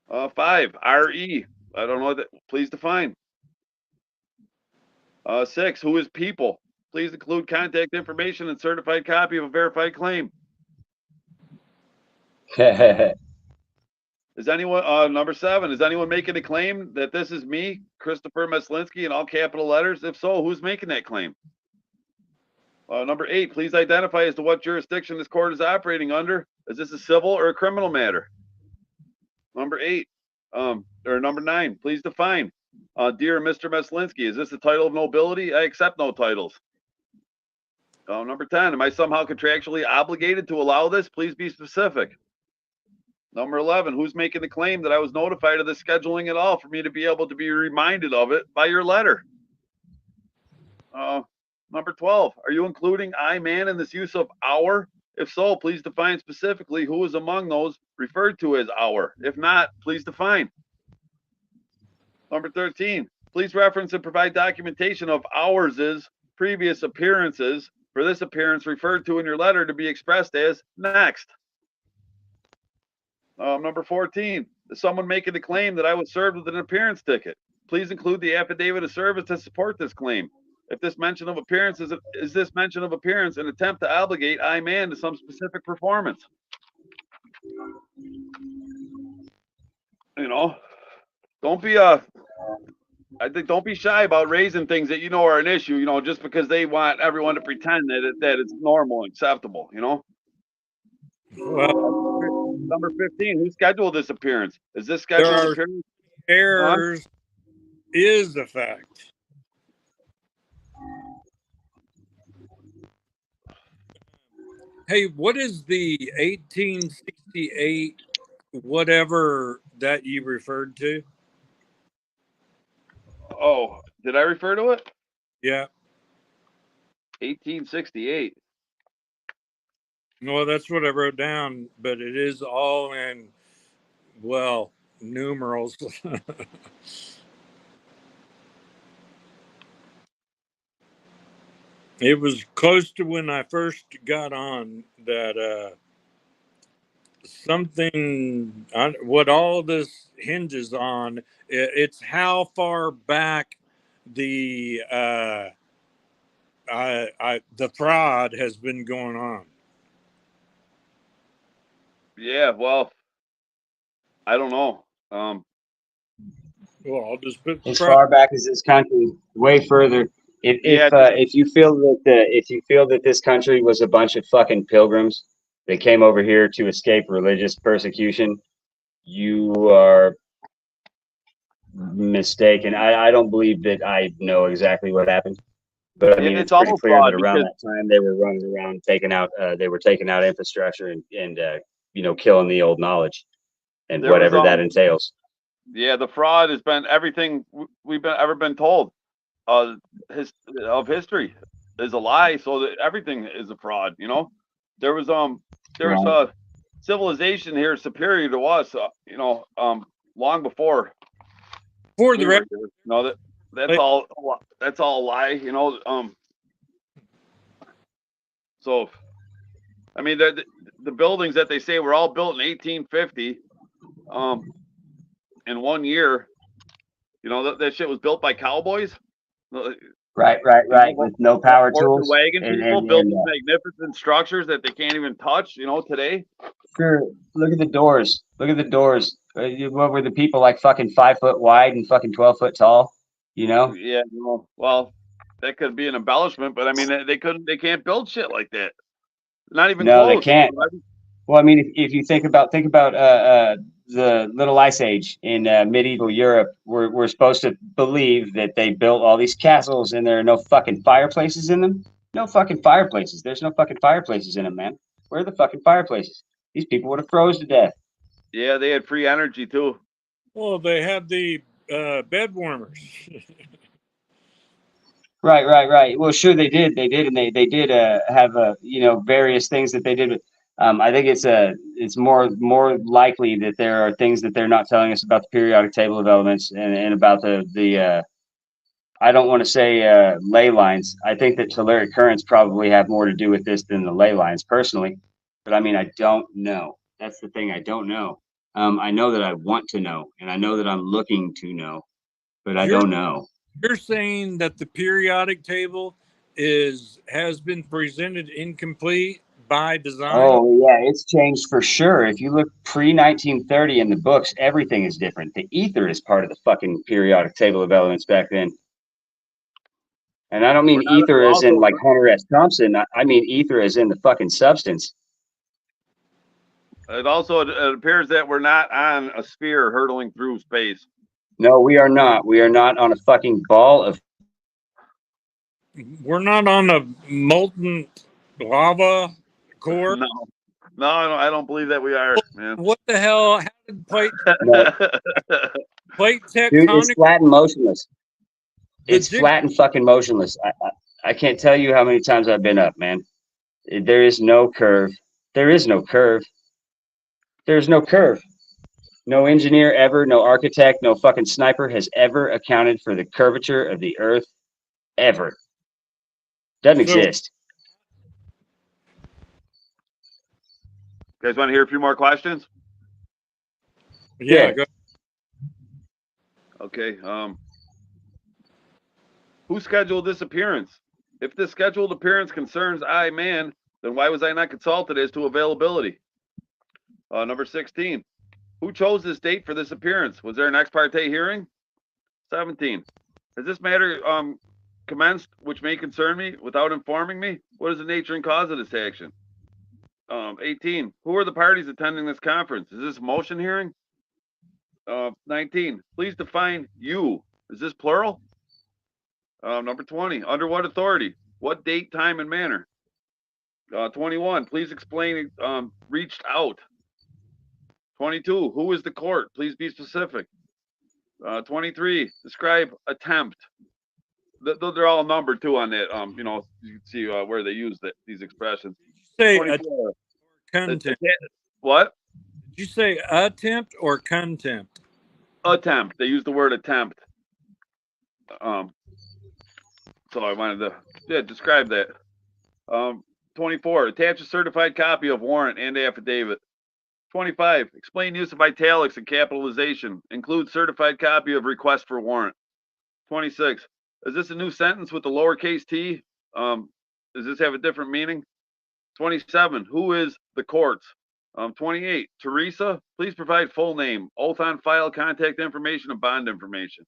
Speaker 5: 5, RE. I don't know that. Please define. 6, who is people? Please include contact information and certified copy of a verified claim. Is anyone, number 7, is anyone making a claim that this is me, Christopher Meslinski, in all capital letters? If so, who's making that claim? Number 8, please identify as to what jurisdiction this court is operating under. Is this a civil or a criminal matter? Number 8, or number 9, please define. Dear Mr. Meslinski, is this a title of nobility? I accept no titles. Number 10, am I somehow contractually obligated to allow this? Please be specific. Number 11, who's making the claim that I was notified of this scheduling at all for me to be able to be reminded of it by your letter? Number 12, are you including I man in this use of our? If so, please define specifically who is among those referred to as our. If not, please define. Number 13, please reference and provide documentation of ours' previous appearances for this appearance referred to in your letter to be expressed as next. Number 14, is someone making the claim that I was served with an appearance ticket? Please include the affidavit of service to support this claim. If this mention of appearance is this mention of appearance an attempt to obligate I man to some specific performance? You know, don't be I think don't be shy about raising things that you know are an issue, you know, just because they want everyone to pretend that it's normal and acceptable, you know.
Speaker 4: Well,
Speaker 5: number 15, who scheduled this appearance? Is this scheduled appearance?
Speaker 4: Errors is the fact. Hey, what is the 1868 whatever that you referred to?
Speaker 5: Oh, did I refer to it?
Speaker 4: Yeah.
Speaker 5: 1868.
Speaker 4: Well, that's what I wrote down, but it is all in, well, numerals. It was close to when I first got on that something, what all this hinges on, it's how far back the fraud has been going on.
Speaker 5: Yeah, well, I don't know.
Speaker 4: Well, I'll just put
Speaker 1: as far back as this country, way further. If you feel that this country was a bunch of fucking pilgrims that came over here to escape religious persecution, you are mistaken. I don't believe that I know exactly what happened, but I mean it's pretty clear that around that time they were running around taking out infrastructure and you know, killing the old knowledge and whatever that entails.
Speaker 5: Yeah, the fraud has been everything we've ever been told. Of history is a lie, so that everything is a fraud. You know, there was a civilization here superior to us. You know, long before.
Speaker 4: For the record,
Speaker 5: no, that's all a lie. You know, so I mean the buildings that they say were all built in 1850, in 1 year. You know that shit was built by cowboys.
Speaker 1: Right. With no power tools.
Speaker 5: Wagon people built these magnificent structures that they can't even touch, you know, today.
Speaker 1: Sure. Look at the doors. What were the people like fucking 5 foot wide and fucking 12 foot tall? You know?
Speaker 5: Yeah, well, that could be an embellishment, but I mean, they can't build shit like that. Not even
Speaker 1: No, they
Speaker 5: close.
Speaker 1: can't. Well, I mean, if you think about the Little Ice Age in medieval Europe, we're supposed to believe that they built all these castles and there are no fucking fireplaces in them. No fucking fireplaces. There's no fucking fireplaces in them, man. Where are the fucking fireplaces? These people would have froze to death.
Speaker 5: Yeah, they had free energy too.
Speaker 4: Well, they had the bed warmers.
Speaker 1: Right. Well, sure they did, and they did have various things that they did. But I think it's more likely that there are things that they're not telling us about the periodic table of elements and about the I don't want to say ley lines. I think that telluric currents probably have more to do with this than the ley lines personally. But I mean, I don't know. That's the thing. I don't know. I know that I want to know, and I know that I'm looking to know, but I don't know.
Speaker 4: You're saying that the periodic table has been presented incomplete by design?
Speaker 1: Oh yeah, it's changed for sure. If you look pre-1930 in the books, everything is different. The ether is part of the fucking periodic table of elements back then. And I don't mean ether as in like Hunter S. Thompson. I mean ether as in the fucking substance.
Speaker 5: It appears that we're not on a sphere hurtling through space.
Speaker 1: No, we are not. We are not on a fucking ball of.
Speaker 4: We're not on a molten lava core.
Speaker 5: No, I don't believe that we are, man.
Speaker 4: What the hell? How did plate tectonic?
Speaker 1: Dude, it's flat and motionless. It's flat and fucking motionless. I can't tell you how many times I've been up, man. There is no curve. There is no curve. There's no curve. No engineer ever, no architect, no fucking sniper has ever accounted for the curvature of the Earth ever. Doesn't exist.
Speaker 5: You guys want to hear a few more questions?
Speaker 4: Yeah. Go.
Speaker 5: Okay. Who scheduled this appearance? If this scheduled appearance concerns I, man, then why was I not consulted as to availability? Number 16. Who chose this date for this appearance? Was there an ex parte hearing? 17. Has this matter commenced, which may concern me, without informing me? What is the nature and cause of this action? 18. Who are the parties attending this conference? Is this a motion hearing? 19. Please define you. Is this plural? Number 20. Under what authority? What date, time, and manner? 21. Please explain reached out. 22. Who is the court? Please be specific. 23. Describe attempt. They're all numbered too on that. You can see where they use these expressions.
Speaker 4: Say
Speaker 5: 24.
Speaker 4: contempt.
Speaker 5: What?
Speaker 4: Did you say attempt or contempt?
Speaker 5: Attempt. They use the word attempt. So I wanted to describe that. 24. Attach a certified copy of warrant and affidavit. 25. Explain use of italics and capitalization. Include certified copy of request for warrant. 26. Is this a new sentence with the lowercase t? Does this have a different meaning? 27. Who is the courts? 28. Teresa, please provide full name, oath on file, contact information, and bond information.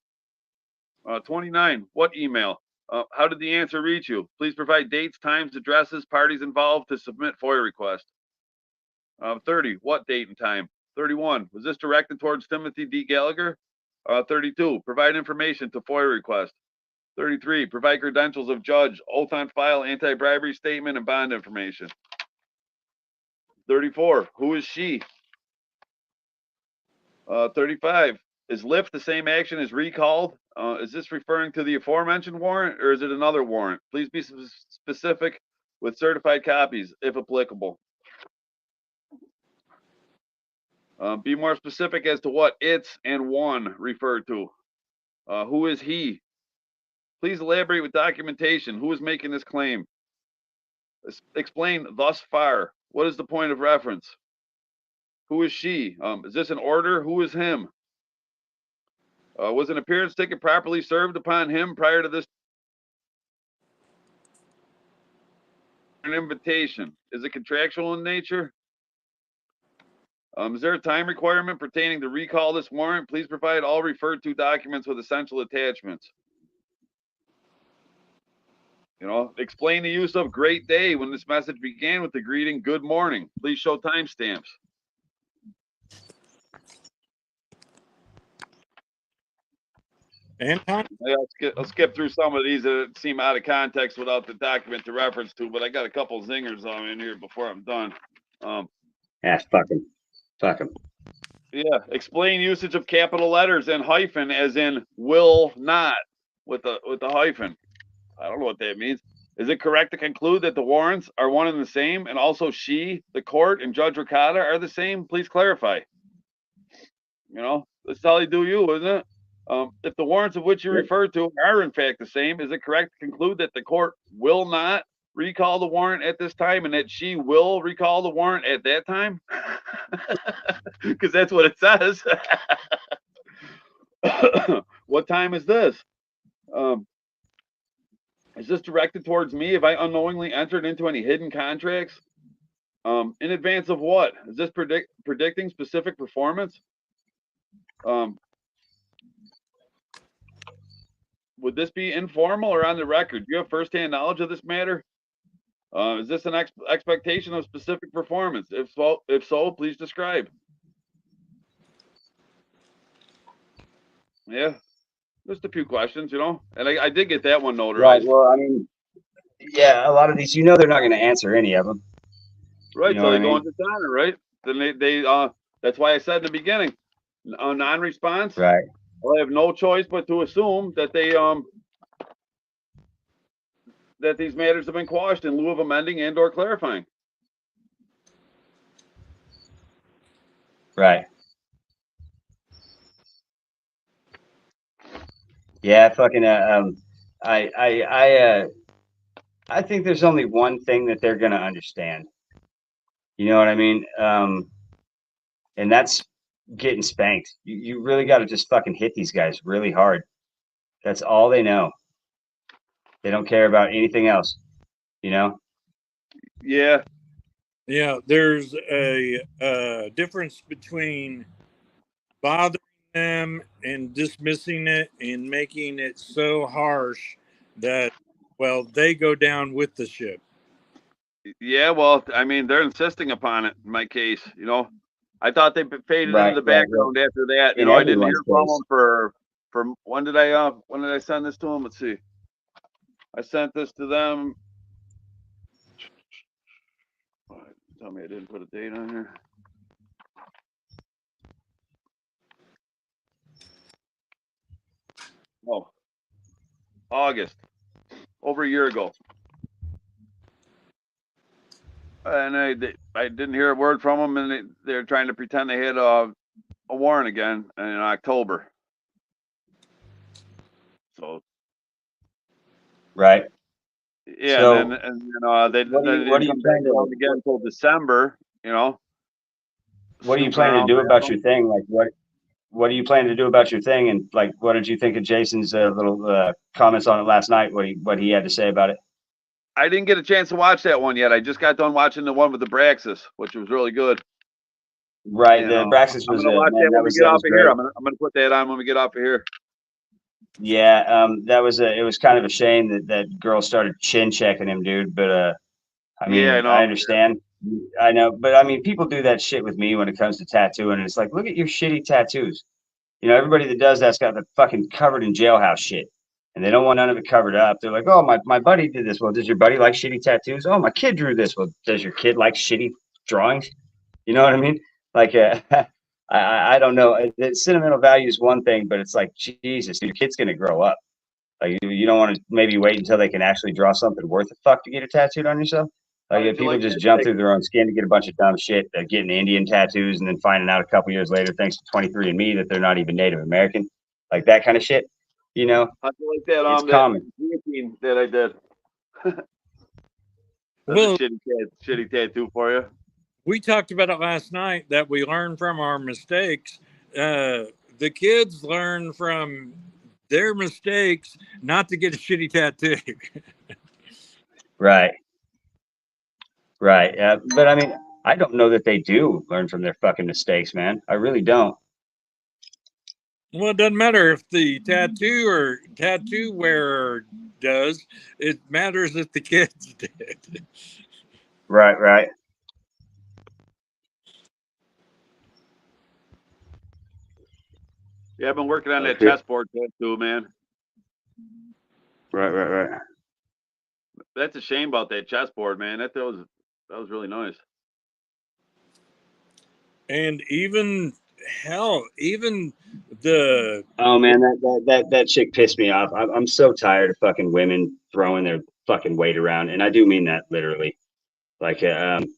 Speaker 5: 29. What email? How did the answer reach you? Please provide dates, times, addresses, parties involved to submit FOIA request. 30. What date and time? 31. Was this directed towards Timothy D. Gallagher? 32. Provide information to FOIA request. 33. Provide credentials of judge, oath on file, anti-bribery statement, and bond information. 34. Who is she? 35. Is lift the same action as recalled? Is this referring to the aforementioned warrant or is it another warrant? Please be specific with certified copies, if applicable. Be more specific as to what it's and one refer to. Who is he? Please elaborate with documentation. Who is making this claim? Explain thus far. What is the point of reference? Who is she? Is this an order? Who is him? Was an appearance ticket properly served upon him prior to this? An invitation. Is it contractual in nature? Is there a time requirement pertaining to recall this warrant? Please provide all referred to documents with essential attachments. You know, explain the use of great day when this message began with the greeting, good morning. Please show timestamps.
Speaker 4: And
Speaker 5: Yeah, I'll skip through some of these that seem out of context without the document to reference to, but I got a couple zingers on in here before I'm done.
Speaker 1: Yeah, fuck him.
Speaker 5: Yeah, explain usage of capital letters and hyphen as in will not with the hyphen. I don't know what that means. Is it correct to conclude that the warrants are one and the same, and also she, the court, and Judge Ricotta are the same? Please clarify. You know, that's how they do you, isn't it? If the warrants of which you refer to are in fact the same, is it correct to conclude that the court will not recall the warrant at this time and that she will recall the warrant at that time? Because that's what it says. What time is this? Is this directed towards me? Have I unknowingly entered into any hidden contracts? In advance of what? Is this predicting specific performance? Would this be informal or on the record? Do you have firsthand knowledge of this matter? Is this an expectation of specific performance? If so, please describe. Yeah, just a few questions, you know. And I did get that one notarized.
Speaker 1: Right. Well, I mean, yeah, a lot of these, you know, they're not going to answer any of them.
Speaker 5: Right.
Speaker 1: You know
Speaker 5: So they
Speaker 1: what I
Speaker 5: go
Speaker 1: mean?
Speaker 5: into dishonor, right? Then they that's why I said in the beginning, a non-response.
Speaker 1: Right.
Speaker 5: Well, I have no choice but to assume that they that these matters have been quashed in lieu of amending and or clarifying.
Speaker 1: Right. Yeah, fucking I think there's only one thing that they're gonna understand. You know what I mean? And that's getting spanked. You really got to just fucking hit these guys really hard. That's all they know. They don't care about anything else. You know?
Speaker 5: Yeah.
Speaker 4: Yeah, there's a difference between bothering them and dismissing it and making it so harsh that, well, they go down with the ship.
Speaker 5: Yeah, well, I mean, they're insisting upon it in my case, you know. I thought they faded into the background after that. You know, I didn't hear from them for when did I send this to them? Let's see. I sent this to them. Tell me I didn't put a date on here. Oh, August, over a year ago. And I didn't hear a word from them, and they're trying to pretend they had a warrant again in October. So. Right. Yeah, so, and they didn't come around again until December. You know.
Speaker 1: What are you planning to do about your thing? Like what are you planning to do about your thing? And like, what did you think of Jason's little comments on it last night? What he had to say about it?
Speaker 5: I didn't get a chance to watch that one yet. I just got done watching the one with the Braxis, which was really good.
Speaker 1: Right, the Braxis was.
Speaker 5: I'm gonna watch that when we get off of here. I'm gonna put that on when we get off of here.
Speaker 1: Yeah, it was kind of a shame that girl started chin checking him, dude. But I mean, yeah, I understand. I know, but I mean, people do that shit with me when it comes to tattooing, and it's like, look at your shitty tattoos. You know, everybody that does that's got the fucking covered in jailhouse shit, and they don't want none of it covered up. They're like, oh, my buddy did this. Well, does your buddy like shitty tattoos? Oh, my kid drew this. Well, does your kid like shitty drawings? You know what I mean? Like, I don't know. The sentimental value is one thing, but it's like, Jesus, your kid's gonna grow up. Like, you don't want to maybe wait until they can actually draw something worth a fuck to get it tattooed on yourself. Like, if people just jump through their own skin to get a bunch of dumb shit, getting Indian tattoos and then finding out a couple years later, thanks to 23andMe, that they're not even Native American, like that kind of shit. You know,
Speaker 5: I feel like that.
Speaker 1: It's common.
Speaker 5: That I did. That's a shitty tattoo for you.
Speaker 4: We talked about it last night that we learn from our mistakes. The kids learn from their mistakes not to get a shitty tattoo.
Speaker 1: Right. Right. But I mean, I don't know that they do learn from their fucking mistakes, man. I really don't.
Speaker 4: Well, it doesn't matter if the tattoo wearer does. It matters if the kids did.
Speaker 1: Right, right.
Speaker 5: Yeah, I've been working on that
Speaker 1: Okay.
Speaker 5: chessboard too, man.
Speaker 1: Right.
Speaker 5: That's a shame about that chessboard, man. That was really nice.
Speaker 4: And even the
Speaker 1: Oh man, that chick pissed me off. I'm so tired of fucking women throwing their fucking weight around, and I do mean that literally. Like, and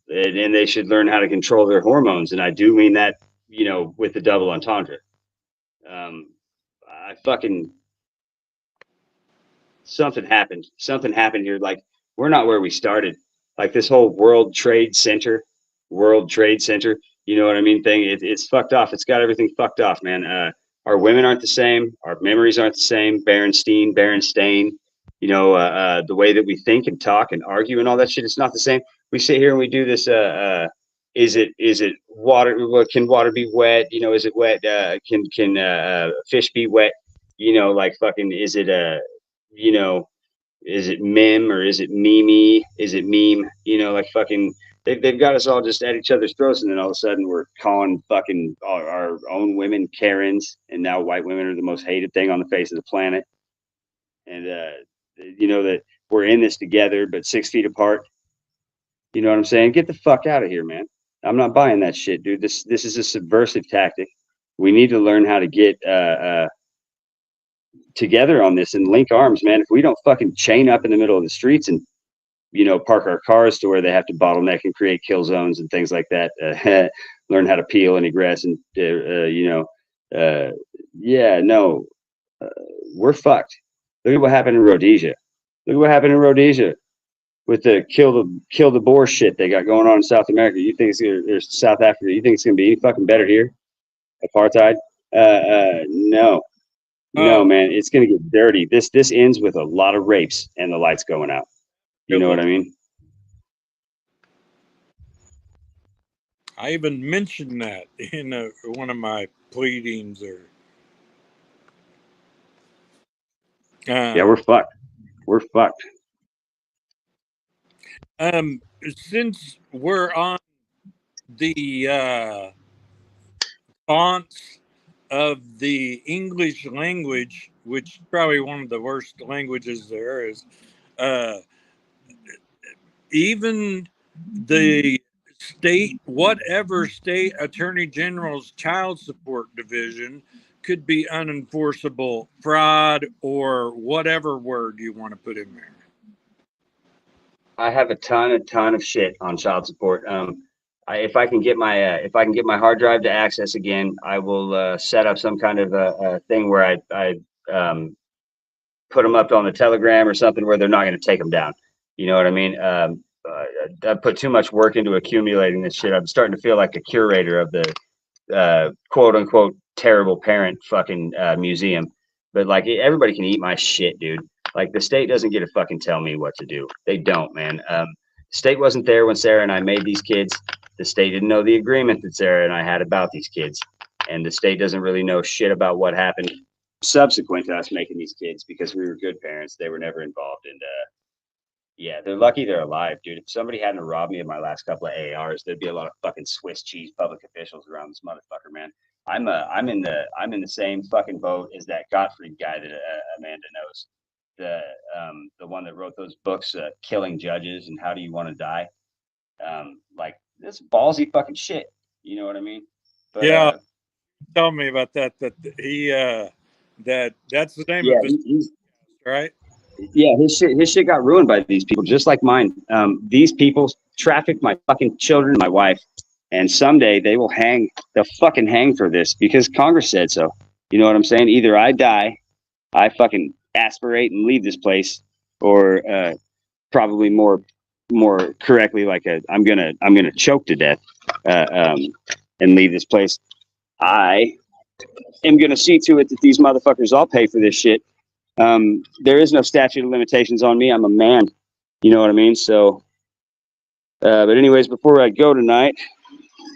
Speaker 1: they should learn how to control their hormones, and I do mean that, you know, with the double entendre. I fucking something happened. Something happened here. Like, we're not where we started. Like this whole World Trade Center. You know what I mean? Thing. It's fucked off. It's got everything fucked off, man. Our women aren't the same. Our memories aren't the same. Berenstain. You know, the way that we think and talk and argue and all that shit. It's not the same. We sit here and we do this. Is it water? Can water be wet? You know, is it wet? Can fish be wet? You know, like fucking. Is it you know, is it meme or is it meme? Is it meme? You know, like fucking. They've got us all just at each other's throats, and then all of a sudden we're calling fucking our own women Karens, and now white women are the most hated thing on the face of the planet. And you know that we're in this together, but 6 feet apart. You know what I'm saying? Get the fuck out of here, man. I'm not buying that shit, dude. This is a subversive tactic. We need to learn how to get together on this and link arms, man. If we don't fucking chain up in the middle of the streets and, you know, park our cars to where they have to bottleneck and create kill zones and things like that, learn how to peel and egress and we're fucked. Look at what happened in Rhodesia. With the kill the boar shit they got going on in South America. You think there's South Africa? You think it's gonna be any fucking better here? Apartheid? No, man. It's gonna get dirty. This ends with a lot of rapes and the lights going out. You know what I mean?
Speaker 4: I even mentioned that in one of my pleadings, or
Speaker 1: yeah, we're fucked. We're fucked.
Speaker 4: Since we're on the fonts of the English language, which is probably one of the worst languages there is, even the whatever state attorney general's child support division could be unenforceable fraud or whatever word you want to put in there.
Speaker 1: I have a ton of shit on child support. If I can get my hard drive to access again, I will set up some kind of a thing where I put them up on the Telegram or something where they're not going to take them down. You know what I mean? I put too much work into accumulating this shit. I'm starting to feel like a curator of the quote unquote terrible parent fucking museum. But like everybody can eat my shit, dude. Like the state doesn't get to fucking tell me what to do. They don't, man. The state wasn't there when Sarah and I made these kids. The state didn't know the agreement that Sarah and I had about these kids. And the state doesn't really know shit about what happened subsequent to us making these kids because we were good parents. They were never involved. And yeah, they're lucky they're alive, dude. If somebody hadn't robbed me of my last couple of ARs, there'd be a lot of fucking Swiss cheese public officials around this motherfucker, man. I'm in the same fucking boat as that Gottfried guy that Amanda knows. The one that wrote those books, Killing Judges and How Do You Want to Die? Like this ballsy fucking shit. You know what I mean? But,
Speaker 4: yeah, tell me about that. That he that's the name of his, right?
Speaker 1: Yeah, his shit got ruined by these people, just like mine. These people trafficked my fucking children and my wife, and someday they'll fucking hang for this because Congress said so. You know what I'm saying? Either I die, I fucking aspirate and leave this place, or probably more correctly, like I'm gonna choke to death and leave this place. I am gonna see to it that these motherfuckers all pay for this shit. There is no statute of limitations on me. I'm a man. You know what I mean? So But anyways, before I go tonight,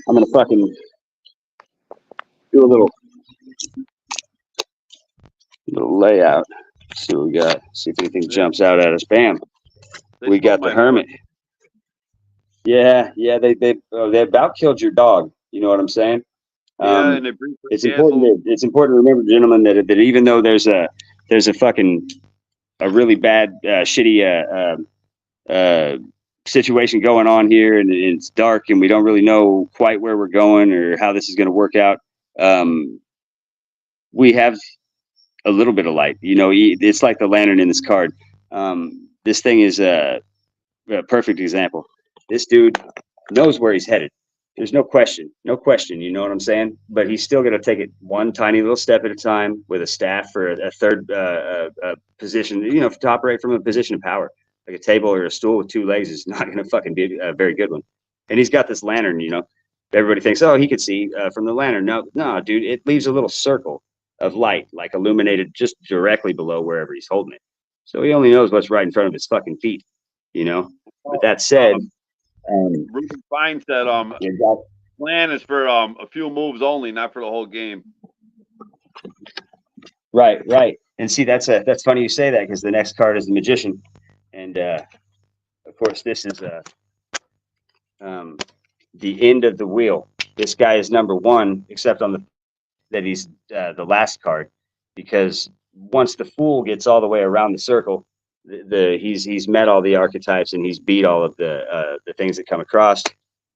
Speaker 1: I'm gonna fucking do a little layout. See what we got. See if anything jumps out at us. Bam. We got the hermit. Yeah, they about killed your dog. You know what I'm saying?
Speaker 5: Yeah, and
Speaker 1: it's important to remember, gentlemen, that even though there's a fucking a really bad shitty situation going on here, and it's dark, and we don't really know quite where we're going or how this is going to work out. We have a little bit of light. You know, it's like the lantern in this card. This thing is a perfect example. This dude knows where he's headed. There's no question, you know what I'm saying? But he's still going to take it one tiny little step at a time with a staff for a third position, you know, to operate from a position of power. Like a table or a stool with two legs is not going to fucking be a very good one. And he's got this lantern, you know. Everybody thinks, oh, he could see from the lantern. No, dude, it leaves a little circle of light, like illuminated just directly below wherever he's holding it. So he only knows what's right in front of his fucking feet, you know. With that said,
Speaker 5: Ruben Fine said, plan is for a few moves only, not for the whole game.
Speaker 1: Right. And see, that's funny you say that, because the next card is the Magician, and of course this is the end of the wheel. This guy is number one, except on that he's the last card, because once the Fool gets all the way around the circle, he's met all the archetypes, and he's beat all of the things that come across,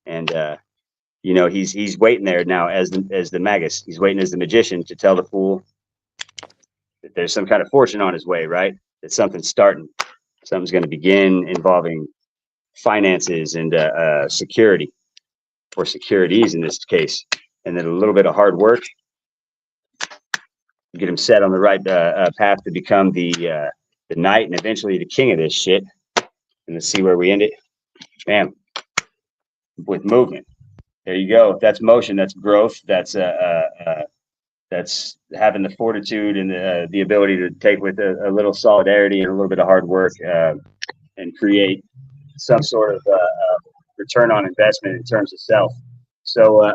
Speaker 1: and you know, he's waiting there now as the Magus. He's waiting as the Magician to tell the Fool that there's some kind of fortune on his way, right? That something's starting, something's going to begin involving finances and security, or securities in this case, and then a little bit of hard work get him set on the right path to become the knight and eventually the king of this shit. And let's see where we end it. Bam. With movement. There you go. If that's motion, that's growth. That's having the fortitude and the ability to take with a little solidarity and a little bit of hard work and create some sort of return on investment in terms of self. So,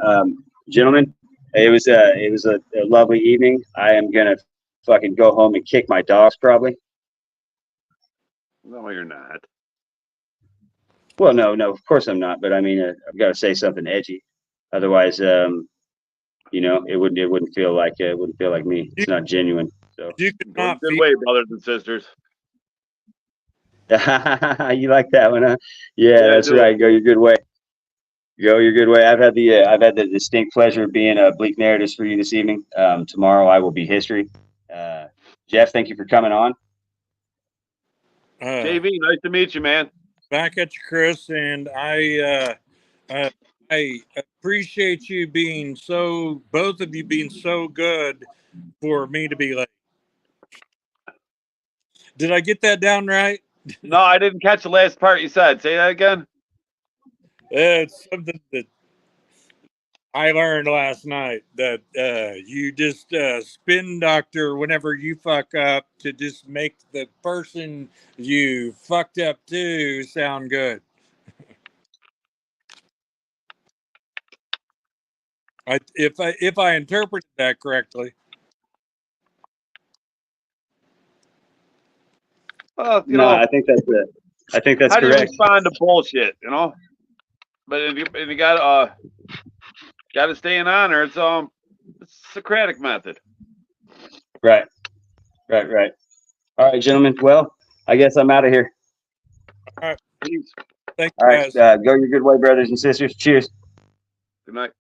Speaker 1: gentlemen, it was a lovely evening. I am gonna fucking go home and kick my dogs probably.
Speaker 5: No, you're not.
Speaker 1: Well, no, of course I'm not. But I mean, I've got to say something edgy, otherwise, you know, it wouldn't feel like me. It's not genuine. So
Speaker 4: You could not
Speaker 5: good way, brothers and sisters.
Speaker 1: you like that one, huh? Yeah, that's right. Go your good way. Go your good way. I've had the distinct pleasure of being Bleak Narratives for you this evening. Tomorrow I will be history. Jeff, thank you for coming on.
Speaker 5: JV, nice to meet you, man.
Speaker 4: Back at you, Chris, and I appreciate you both of you being so good for me to be late. Did I get that down right?
Speaker 5: No, I didn't catch the last part you said. Say that again.
Speaker 4: It's something that I learned last night, that you just spin doctor whenever you fuck up to just make the person you fucked up to sound good. If I interpreted that correctly.
Speaker 5: Well,
Speaker 1: no, I think that's
Speaker 5: how
Speaker 1: correct.
Speaker 5: do you respond to bullshit? You know, but if you got to stay in honor. It's Socratic method.
Speaker 1: Right. All right, gentlemen. Well, I guess I'm out of here.
Speaker 4: All right.
Speaker 5: Peace.
Speaker 4: Thank you,
Speaker 1: All right.
Speaker 4: guys.
Speaker 1: Go your good way, brothers and sisters. Cheers.
Speaker 5: Good night.